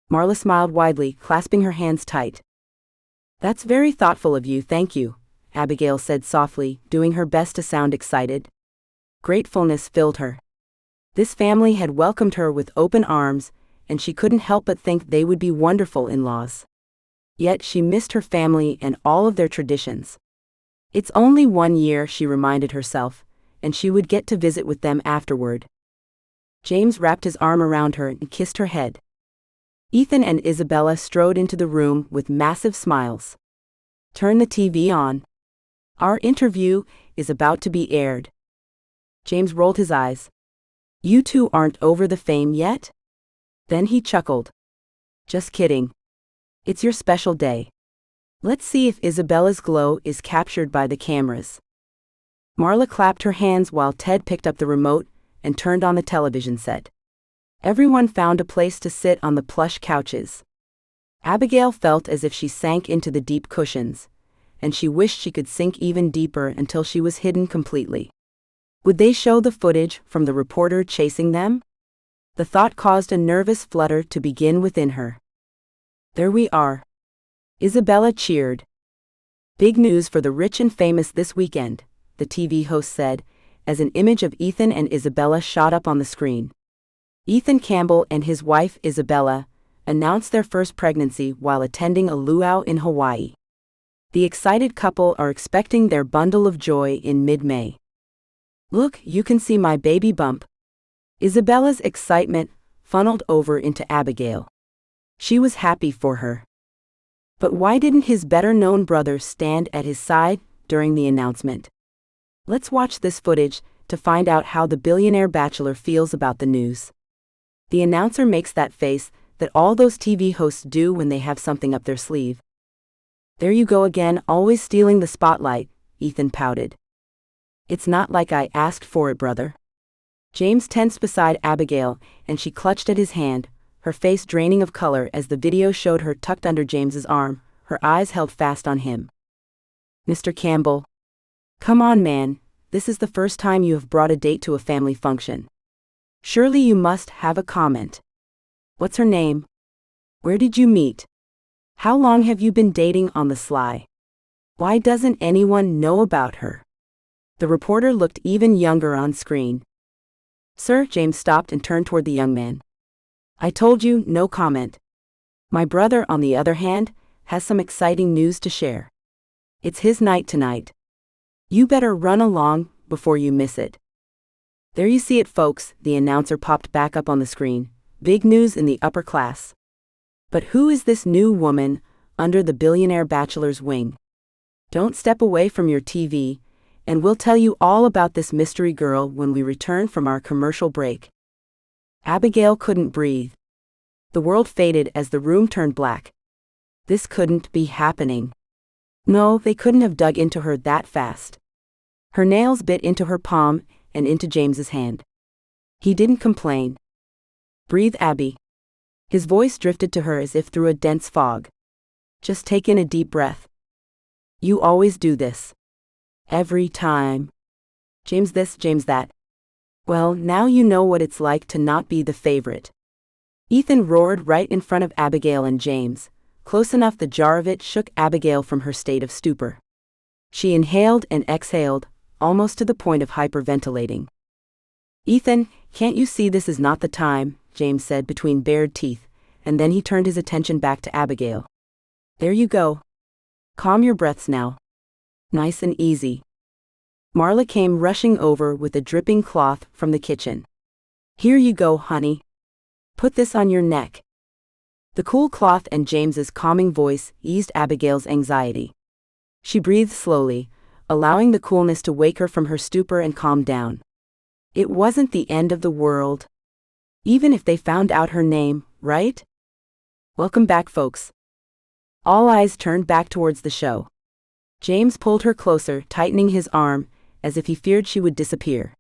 Marla smiled widely, clasping her hands tight. That's very thoughtful of you, thank you, Abigail said softly, doing her best to sound excited. Gratefulness filled her. This family had welcomed her with open arms, and she couldn't help but think they would be wonderful in-laws. Yet she missed her family and all of their traditions. It's only 1 year, she reminded herself, and she would get to visit with them afterward. James wrapped his arm around her and kissed her head. Ethan and Isabella strode into the room with massive smiles. Turn the TV on. Our interview is about to be aired. James rolled his eyes. You two aren't over the fame yet? Then he chuckled. Just kidding. It's your special day. Let's see if Isabella's glow is captured by the cameras. Marla clapped her hands while Ted picked up the remote and turned on the television set. Everyone found a place to sit on the plush couches. Abigail felt as if she sank into the deep cushions, and she wished she could sink even deeper until she was hidden completely. Would they show the footage from the reporter chasing them? The thought caused a nervous flutter to begin within her. There we are. Isabella cheered. Big news for the rich and famous this weekend, the TV host said, as an image of Ethan and Isabella shot up on the screen. Ethan Campbell and his wife Isabella announced their first pregnancy while attending a luau in Hawaii. The excited couple are expecting their bundle of joy in mid-May. Look, you can see my baby bump. Isabella's excitement funneled over into Abigail. She was happy for her. But why didn't his better-known brother stand at his side during the announcement? Let's watch this footage to find out how the billionaire bachelor feels about the news. The announcer makes that face that all those TV hosts do when they have something up their sleeve. There you go again, always stealing the spotlight, Ethan pouted. It's not like I asked for it, brother. James tensed beside Abigail, and she clutched at his hand, her face draining of color as the video showed her tucked under James's arm, her eyes held fast on him. Mr. Campbell. Come on, man, this is the first time you have brought a date to a family function. Surely you must have a comment. What's her name? Where did you meet? How long have you been dating on the sly? Why doesn't anyone know about her? The reporter looked even younger on screen. Sir, James stopped and turned toward the young man. I told you, no comment. My brother, on the other hand, has some exciting news to share. It's his night tonight. You better run along before you miss it. There you see it, folks, the announcer popped back up on the screen. Big news in the upper class. But who is this new woman under the billionaire bachelor's wing? Don't step away from your TV And we'll tell you all about this mystery girl when we return from our commercial break. Abigail couldn't breathe. The world faded as the room turned black. This couldn't be happening. No, they couldn't have dug into her that fast. Her nails bit into her palm and into James's hand. He didn't complain. Breathe, Abby. His voice drifted to her as if through a dense fog. Just take in a deep breath. You always do this. Every time. James this, James that. Well, now you know what it's like to not be the favorite. Ethan roared right in front of Abigail and James, close enough the jar of it shook Abigail from her state of stupor. She inhaled and exhaled, almost to the point of hyperventilating. Ethan, can't you see this is not the time, James said between bared teeth, and then he turned his attention back to Abigail. There you go. Calm your breaths now. Nice and easy. Marla came rushing over with a dripping cloth from the kitchen. Here you go, honey. Put this on your neck. The cool cloth and James's calming voice eased Abigail's anxiety. She breathed slowly, allowing the coolness to wake her from her stupor and calm down. It wasn't the end of the world. Even if they found out her name, right? Welcome back, folks. All eyes turned back towards the show. James pulled her closer, tightening his arm, as if he feared she would disappear.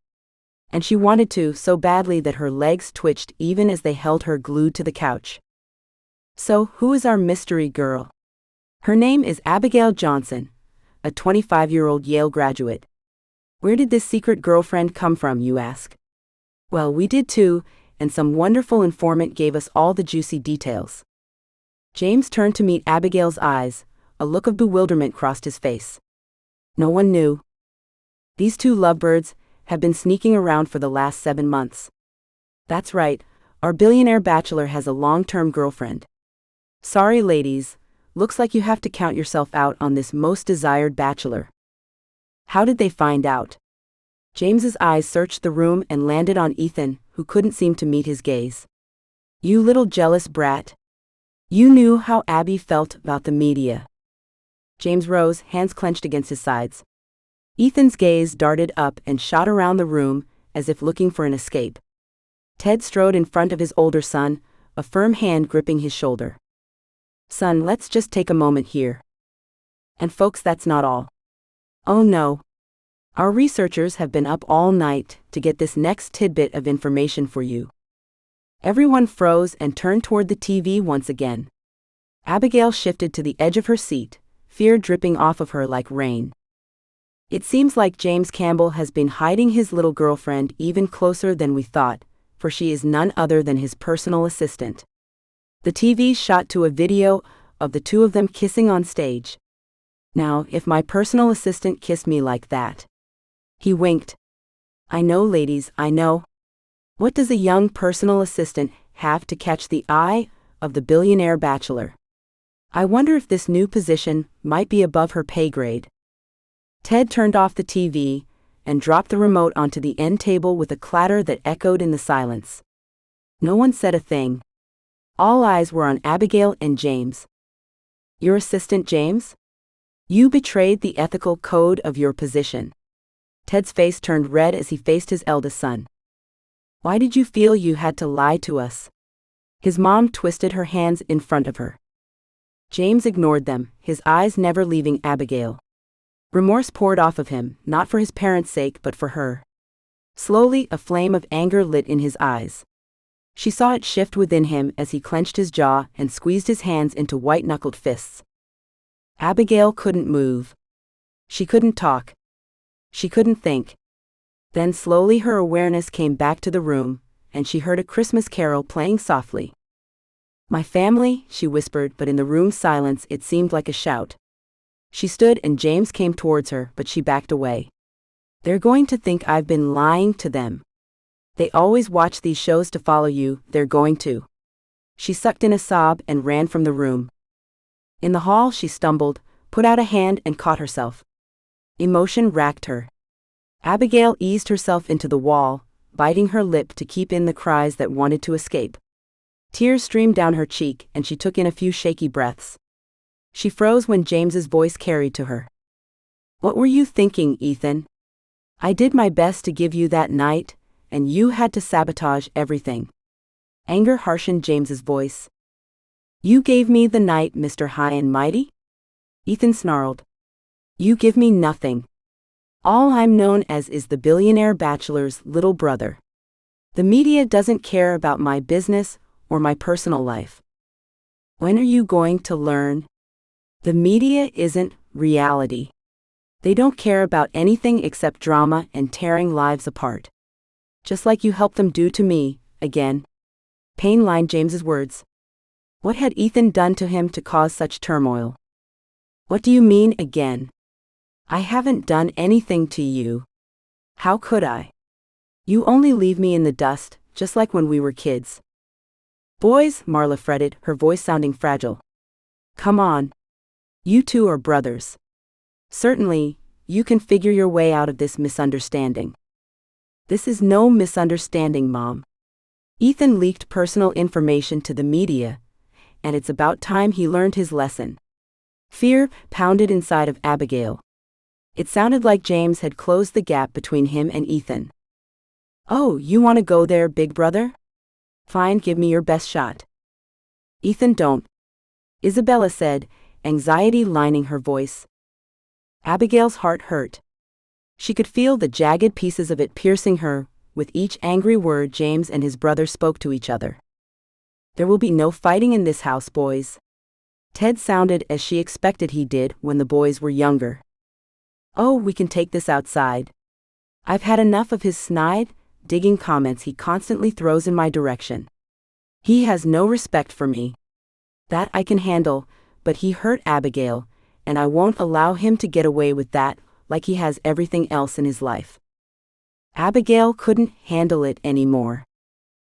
And she wanted to so badly that her legs twitched even as they held her glued to the couch. So, who is our mystery girl? Her name is Abigail Johnson, a 25-year-old Yale graduate. Where did this secret girlfriend come from, you ask? Well, we did too, and some wonderful informant gave us all the juicy details. James turned to meet Abigail's eyes, a look of bewilderment crossed his face. No one knew. These two lovebirds have been sneaking around for the last 7 months. That's right, our billionaire bachelor has a long-term girlfriend. Sorry, ladies, looks like you have to count yourself out on this most desired bachelor. How did they find out? James's eyes searched the room and landed on Ethan, who couldn't seem to meet his gaze. You little jealous brat. You knew how Abby felt about the media. James rose, hands clenched against his sides. Ethan's gaze darted up and shot around the room, as if looking for an escape. Ted strode in front of his older son, a firm hand gripping his shoulder. Son, let's just take a moment here. And folks, that's not all. Oh no. Our researchers have been up all night to get this next tidbit of information for you. Everyone froze and turned toward the TV once again. Abigail shifted to the edge of her seat, fear dripping off of her like rain. It seems like James Campbell has been hiding his little girlfriend even closer than we thought, for she is none other than his personal assistant. The TV shot to a video of the two of them kissing on stage. Now, if my personal assistant kissed me like that. He winked. I know, ladies, I know. What does a young personal assistant have to catch the eye of the billionaire bachelor? I wonder if this new position might be above her pay grade. Ted turned off the TV and dropped the remote onto the end table with a clatter that echoed in the silence. No one said a thing. All eyes were on Abigail and James. Your assistant, James? You betrayed the ethical code of your position. Ted's face turned red as he faced his eldest son. Why did you feel you had to lie to us? His mom twisted her hands in front of her. James ignored them, his eyes never leaving Abigail. Remorse poured off of him, not for his parents' sake but for her. Slowly, a flame of anger lit in his eyes. She saw it shift within him as he clenched his jaw and squeezed his hands into white-knuckled fists. Abigail couldn't move. She couldn't talk. She couldn't think. Then slowly her awareness came back to the room, and she heard a Christmas carol playing softly. My family, she whispered, but in the room's silence it seemed like a shout. She stood and James came towards her, but she backed away. They're going to think I've been lying to them. They always watch these shows to follow you, they're going to. She sucked in a sob and ran from the room. In the hall she stumbled, put out a hand and caught herself. Emotion racked her. Abigail eased herself into the wall, biting her lip to keep in the cries that wanted to escape. Tears streamed down her cheek and she took in a few shaky breaths. She froze when James's voice carried to her. What were you thinking, Ethan? I did my best to give you that night, and you had to sabotage everything. Anger harshened James's voice. You gave me the night, Mr. High and Mighty? Ethan snarled. You give me nothing. All I'm known as is the billionaire bachelor's little brother. The media doesn't care about my business or my personal life. When are you going to learn? The media isn't reality. They don't care about anything except drama and tearing lives apart. Just like you helped them do to me, again. Pain lined James's words. What had Ethan done to him to cause such turmoil? What do you mean, again? I haven't done anything to you. How could I? You only leave me in the dust, just like when we were kids. Boys, Marla fretted, her voice sounding fragile. Come on. You two are brothers. Certainly, you can figure your way out of this misunderstanding. This is no misunderstanding, Mom. Ethan leaked personal information to the media, and it's about time he learned his lesson. Fear pounded inside of Abigail. It sounded like James had closed the gap between him and Ethan. Oh, you want to go there, big brother? Fine, give me your best shot. Ethan, don't. Isabella said, anxiety lining her voice. Abigail's heart hurt. She could feel the jagged pieces of it piercing her with each angry word James and his brother spoke to each other. There will be no fighting in this house, boys. Ted sounded as she expected he did when the boys were younger. Oh, we can take this outside. I've had enough of his snide, digging comments he constantly throws in my direction. He has no respect for me. That I can handle, but he hurt Abigail, and I won't allow him to get away with that like he has everything else in his life. Abigail couldn't handle it anymore.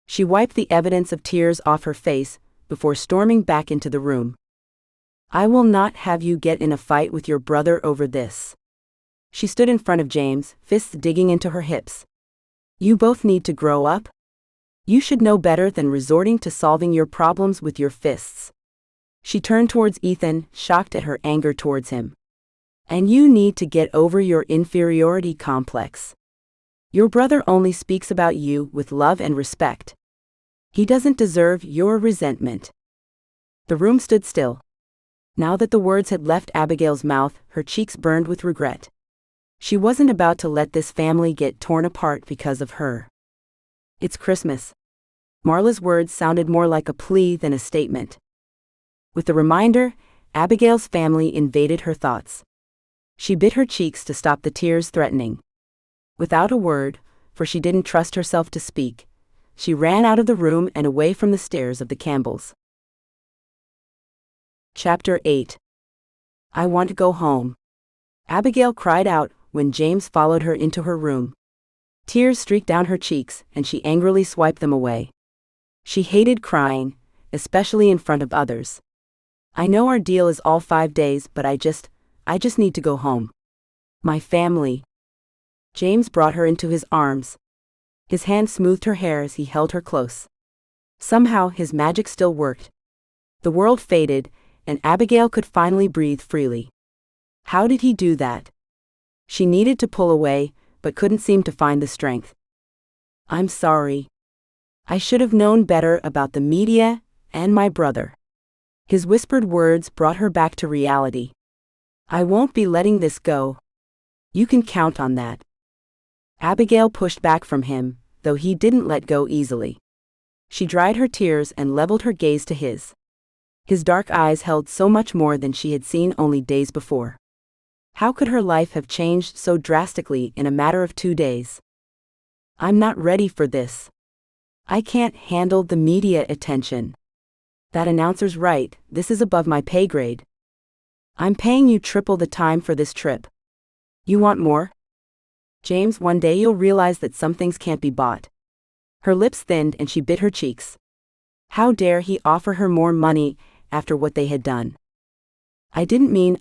She wiped the evidence of tears off her face before storming back into the room. I will not have you get in a fight with your brother over this. She stood in front of James, fists digging into her hips. You both need to grow up. You should know better than resorting to solving your problems with your fists. She turned towards Ethan, shocked at her anger towards him. And you need to get over your inferiority complex. Your brother only speaks about you with love and respect. He doesn't deserve your resentment. The room stood still. Now that the words had left Abigail's mouth, her cheeks burned with regret. She wasn't about to let this family get torn apart because of her. It's Christmas. Marla's words sounded more like a plea than a statement. With the reminder, Abigail's family invaded her thoughts. She bit her cheeks to stop the tears threatening. Without a word, for she didn't trust herself to speak, she ran out of the room and away from the stairs of the Campbells. Chapter 8. I want to go home. Abigail cried out when James followed her into her room. Tears streaked down her cheeks, and she angrily swiped them away. She hated crying, especially in front of others. I know our deal is all 5 days, but I just need to go home. My family. James brought her into his arms. His hand smoothed her hair as he held her close. Somehow his magic still worked. The world faded, and Abigail could finally breathe freely. How did he do that? She needed to pull away, but couldn't seem to find the strength. I'm sorry. I should have known better about the media and my brother. His whispered words brought her back to reality. I won't be letting this go. You can count on that. Abigail pushed back from him, though he didn't let go easily. She dried her tears and leveled her gaze to his. His dark eyes held so much more than she had seen only days before. How could her life have changed so drastically in a matter of 2 days? I'm not ready for this. I can't handle the media attention. That announcer's right, this is above my pay grade. I'm paying you triple the time for this trip. You want more? James, one day you'll realize that some things can't be bought. Her lips thinned and she bit her cheeks. How dare he offer her more money after what they had done? I didn't mean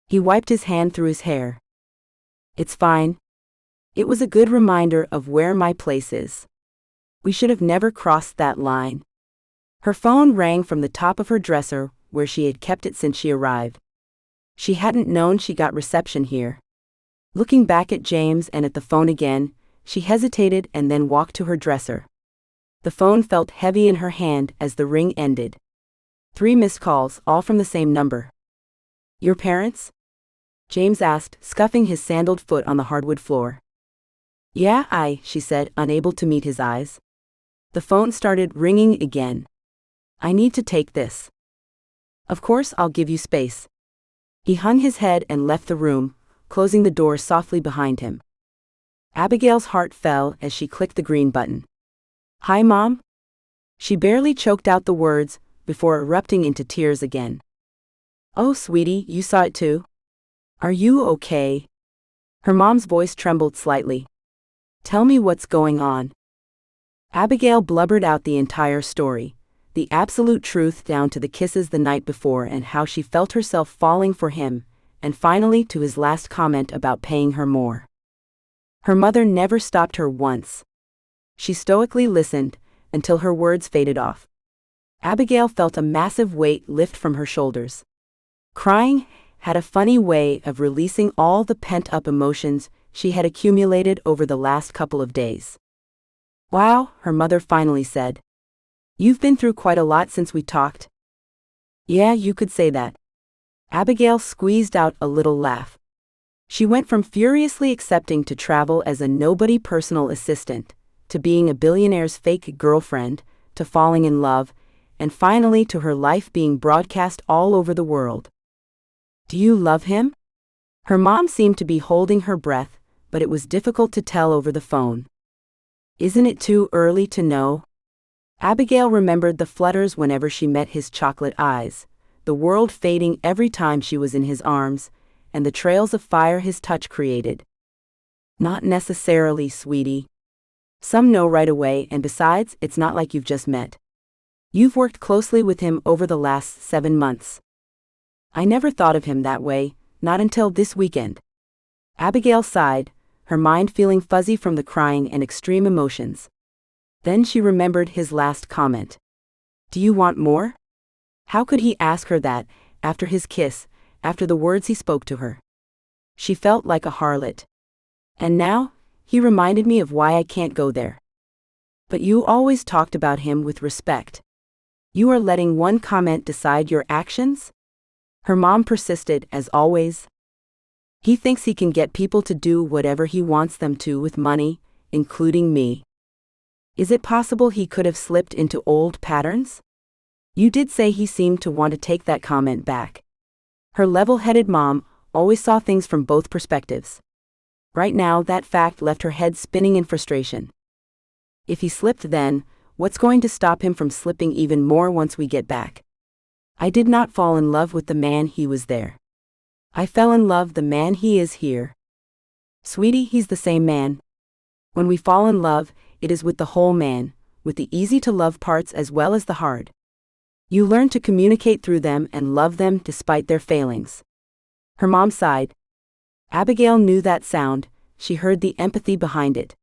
He wiped his hand through his hair. It's fine. It was a good reminder of where my place is. We should have never crossed that line. Her phone rang from the top of her dresser, where she had kept it since she arrived. She hadn't known she got reception here. Looking back at James and at the phone again, she hesitated and then walked to her dresser. The phone felt heavy in her hand as the ring ended. 3 missed calls, all from the same number. Your parents? James asked, scuffing his sandaled foot on the hardwood floor. Yeah, she said, unable to meet his eyes. The phone started ringing again. I need to take this. Of course, I'll give you space. He hung his head and left the room, closing the door softly behind him. Abigail's heart fell as she clicked the green button. Hi, Mom? She barely choked out the words before erupting into tears again. Oh, sweetie, you saw it too? Are you okay? Her mom's voice trembled slightly. Tell me what's going on. Abigail blubbered out the entire story, the absolute truth down to the kisses the night before and how she felt herself falling for him, and finally to his last comment about paying her more. Her mother never stopped her once. She stoically listened until her words faded off. Abigail felt a massive weight lift from her shoulders. Crying had a funny way of releasing all the pent-up emotions she had accumulated over the last couple of days. Wow, her mother finally said. You've been through quite a lot since we talked. Yeah, you could say that. Abigail squeezed out a little laugh. She went from furiously accepting to travel as a nobody personal assistant, to being a billionaire's fake girlfriend, to falling in love, and finally to her life being broadcast all over the world. Do you love him? Her mom seemed to be holding her breath, but it was difficult to tell over the phone. Isn't it too early to know? Abigail remembered the flutters whenever she met his chocolate eyes, the world fading every time she was in his arms, and the trails of fire his touch created. Not necessarily, sweetie. Some know right away, and besides, it's not like you've just met. You've worked closely with him over the last 7 months. I never thought of him that way, not until this weekend. Abigail sighed, her mind feeling fuzzy from the crying and extreme emotions. Then she remembered his last comment. Do you want more? How could he ask her that, after his kiss, after the words he spoke to her? She felt like a harlot. And now, he reminded me of why I can't go there. But you always talked about him with respect. You are letting one comment decide your actions? Her mom persisted, as always. He thinks he can get people to do whatever he wants them to with money, including me. Is it possible he could have slipped into old patterns? You did say he seemed to want to take that comment back. Her level-headed mom always saw things from both perspectives. Right now, that fact left her head spinning in frustration. If he slipped then, what's going to stop him from slipping even more once we get back? I did not fall in love with the man he was there. I fell in love the man he is here. Sweetie, he's the same man. When we fall in love, it is with the whole man, with the easy-to-love parts as well as the hard. You learn to communicate through them and love them despite their failings. Her mom sighed. Abigail knew that sound, she heard the empathy behind it.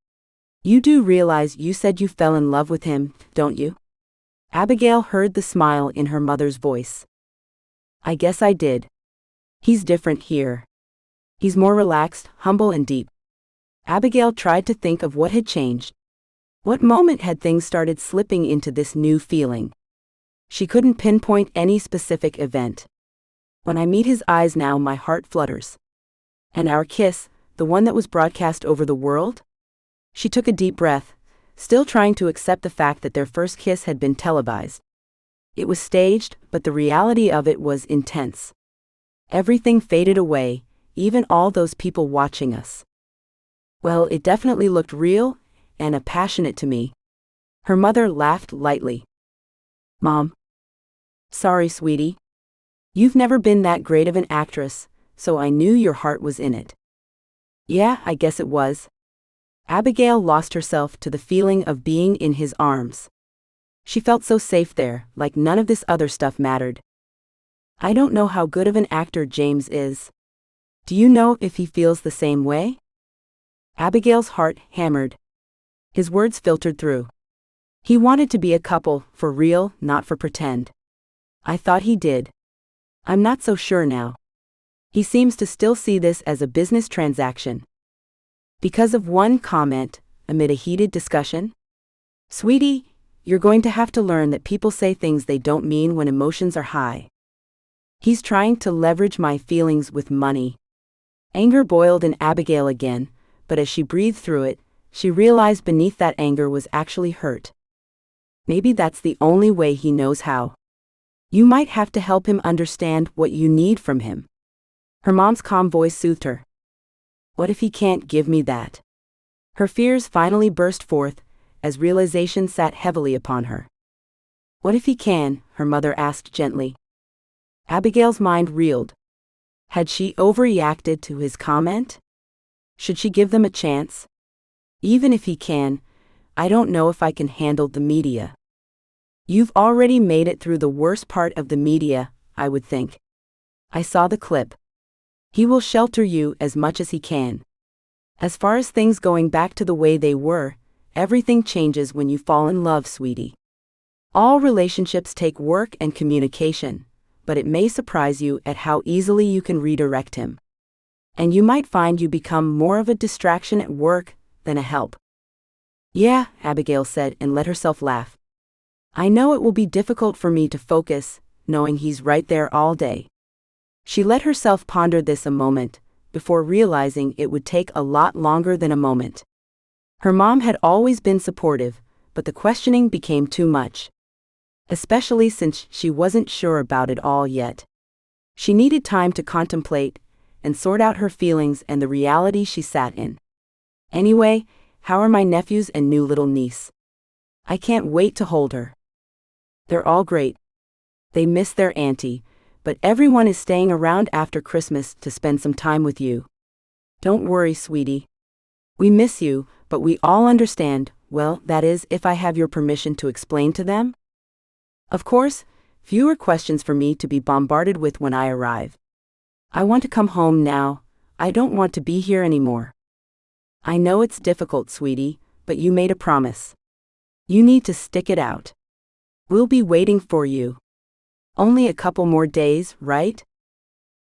You do realize you said you fell in love with him, don't you? Abigail heard the smile in her mother's voice. I guess I did. He's different here. He's more relaxed, humble and deep. Abigail tried to think of what had changed. What moment had things started slipping into this new feeling? She couldn't pinpoint any specific event. When I meet his eyes now, my heart flutters. And our kiss, the one that was broadcast over the world? She took a deep breath, still trying to accept the fact that their first kiss had been televised. It was staged, but the reality of it was intense. Everything faded away, even all those people watching us. Well, it definitely looked real and passionate to me. Her mother laughed lightly. Mom. Sorry, sweetie. You've never been that great of an actress, so I knew your heart was in it. Yeah, I guess it was. Abigail lost herself to the feeling of being in his arms. She felt so safe there, like none of this other stuff mattered. I don't know how good of an actor James is. Do you know if he feels the same way? Abigail's heart hammered. His words filtered through. He wanted to be a couple, for real, not for pretend. I thought he did. I'm not so sure now. He seems to still see this as a business transaction. Because of one comment, amid a heated discussion? Sweetie, you're going to have to learn that people say things they don't mean when emotions are high. He's trying to leverage my feelings with money. Anger boiled in Abigail again, but as she breathed through it, she realized beneath that anger was actually hurt. Maybe that's the only way he knows how. You might have to help him understand what you need from him. Her mom's calm voice soothed her. What if he can't give me that? Her fears finally burst forth, as realization sat heavily upon her. What if he can? Her mother asked gently. Abigail's mind reeled. Had she overreacted to his comment? Should she give them a chance? Even if he can, I don't know if I can handle the media. You've already made it through the worst part of the media, I would think. I saw the clip. He will shelter you as much as he can. As far as things going back to the way they were, everything changes when you fall in love, sweetie. All relationships take work and communication, but it may surprise you at how easily you can redirect him. And you might find you become more of a distraction at work than a help. Yeah, Abigail said and let herself laugh. I know it will be difficult for me to focus, knowing he's right there all day. She let herself ponder this a moment, before realizing it would take a lot longer than a moment. Her mom had always been supportive, but the questioning became too much. Especially since she wasn't sure about it all yet. She needed time to contemplate and sort out her feelings and the reality she sat in. Anyway, how are my nephews and new little niece? I can't wait to hold her. They're all great. They miss their auntie, but everyone is staying around after Christmas to spend some time with you. Don't worry, sweetie. We miss you, but we all understand, well, that is, if I have your permission to explain to them. Of course, fewer questions for me to be bombarded with when I arrive. I want to come home now. I don't want to be here anymore. I know it's difficult, sweetie, but you made a promise. You need to stick it out. We'll be waiting for you. Only a couple more days, right?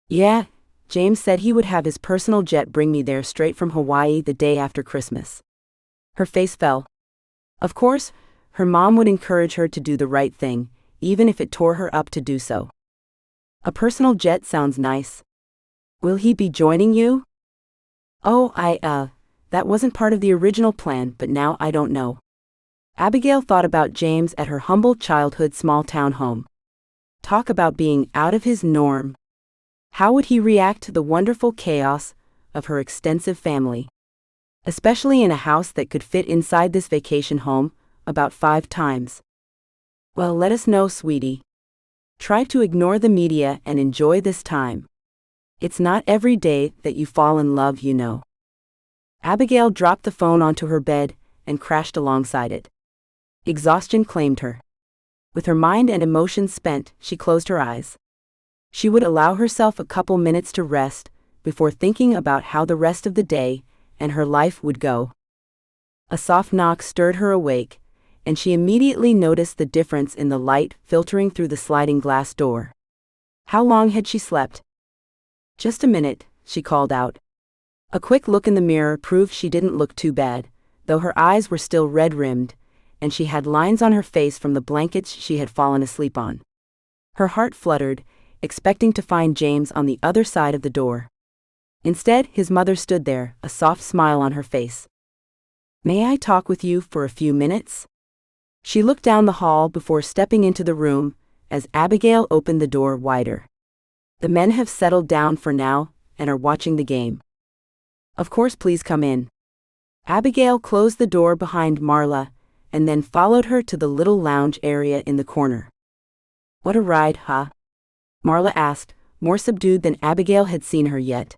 Yeah, James said he would have his personal jet bring me there straight from Hawaii the day after Christmas. Her face fell. Of course, her mom would encourage her to do the right thing, even if it tore her up to do so. A personal jet sounds nice. Will he be joining you? Oh, that wasn't part of the original plan, but now I don't know. Abigail thought about James at her humble childhood small-town home. Talk about being out of his norm. How would he react to the wonderful chaos of her extensive family? Especially in a house that could fit inside this vacation home about 5 times. Well, let us know, sweetie. Try to ignore the media and enjoy this time. It's not every day that you fall in love, you know. Abigail dropped the phone onto her bed and crashed alongside it. Exhaustion claimed her. With her mind and emotions spent, she closed her eyes. She would allow herself a couple minutes to rest before thinking about how the rest of the day and her life would go. A soft knock stirred her awake, and she immediately noticed the difference in the light filtering through the sliding glass door. How long had she slept? Just a minute, she called out. A quick look in the mirror proved she didn't look too bad, though her eyes were still red-rimmed, and she had lines on her face from the blankets she had fallen asleep on. Her heart fluttered, expecting to find James on the other side of the door. Instead, his mother stood there, a soft smile on her face. May I talk with you for a few minutes? She looked down the hall before stepping into the room, as Abigail opened the door wider. The men have settled down for now and are watching the game. Of course, please come in. Abigail closed the door behind Marla, and then followed her to the little lounge area in the corner. What a ride, huh? Marla asked, more subdued than Abigail had seen her yet.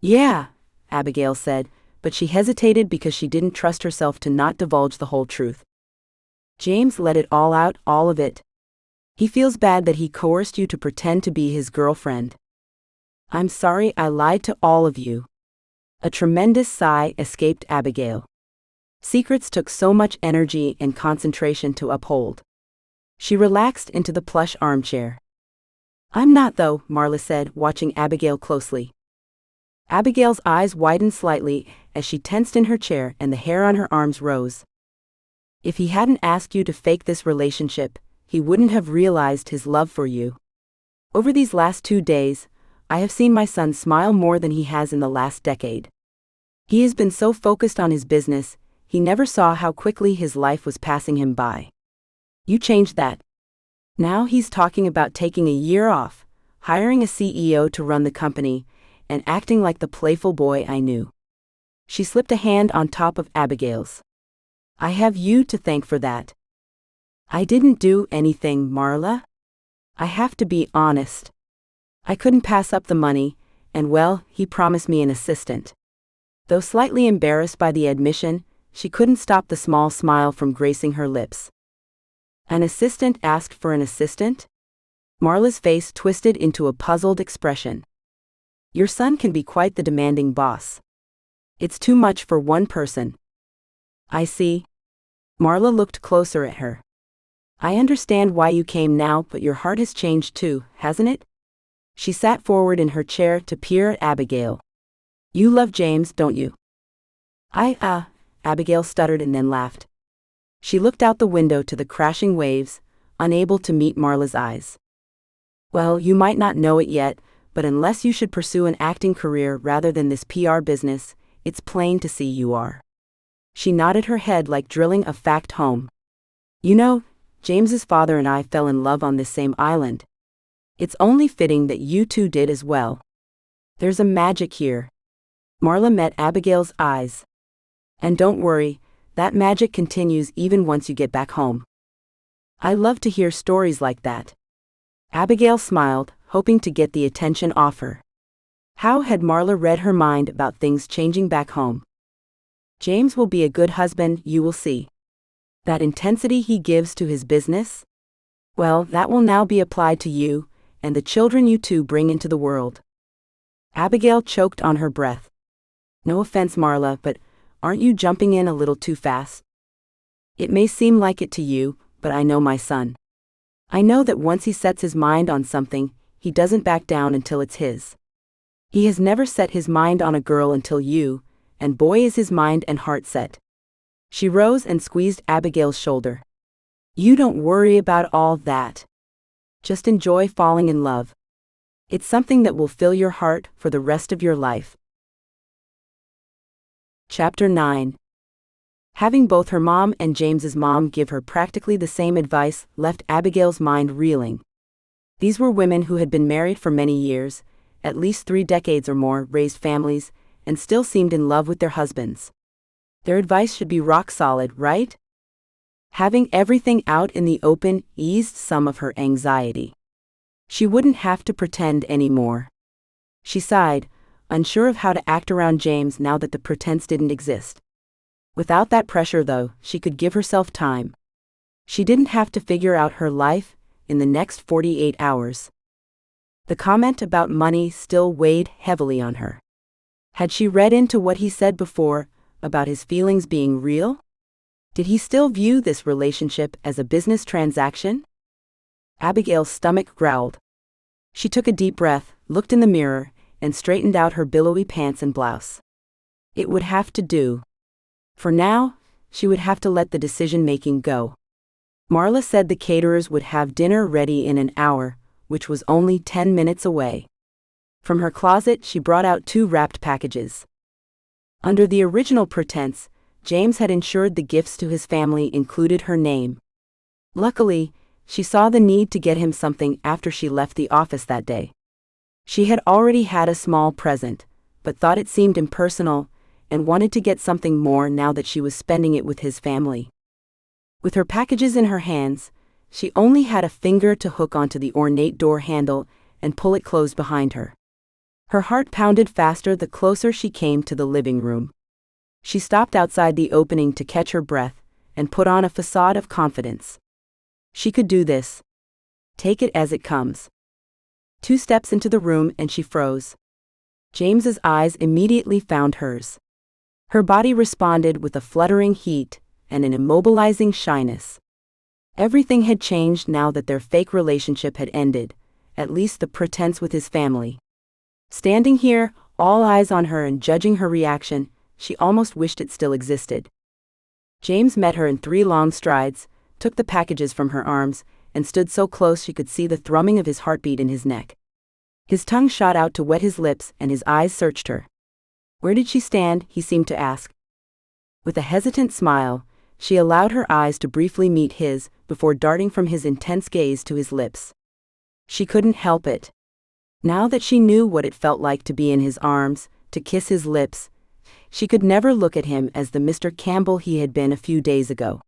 Yeah, Abigail said, but she hesitated because she didn't trust herself to not divulge the whole truth. James let it all out, all of it. He feels bad that he coerced you to pretend to be his girlfriend. I'm sorry I lied to all of you. A tremendous sigh escaped Abigail. Secrets took so much energy and concentration to uphold. She relaxed into the plush armchair. I'm not though, Marla said, watching Abigail closely. Abigail's eyes widened slightly as she tensed in her chair and the hair on her arms rose. If he hadn't asked you to fake this relationship, he wouldn't have realized his love for you. Over these last 2 days, I have seen my son smile more than he has in the last decade. He has been so focused on his business, he never saw how quickly his life was passing him by. You changed that. Now he's talking about taking a year off, hiring a CEO to run the company, and acting like the playful boy I knew. She slipped a hand on top of Abigail's. I have you to thank for that. I didn't do anything, Marla. I have to be honest. I couldn't pass up the money, and well, he promised me an assistant. Though slightly embarrassed by the admission, she couldn't stop the small smile from gracing her lips. An assistant asked for an assistant? Marla's face twisted into a puzzled expression. Your son can be quite the demanding boss. It's too much for one person. I see. Marla looked closer at her. I understand why you came now, but your heart has changed too, hasn't it? She sat forward in her chair to peer at Abigail. You love James, don't you? Abigail stuttered and then laughed. She looked out the window to the crashing waves, unable to meet Marla's eyes. Well, you might not know it yet, but unless you should pursue an acting career rather than this PR business, it's plain to see you are. She nodded her head like drilling a fact home. You know, James's father and I fell in love on this same island. It's only fitting that you two did as well. There's a magic here. Marla met Abigail's eyes. And don't worry, that magic continues even once you get back home. I love to hear stories like that. Abigail smiled, hoping to get the attention off her. How had Marla read her mind about things changing back home? James will be a good husband, you will see. That intensity he gives to his business? Well, that will now be applied to you, and the children you two bring into the world. Abigail choked on her breath. No offense, Marla, but aren't you jumping in a little too fast? It may seem like it to you, but I know my son. I know that once he sets his mind on something, he doesn't back down until it's his. He has never set his mind on a girl until you, and boy is his mind and heart set. She rose and squeezed Abigail's shoulder. You don't worry about all that. Just enjoy falling in love. It's something that will fill your heart for the rest of your life. Chapter 9. Having both her mom and James's mom give her practically the same advice left Abigail's mind reeling. These were women who had been married for many years, at least 3 decades or more, raised families, and still seemed in love with their husbands. Their advice should be rock solid, right? Having everything out in the open eased some of her anxiety. She wouldn't have to pretend anymore. She sighed, unsure of how to act around James now that the pretense didn't exist. Without that pressure, though, she could give herself time. She didn't have to figure out her life in the next 48 hours. The comment about money still weighed heavily on her. Had she read into what he said before about his feelings being real? Did he still view this relationship as a business transaction? Abigail's stomach growled. She took a deep breath, looked in the mirror, and straightened out her billowy pants and blouse. It would have to do. For now, she would have to let the decision-making go. Marla said the caterers would have dinner ready in an hour, which was only 10 minutes away. From her closet, she brought out 2 wrapped packages. Under the original pretense, James had ensured the gifts to his family included her name. Luckily, she saw the need to get him something after she left the office that day. She had already had a small present, but thought it seemed impersonal, and wanted to get something more now that she was spending it with his family. With her packages in her hands, she only had a finger to hook onto the ornate door handle and pull it closed behind her. Her heart pounded faster the closer she came to the living room. She stopped outside the opening to catch her breath and put on a facade of confidence. She could do this. Take it as it comes. 2 steps into the room and she froze. James's eyes immediately found hers. Her body responded with a fluttering heat and an immobilizing shyness. Everything had changed now that their fake relationship had ended, at least the pretense with his family. Standing here, all eyes on her and judging her reaction, she almost wished it still existed. James met her in 3 long strides, took the packages from her arms, and stood so close she could see the thrumming of his heartbeat in his neck. His tongue shot out to wet his lips and his eyes searched her. Where did she stand, he seemed to ask. With a hesitant smile, she allowed her eyes to briefly meet his, before darting from his intense gaze to his lips. She couldn't help it. Now that she knew what it felt like to be in his arms, to kiss his lips, she could never look at him as the Mr. Campbell he had been a few days ago.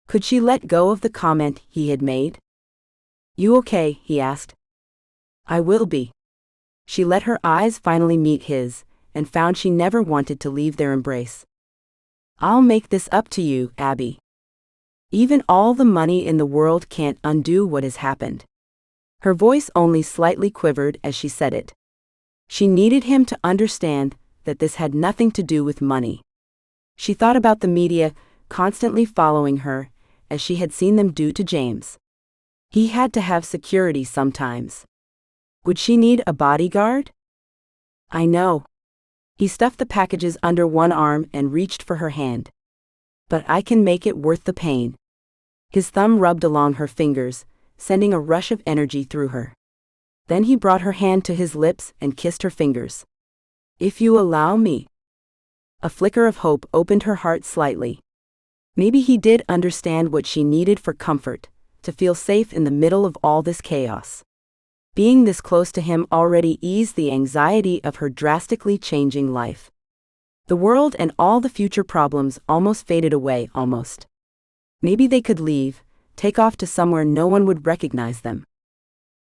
Could she let go of the comment he had made? "You okay?" he asked. "I will be." She let her eyes finally meet his, and found she never wanted to leave their embrace. "I'll make this up to you, Abby. Even all the money in the world can't undo what has happened." Her voice only slightly quivered as she said it. She needed him to understand that this had nothing to do with money. She thought about the media constantly following her, as she had seen them do to James. He had to have security sometimes. Would she need a bodyguard? "I know." He stuffed the packages under one arm and reached for her hand. "But I can make it worth the pain." His thumb rubbed along her fingers, sending a rush of energy through her. Then he brought her hand to his lips and kissed her fingers. "If you allow me." A flicker of hope opened her heart slightly. Maybe he did understand what she needed for comfort, to feel safe in the middle of all this chaos. Being this close to him already eased the anxiety of her drastically changing life. The world and all the future problems almost faded away, almost. Maybe they could leave, take off to somewhere no one would recognize them.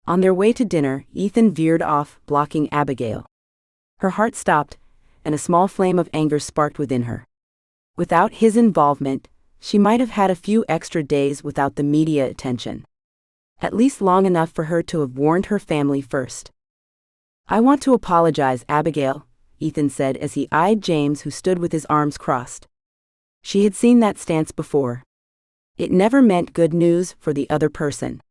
On their way to dinner, Ethan veered off, blocking Abigail. Her heart stopped, and a small flame of anger sparked within her. Without his involvement, she might have had a few extra days without the media attention. At least long enough for her to have warned her family first. "I want to apologize, Abigail," Ethan said as he eyed James, who stood with his arms crossed. She had seen that stance before. It never meant good news for the other person.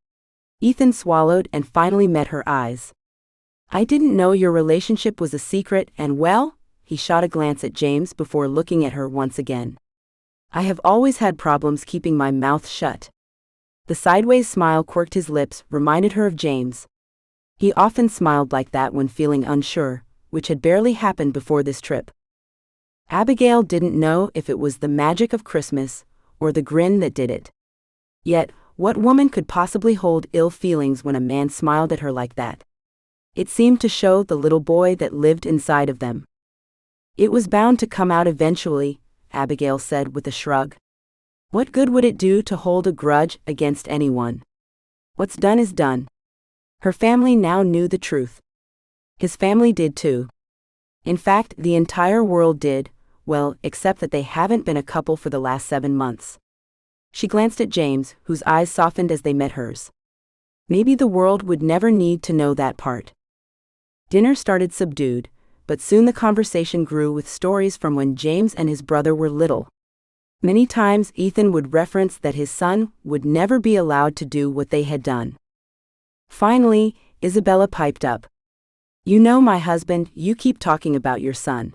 Ethan swallowed and finally met her eyes. "I didn't know your relationship was a secret and, well," he shot a glance at James before looking at her once again. "I have always had problems keeping my mouth shut." The sideways smile quirked his lips, reminded her of James. He often smiled like that when feeling unsure, which had barely happened before this trip. Abigail didn't know if it was the magic of Christmas, or the grin that did it. Yet, what woman could possibly hold ill feelings when a man smiled at her like that? It seemed to show the little boy that lived inside of them. "It was bound to come out eventually," Abigail said with a shrug. "What good would it do to hold a grudge against anyone? What's done is done." Her family now knew the truth. His family did too. In fact, the entire world did, well, except that they haven't been a couple for the last 7 months. She glanced at James, whose eyes softened as they met hers. Maybe the world would never need to know that part. Dinner started subdued, but soon the conversation grew with stories from when James and his brother were little. Many times Ethan would reference that his son would never be allowed to do what they had done. Finally, Isabella piped up. "You know, my husband, you keep talking about your son.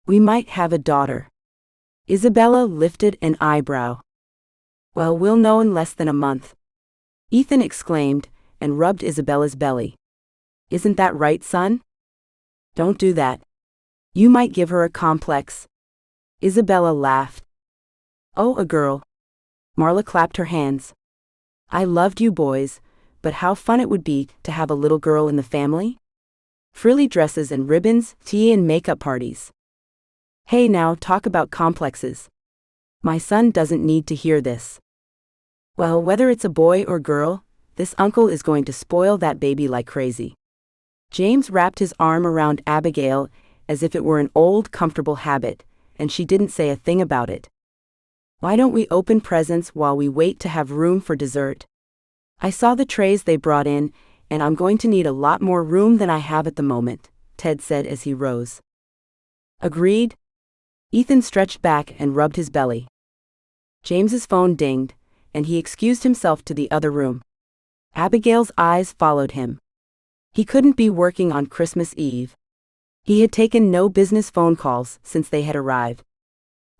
We might have a daughter." Isabella lifted an eyebrow. "Well, we'll know in less than a month," Ethan exclaimed, and rubbed Isabella's belly. "Isn't that right, son? Don't do that. You might give her a complex." Isabella laughed. "Oh, a girl." Marla clapped her hands. "I loved you boys, but how fun it would be to have a little girl in the family. Frilly dresses and ribbons, tea and makeup parties." "Hey, now talk about complexes. My son doesn't need to hear this." "Well, whether it's a boy or girl, this uncle is going to spoil that baby like crazy." James wrapped his arm around Abigail as if it were an old, comfortable habit, and she didn't say a thing about it. "Why don't we open presents while we wait to have room for dessert? I saw the trays they brought in, and I'm going to need a lot more room than I have at the moment," Ted said as he rose. "Agreed." Ethan stretched back and rubbed his belly. James's phone dinged, and he excused himself to the other room. Abigail's eyes followed him. He couldn't be working on Christmas Eve. He had taken no business phone calls since they had arrived.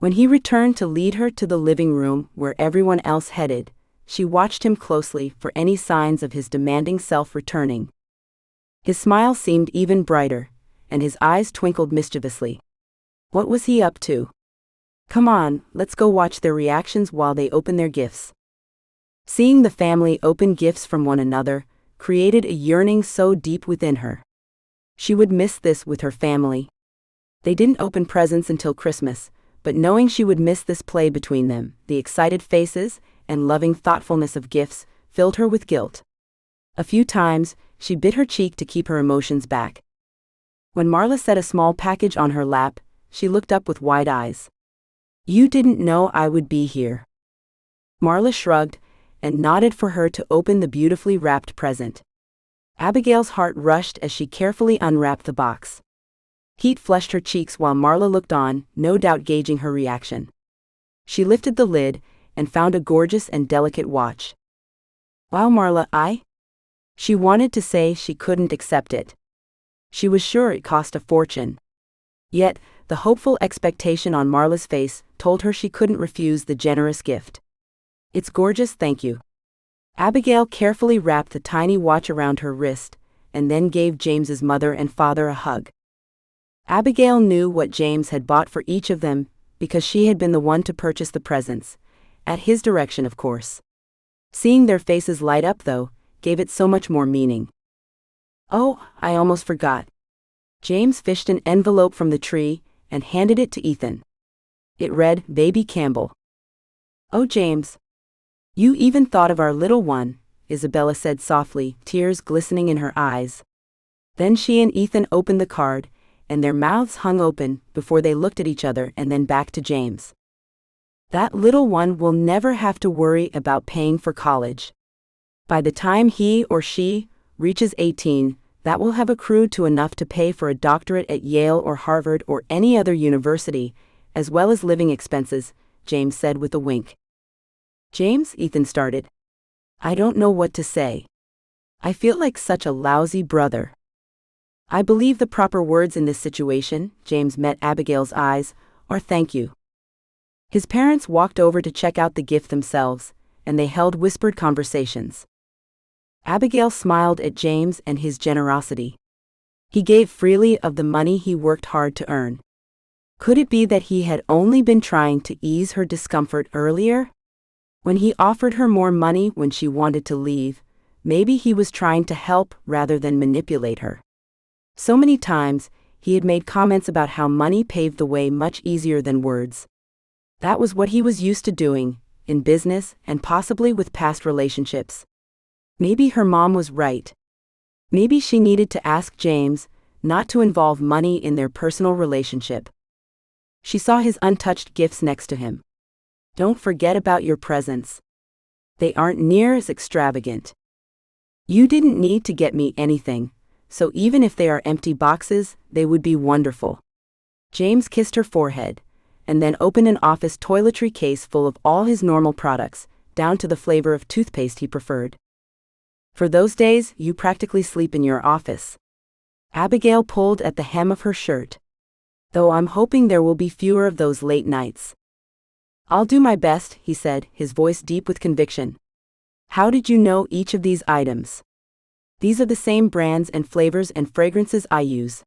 When he returned to lead her to the living room where everyone else headed, she watched him closely for any signs of his demanding self returning. His smile seemed even brighter, and his eyes twinkled mischievously. What was he up to? Come on, let's go watch their reactions while they open their gifts. Seeing the family open gifts from one another created a yearning so deep within her. She would miss this with her family. They didn't open presents until Christmas, but knowing she would miss this play between them, the excited faces and loving thoughtfulness of gifts filled her with guilt. A few times, she bit her cheek to keep her emotions back. When Marla set a small package on her lap, she looked up with wide eyes. You didn't know I would be here. Marla shrugged and nodded for her to open the beautifully wrapped present. Abigail's heart rushed as she carefully unwrapped the box. Heat flushed her cheeks while Marla looked on, no doubt gauging her reaction. She lifted the lid and found a gorgeous and delicate watch. Wow, Marla, She wanted to say she couldn't accept it. She was sure it cost a fortune. Yet, the hopeful expectation on Marla's face told her she couldn't refuse the generous gift. It's gorgeous, thank you. Abigail carefully wrapped the tiny watch around her wrist, and then gave James's mother and father a hug. Abigail knew what James had bought for each of them, because she had been the one to purchase the presents, at his direction of course. Seeing their faces light up though, gave it so much more meaning. Oh, I almost forgot. James fished an envelope from the tree and handed it to Ethan. It read, Baby Campbell. Oh, James. You even thought of our little one, Isabella said softly, tears glistening in her eyes. Then she and Ethan opened the card, and their mouths hung open before they looked at each other and then back to James. That little one will never have to worry about paying for college. By the time he or she reaches 18, that will have accrued to enough to pay for a doctorate at Yale or Harvard or any other university, as well as living expenses, James said with a wink. James, Ethan started. I don't know what to say. I feel like such a lousy brother. I believe the proper words in this situation, James met Abigail's eyes, are thank you. His parents walked over to check out the gift themselves, and they held whispered conversations. Abigail smiled at James and his generosity. He gave freely of the money he worked hard to earn. Could it be that he had only been trying to ease her discomfort earlier? When he offered her more money when she wanted to leave, maybe he was trying to help rather than manipulate her. So many times, he had made comments about how money paved the way much easier than words. That was what he was used to doing, in business and possibly with past relationships. Maybe her mom was right. Maybe she needed to ask James not to involve money in their personal relationship. She saw his untouched gifts next to him. Don't forget about your presents. They aren't near as extravagant. You didn't need to get me anything, so even if they are empty boxes, they would be wonderful. James kissed her forehead, and then opened an office toiletry case full of all his normal products, down to the flavor of toothpaste he preferred. For those days, you practically sleep in your office. Abigail pulled at the hem of her shirt. Though I'm hoping there will be fewer of those late nights. I'll do my best, he said, his voice deep with conviction. How did you know each of these items? These are the same brands and flavors and fragrances I use.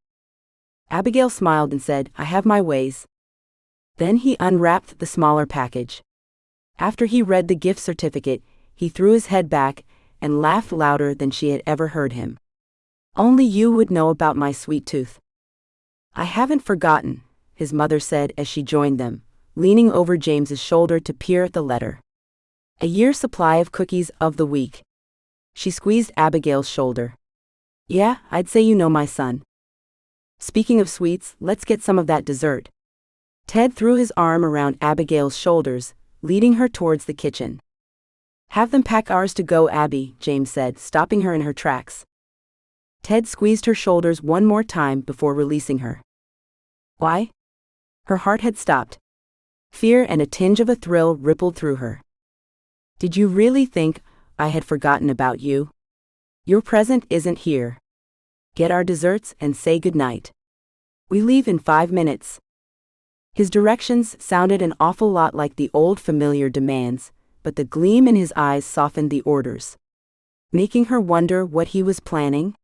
Abigail smiled and said, I have my ways. Then he unwrapped the smaller package. After he read the gift certificate, he threw his head back and laughed louder than she had ever heard him. Only you would know about my sweet tooth. I haven't forgotten, his mother said as she joined them, leaning over James's shoulder to peer at the letter. A year's supply of cookies of the week. She squeezed Abigail's shoulder. Yeah, I'd say you know my son. Speaking of sweets, let's get some of that dessert. Ted threw his arm around Abigail's shoulders, leading her towards the kitchen. Have them pack ours to go, Abby, James said, stopping her in her tracks. Ted squeezed her shoulders one more time before releasing her. Why? Her heart had stopped. Fear and a tinge of a thrill rippled through her. Did you really think I had forgotten about you? Your present isn't here. get our desserts, and say goodnight. We leave in 5 minutes. His directions sounded an awful lot like the old familiar demands, but the gleam in his eyes softened the orders, making her wonder what he was planning.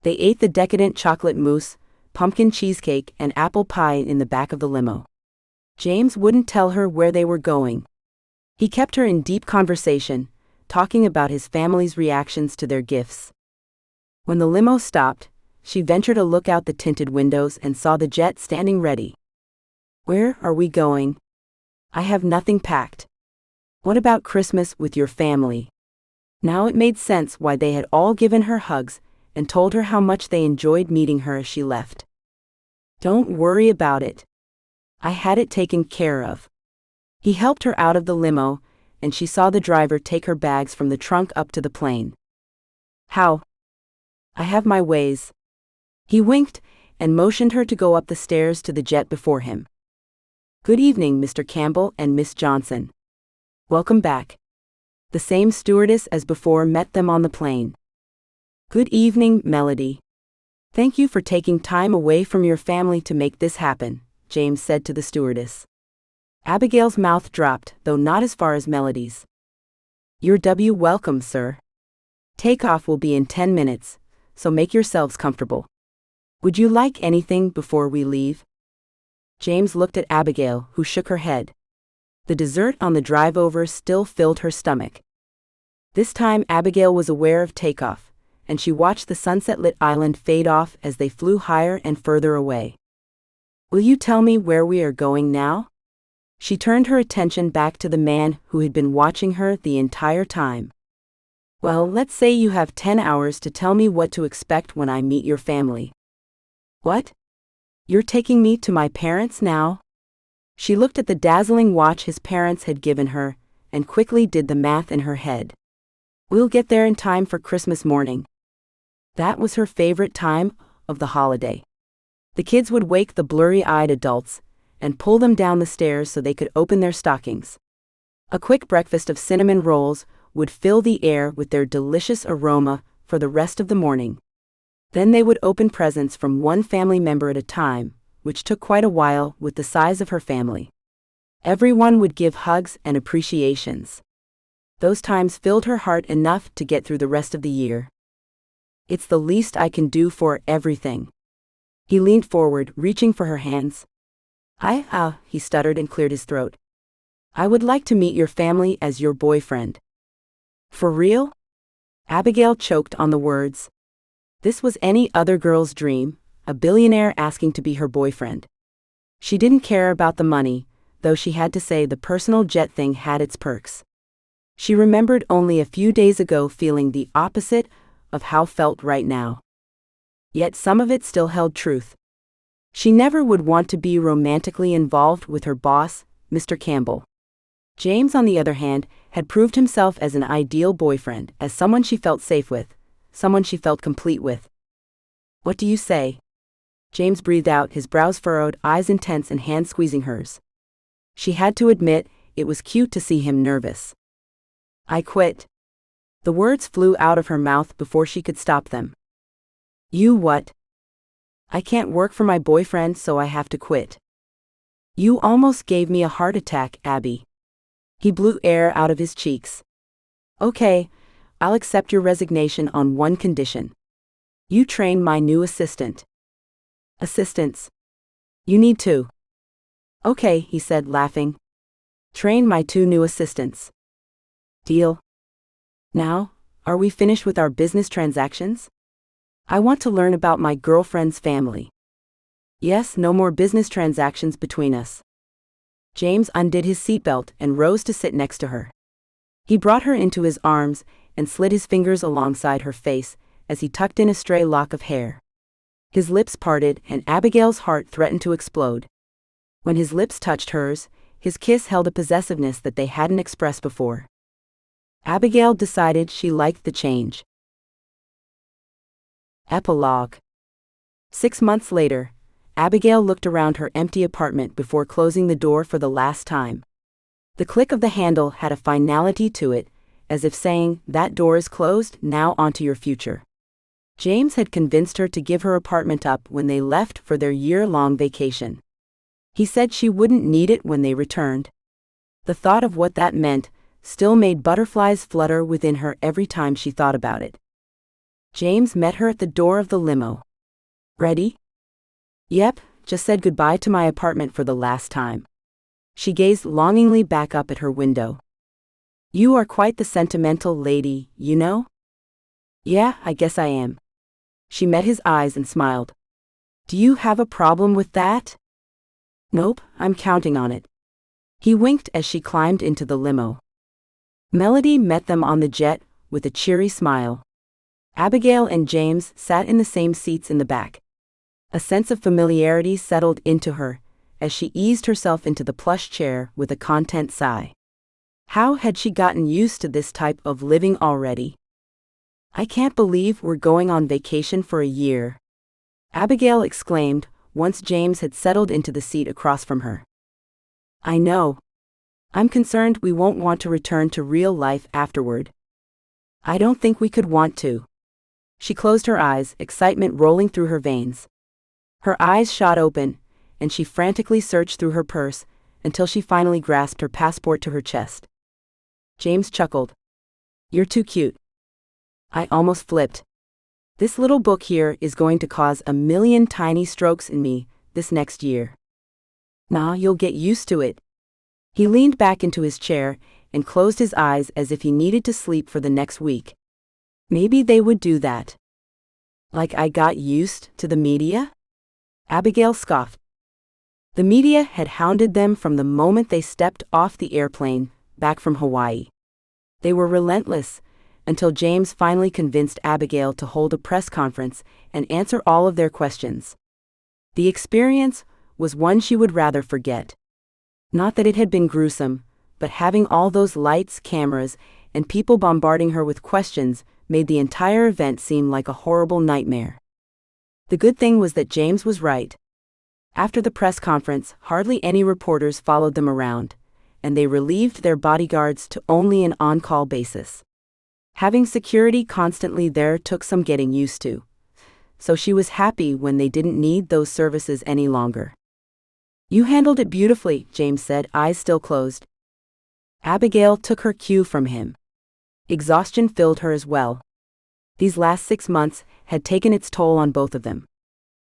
They ate the decadent chocolate mousse, pumpkin cheesecake, and apple pie in the back of the limo. James wouldn't tell her where they were going. He kept her in deep conversation, talking about his family's reactions to their gifts. When the limo stopped, she ventured a look out the tinted windows and saw the jet standing ready. Where are we going? I have nothing packed. What about Christmas with your family? Now it made sense why they had all given her hugs and told her how much they enjoyed meeting her as she left. Don't worry about it. I had it taken care of. He helped her out of the limo, and she saw the driver take her bags from the trunk up to the plane. How? I have my ways. He winked and motioned her to go up the stairs to the jet before him. Good evening, Mr. Campbell and Miss Johnson. Welcome back. The same stewardess as before met them on the plane. Good evening, Melody. Thank you for taking time away from your family to make this happen, James said to the stewardess. Abigail's mouth dropped, though not as far as Melody's. You're welcome, sir. Takeoff will be in 10 minutes, so make yourselves comfortable. Would you like anything before we leave? James looked at Abigail, who shook her head. The dessert on the drive over still filled her stomach. This time Abigail was aware of takeoff, and she watched the sunset-lit island fade off as they flew higher and further away. Will you tell me where we are going now? She turned her attention back to the man who had been watching her the entire time. Well, let's say you have 10 hours to tell me what to expect when I meet your family. What? You're taking me to my parents now? She looked at the dazzling watch his parents had given her, and quickly did the math in her head. We'll get there in time for Christmas morning. That was her favorite time of the holiday. The kids would wake the blurry-eyed adults and pull them down the stairs so they could open their stockings. A quick breakfast of cinnamon rolls would fill the air with their delicious aroma for the rest of the morning. Then they would open presents from one family member at a time, which took quite a while with the size of her family. Everyone would give hugs and appreciations. Those times filled her heart enough to get through the rest of the year. It's the least I can do for everything. He leaned forward, reaching for her hands. He stuttered and cleared his throat. I would like to meet your family as your boyfriend. For real? Abigail choked on the words. This was any other girl's dream, a billionaire asking to be her boyfriend. She didn't care about the money, though she had to say the personal jet thing had its perks. She remembered only a few days ago feeling the opposite of how felt right now. Yet some of it still held truth. She never would want to be romantically involved with her boss, Mr. Campbell. James, on the other hand, had proved himself as an ideal boyfriend, as someone she felt safe with, someone she felt complete with. What do you say? James breathed out, his brows furrowed, eyes intense, and hands squeezing hers. She had to admit, it was cute to see him nervous. I quit. The words flew out of her mouth before she could stop them. You what? I can't work for my boyfriend, so I have to quit. You almost gave me a heart attack, Abby. He blew air out of his cheeks. Okay, I'll accept your resignation on one condition. You train my new assistant. Assistants? You need two. Okay, he said, laughing. Train my 2 new assistants. Deal. Now, are we finished with our business transactions? I want to learn about my girlfriend's family. Yes, no more business transactions between us. James undid his seatbelt and rose to sit next to her. He brought her into his arms and slid his fingers alongside her face as he tucked in a stray lock of hair. His lips parted and Abigail's heart threatened to explode. When his lips touched hers, his kiss held a possessiveness that they hadn't expressed before. Abigail decided she liked the change. Epilogue. 6 months later, Abigail looked around her empty apartment before closing the door for the last time. The click of the handle had a finality to it, as if saying, that door is closed, now onto your future. James had convinced her to give her apartment up when they left for their year-long vacation. He said she wouldn't need it when they returned. The thought of what that meant still made butterflies flutter within her every time she thought about it. James met her at the door of the limo. "Ready?" "Yep, just said goodbye to my apartment for the last time." She gazed longingly back up at her window. "You are quite the sentimental lady, you know?" "Yeah, I guess I am." She met his eyes and smiled. "Do you have a problem with that?" "Nope, I'm counting on it." He winked as she climbed into the limo. Melody met them on the jet with a cheery smile. Abigail and James sat in the same seats in the back. A sense of familiarity settled into her as she eased herself into the plush chair with a content sigh. How had she gotten used to this type of living already? "I can't believe we're going on vacation for a year," Abigail exclaimed once James had settled into the seat across from her. "I know. I'm concerned we won't want to return to real life afterward." "I don't think we could want to." She closed her eyes, excitement rolling through her veins. Her eyes shot open, and she frantically searched through her purse until she finally grasped her passport to her chest. James chuckled. "You're too cute." I almost flipped. "This little book here is going to cause 1,000,000 tiny strokes in me this next year." "Nah, you'll get used to it." He leaned back into his chair and closed his eyes as if he needed to sleep for the next week. Maybe they would do that. "Like I got used to the media?" Abigail scoffed. The media had hounded them from the moment they stepped off the airplane back from Hawaii. They were relentless, until James finally convinced Abigail to hold a press conference and answer all of their questions. The experience was one she would rather forget. Not that it had been gruesome, but having all those lights, cameras, and people bombarding her with questions made the entire event seem like a horrible nightmare. The good thing was that James was right. After the press conference, hardly any reporters followed them around, and they relieved their bodyguards to only an on-call basis. Having security constantly there took some getting used to, so she was happy when they didn't need those services any longer. "You handled it beautifully," James said, eyes still closed. Abigail took her cue from him. Exhaustion filled her as well. These last 6 months had taken its toll on both of them.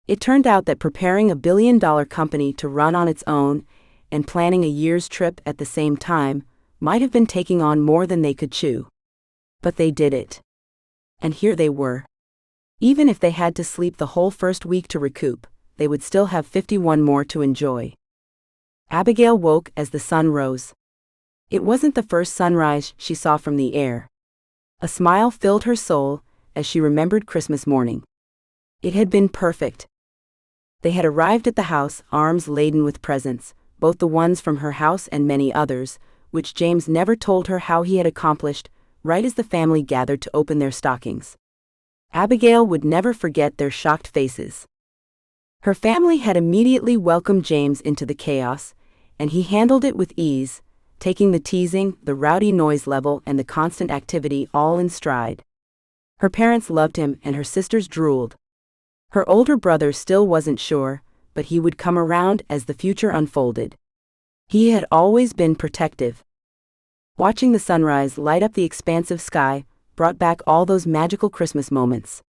It turned out that preparing a billion-dollar company to run on its own and planning a year's trip at the same time might have been taking on more than they could chew. But they did it. And here they were. Even if they had to sleep the whole first week to recoup, they would still have 51 more to enjoy. Abigail woke as the sun rose. It wasn't the first sunrise she saw from the air. A smile filled her soul as she remembered Christmas morning. It had been perfect. They had arrived at the house, arms laden with presents, both the ones from her house and many others, which James never told her how he had accomplished, right as the family gathered to open their stockings. Abigail would never forget their shocked faces. Her family had immediately welcomed James into the chaos, and he handled it with ease, taking the teasing, the rowdy noise level, and the constant activity all in stride. Her parents loved him and her sisters drooled. Her older brother still wasn't sure, but he would come around as the future unfolded. He had always been protective. Watching the sunrise light up the expansive sky brought back all those magical Christmas moments.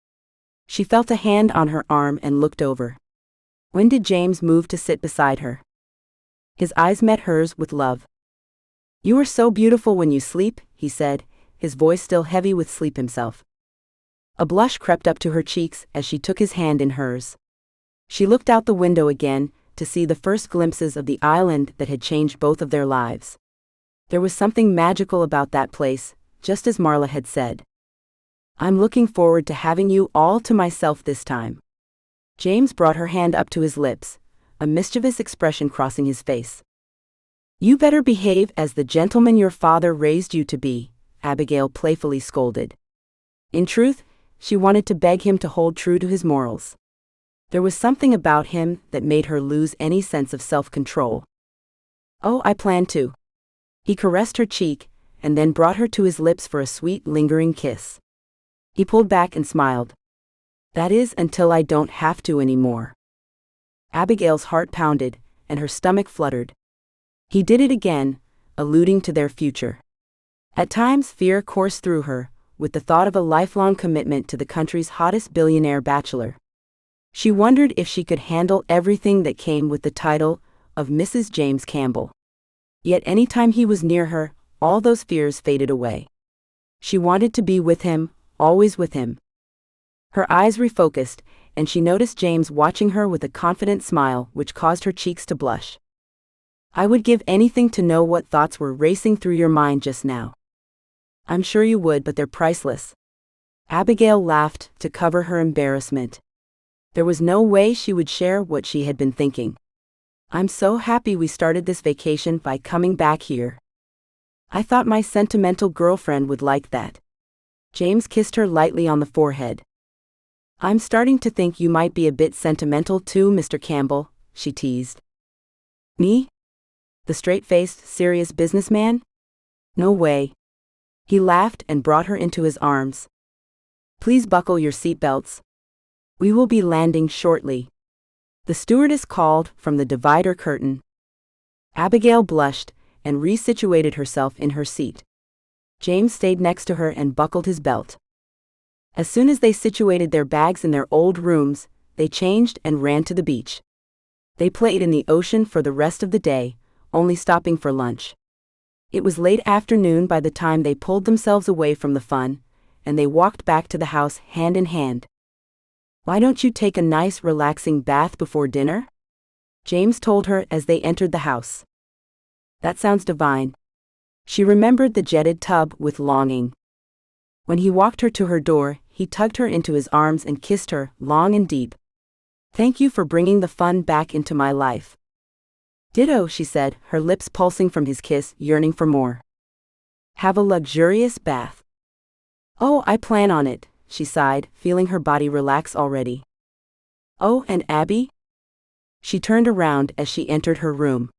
She felt a hand on her arm and looked over. When did James move to sit beside her? His eyes met hers with love. "You are so beautiful when you sleep," he said, his voice still heavy with sleep himself. A blush crept up to her cheeks as she took his hand in hers. She looked out the window again to see the first glimpses of the island that had changed both of their lives. There was something magical about that place, just as Marla had said. "I'm looking forward to having you all to myself this time." James brought her hand up to his lips, a mischievous expression crossing his face. "You better behave as the gentleman your father raised you to be," Abigail playfully scolded. In truth, she wanted to beg him to hold true to his morals. There was something about him that made her lose any sense of self-control. "Oh, I plan to." He caressed her cheek, and then brought her to his lips for a sweet, lingering kiss. He pulled back and smiled. That is, until I don't have to anymore. Abigail's heart pounded, and her stomach fluttered. He did it again, alluding to their future. At times fear coursed through her, with the thought of a lifelong commitment to the country's hottest billionaire bachelor. She wondered if she could handle everything that came with the title of Mrs. James Campbell. Yet any time he was near her, all those fears faded away. She wanted to be with him, always with him. Her eyes refocused, and she noticed James watching her with a confident smile which caused her cheeks to blush. I would give anything to know what thoughts were racing through your mind just now. I'm sure you would, but they're priceless. Abigail laughed to cover her embarrassment. There was no way she would share what she had been thinking. I'm so happy we started this vacation by coming back here. I thought my sentimental girlfriend would like that. James kissed her lightly on the forehead. I'm starting to think you might be a bit sentimental too, Mr. Campbell, she teased. Me? The straight-faced, serious businessman? No way. He laughed and brought her into his arms. Please buckle your seatbelts. We will be landing shortly. The stewardess called from the divider curtain. Abigail blushed and resituated herself in her seat. James stayed next to her and buckled his belt. As soon as they situated their bags in their old rooms, they changed and ran to the beach. They played in the ocean for the rest of the day, only stopping for lunch. It was late afternoon by the time they pulled themselves away from the fun, and they walked back to the house hand in hand. Why don't you take a nice relaxing bath before dinner? James told her as they entered the house. That sounds divine. She remembered the jetted tub with longing. When he walked her to her door, he tugged her into his arms and kissed her, long and deep. Thank you for bringing the fun back into my life. Ditto, she said, her lips pulsing from his kiss, yearning for more. Have a luxurious bath. Oh, I plan on it, she sighed, feeling her body relax already. Oh, and Abby? She turned around as she entered her room.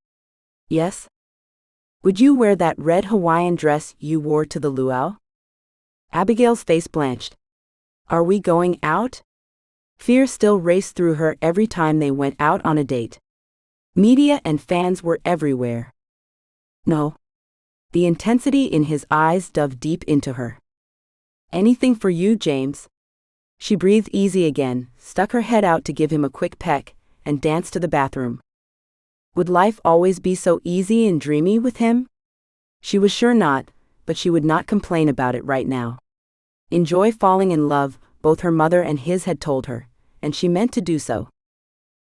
Yes? Would you wear that red Hawaiian dress you wore to the luau? Abigail's face blanched. Are we going out? Fear still raced through her every time they went out on a date. Media and fans were everywhere. No. The intensity in his eyes dove deep into her. Anything for you, James. She breathed easy again, stuck her head out to give him a quick peck, and danced to the bathroom. Would life always be so easy and dreamy with him? She was sure not, but she would not complain about it right now. Enjoy falling in love, both her mother and his had told her, and she meant to do so.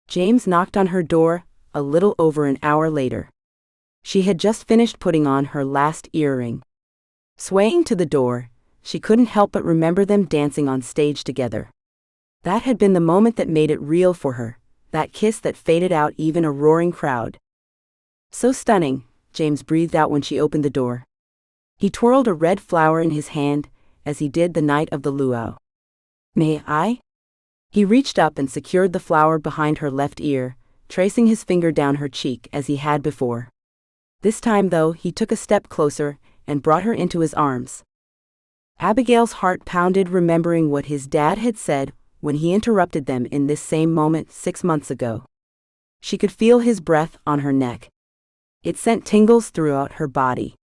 James knocked on her door, a little over an hour later. She had just finished putting on her last earring. Swaying to the door, she couldn't help but remember them dancing on stage together. That had been the moment that made it real for her, that kiss that faded out even a roaring crowd. So stunning, James breathed out when she opened the door. He twirled a red flower in his hand, as he did the night of the luau. May I? He reached up and secured the flower behind her left ear, tracing his finger down her cheek as he had before. This time, though, he took a step closer and brought her into his arms. Abigail's heart pounded, remembering what his dad had said when he interrupted them in this same moment 6 months ago. She could feel his breath on her neck. It sent tingles throughout her body.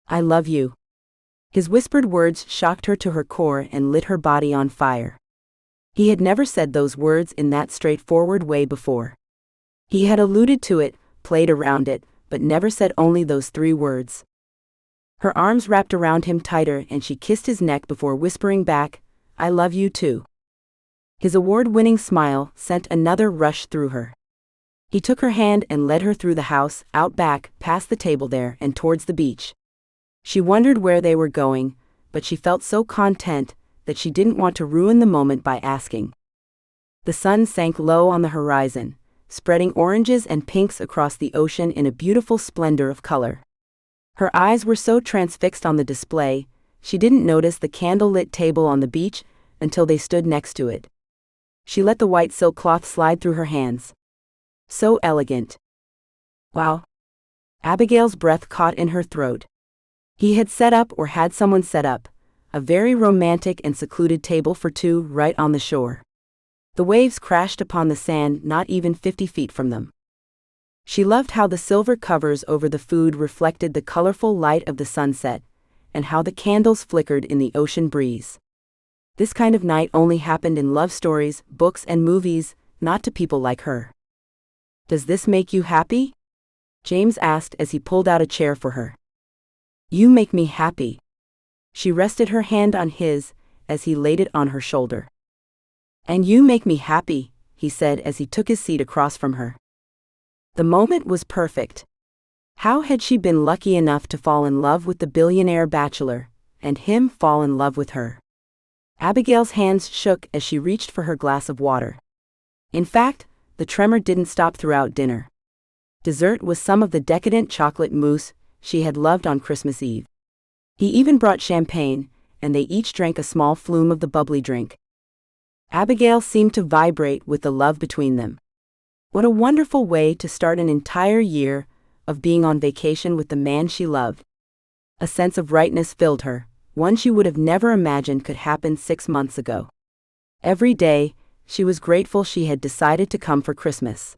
I love you. His whispered words shocked her to her core and lit her body on fire. He had never said those words in that straightforward way before. He had alluded to it, played around it, but never said only those 3 words. Her arms wrapped around him tighter and she kissed his neck before whispering back, I love you too. His award-winning smile sent another rush through her. He took her hand and led her through the house, out back, past the table there, and towards the beach. She wondered where they were going, but she felt so content that she didn't want to ruin the moment by asking. The sun sank low on the horizon, spreading oranges and pinks across the ocean in a beautiful splendor of color. Her eyes were so transfixed on the display, she didn't notice the candle-lit table on the beach until they stood next to it. She let the white silk cloth slide through her hands. So elegant. Wow. Abigail's breath caught in her throat. He had set up or had someone set up a very romantic and secluded table for two right on the shore. The waves crashed upon the sand not even 50 feet from them. She loved how the silver covers over the food reflected the colorful light of the sunset, and how the candles flickered in the ocean breeze. This kind of night only happened in love stories, books, and movies, not to people like her. "Does this make you happy?" James asked as he pulled out a chair for her. "You make me happy." She rested her hand on his as he laid it on her shoulder. "And you make me happy," he said as he took his seat across from her. The moment was perfect. How had she been lucky enough to fall in love with the billionaire bachelor, and him fall in love with her? Abigail's hands shook as she reached for her glass of water. In fact, the tremor didn't stop throughout dinner. Dessert was some of the decadent chocolate mousse she had loved on Christmas Eve. He even brought champagne, and they each drank a small flume of the bubbly drink. Abigail seemed to vibrate with the love between them. What a wonderful way to start an entire year of being on vacation with the man she loved. A sense of rightness filled her, one she would have never imagined could happen 6 months ago. Every day, she was grateful she had decided to come for Christmas.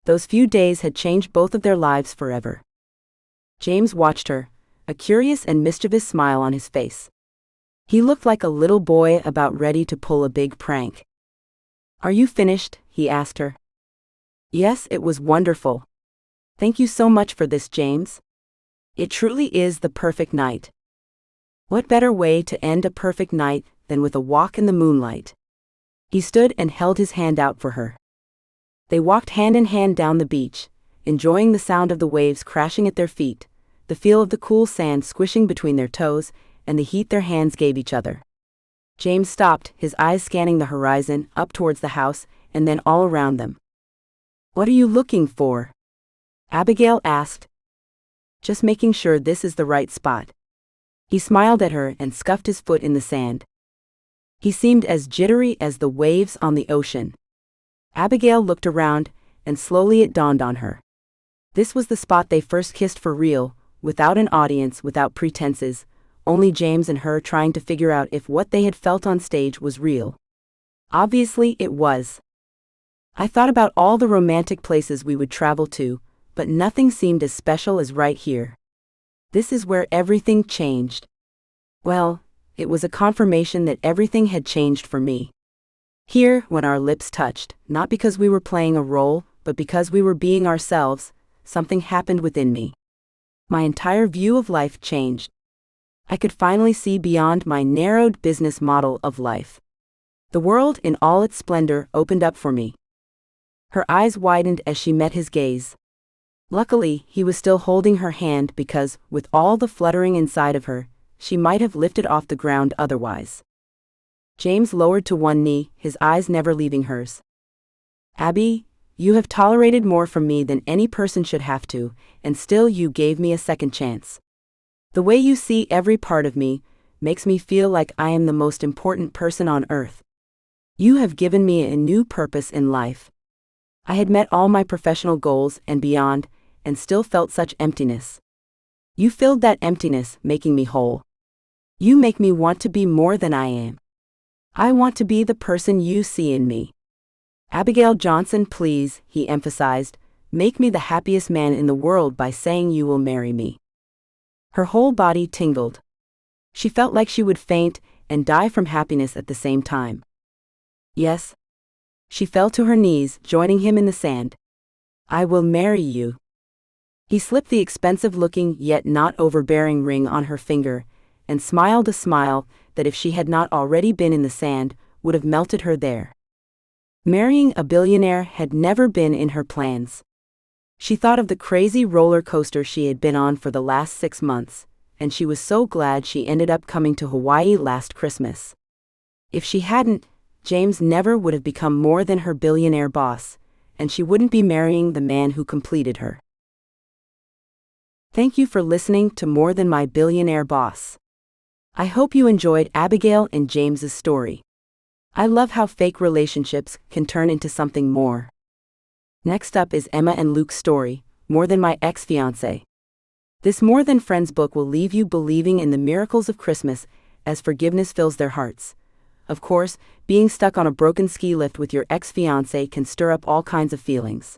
Those few days had changed both of their lives forever. James watched her, a curious and mischievous smile on his face. He looked like a little boy about ready to pull a big prank. "Are you finished?" he asked her. "Yes, it was wonderful. Thank you so much for this, James. It truly is the perfect night." What better way to end a perfect night than with a walk in the moonlight? He stood and held his hand out for her. They walked hand in hand down the beach, enjoying the sound of the waves crashing at their feet, the feel of the cool sand squishing between their toes, and the heat their hands gave each other. James stopped, his eyes scanning the horizon, up towards the house, and then all around them. "What are you looking for?" Abigail asked. "Just making sure this is the right spot." He smiled at her and scuffed his foot in the sand. He seemed as jittery as the waves on the ocean. Abigail looked around, and slowly it dawned on her. This was the spot they first kissed for real, without an audience, without pretenses, only James and her trying to figure out if what they had felt on stage was real. Obviously it was. "I thought about all the romantic places we would travel to, but nothing seemed as special as right here. This is where everything changed." Well, it was a confirmation that everything had changed for me. Here, when our lips touched, not because we were playing a role, but because we were being ourselves, something happened within me. My entire view of life changed. I could finally see beyond my narrowed business model of life. The world in all its splendor opened up for me. Her eyes widened as she met his gaze. Luckily, he was still holding her hand because, with all the fluttering inside of her, she might have lifted off the ground otherwise. James lowered to one knee, his eyes never leaving hers. "Abby, you have tolerated more from me than any person should have to, and still you gave me a second chance. The way you see every part of me makes me feel like I am the most important person on earth. You have given me a new purpose in life. I had met all my professional goals and beyond, and still felt such emptiness. You filled that emptiness, making me whole. You make me want to be more than I am. I want to be the person you see in me. Abigail Johnson, please," he emphasized, "make me the happiest man in the world by saying you will marry me." Her whole body tingled. She felt like she would faint and die from happiness at the same time. "Yes." She fell to her knees, joining him in the sand. "I will marry you." He slipped the expensive-looking yet not overbearing ring on her finger, and smiled a smile that if she had not already been in the sand, would have melted her there. Marrying a billionaire had never been in her plans. She thought of the crazy roller coaster she had been on for the last 6 months, and she was so glad she ended up coming to Hawaii last Christmas. If she hadn't, James never would have become more than her billionaire boss, and she wouldn't be marrying the man who completed her. Thank you for listening to More Than My Billionaire Boss. I hope you enjoyed Abigail and James's story. I love how fake relationships can turn into something more. Next up is Emma and Luke's story, More Than My Ex-Fiancé. This More Than Friends book will leave you believing in the miracles of Christmas as forgiveness fills their hearts. Of course, being stuck on a broken ski lift with your ex-fiancé can stir up all kinds of feelings.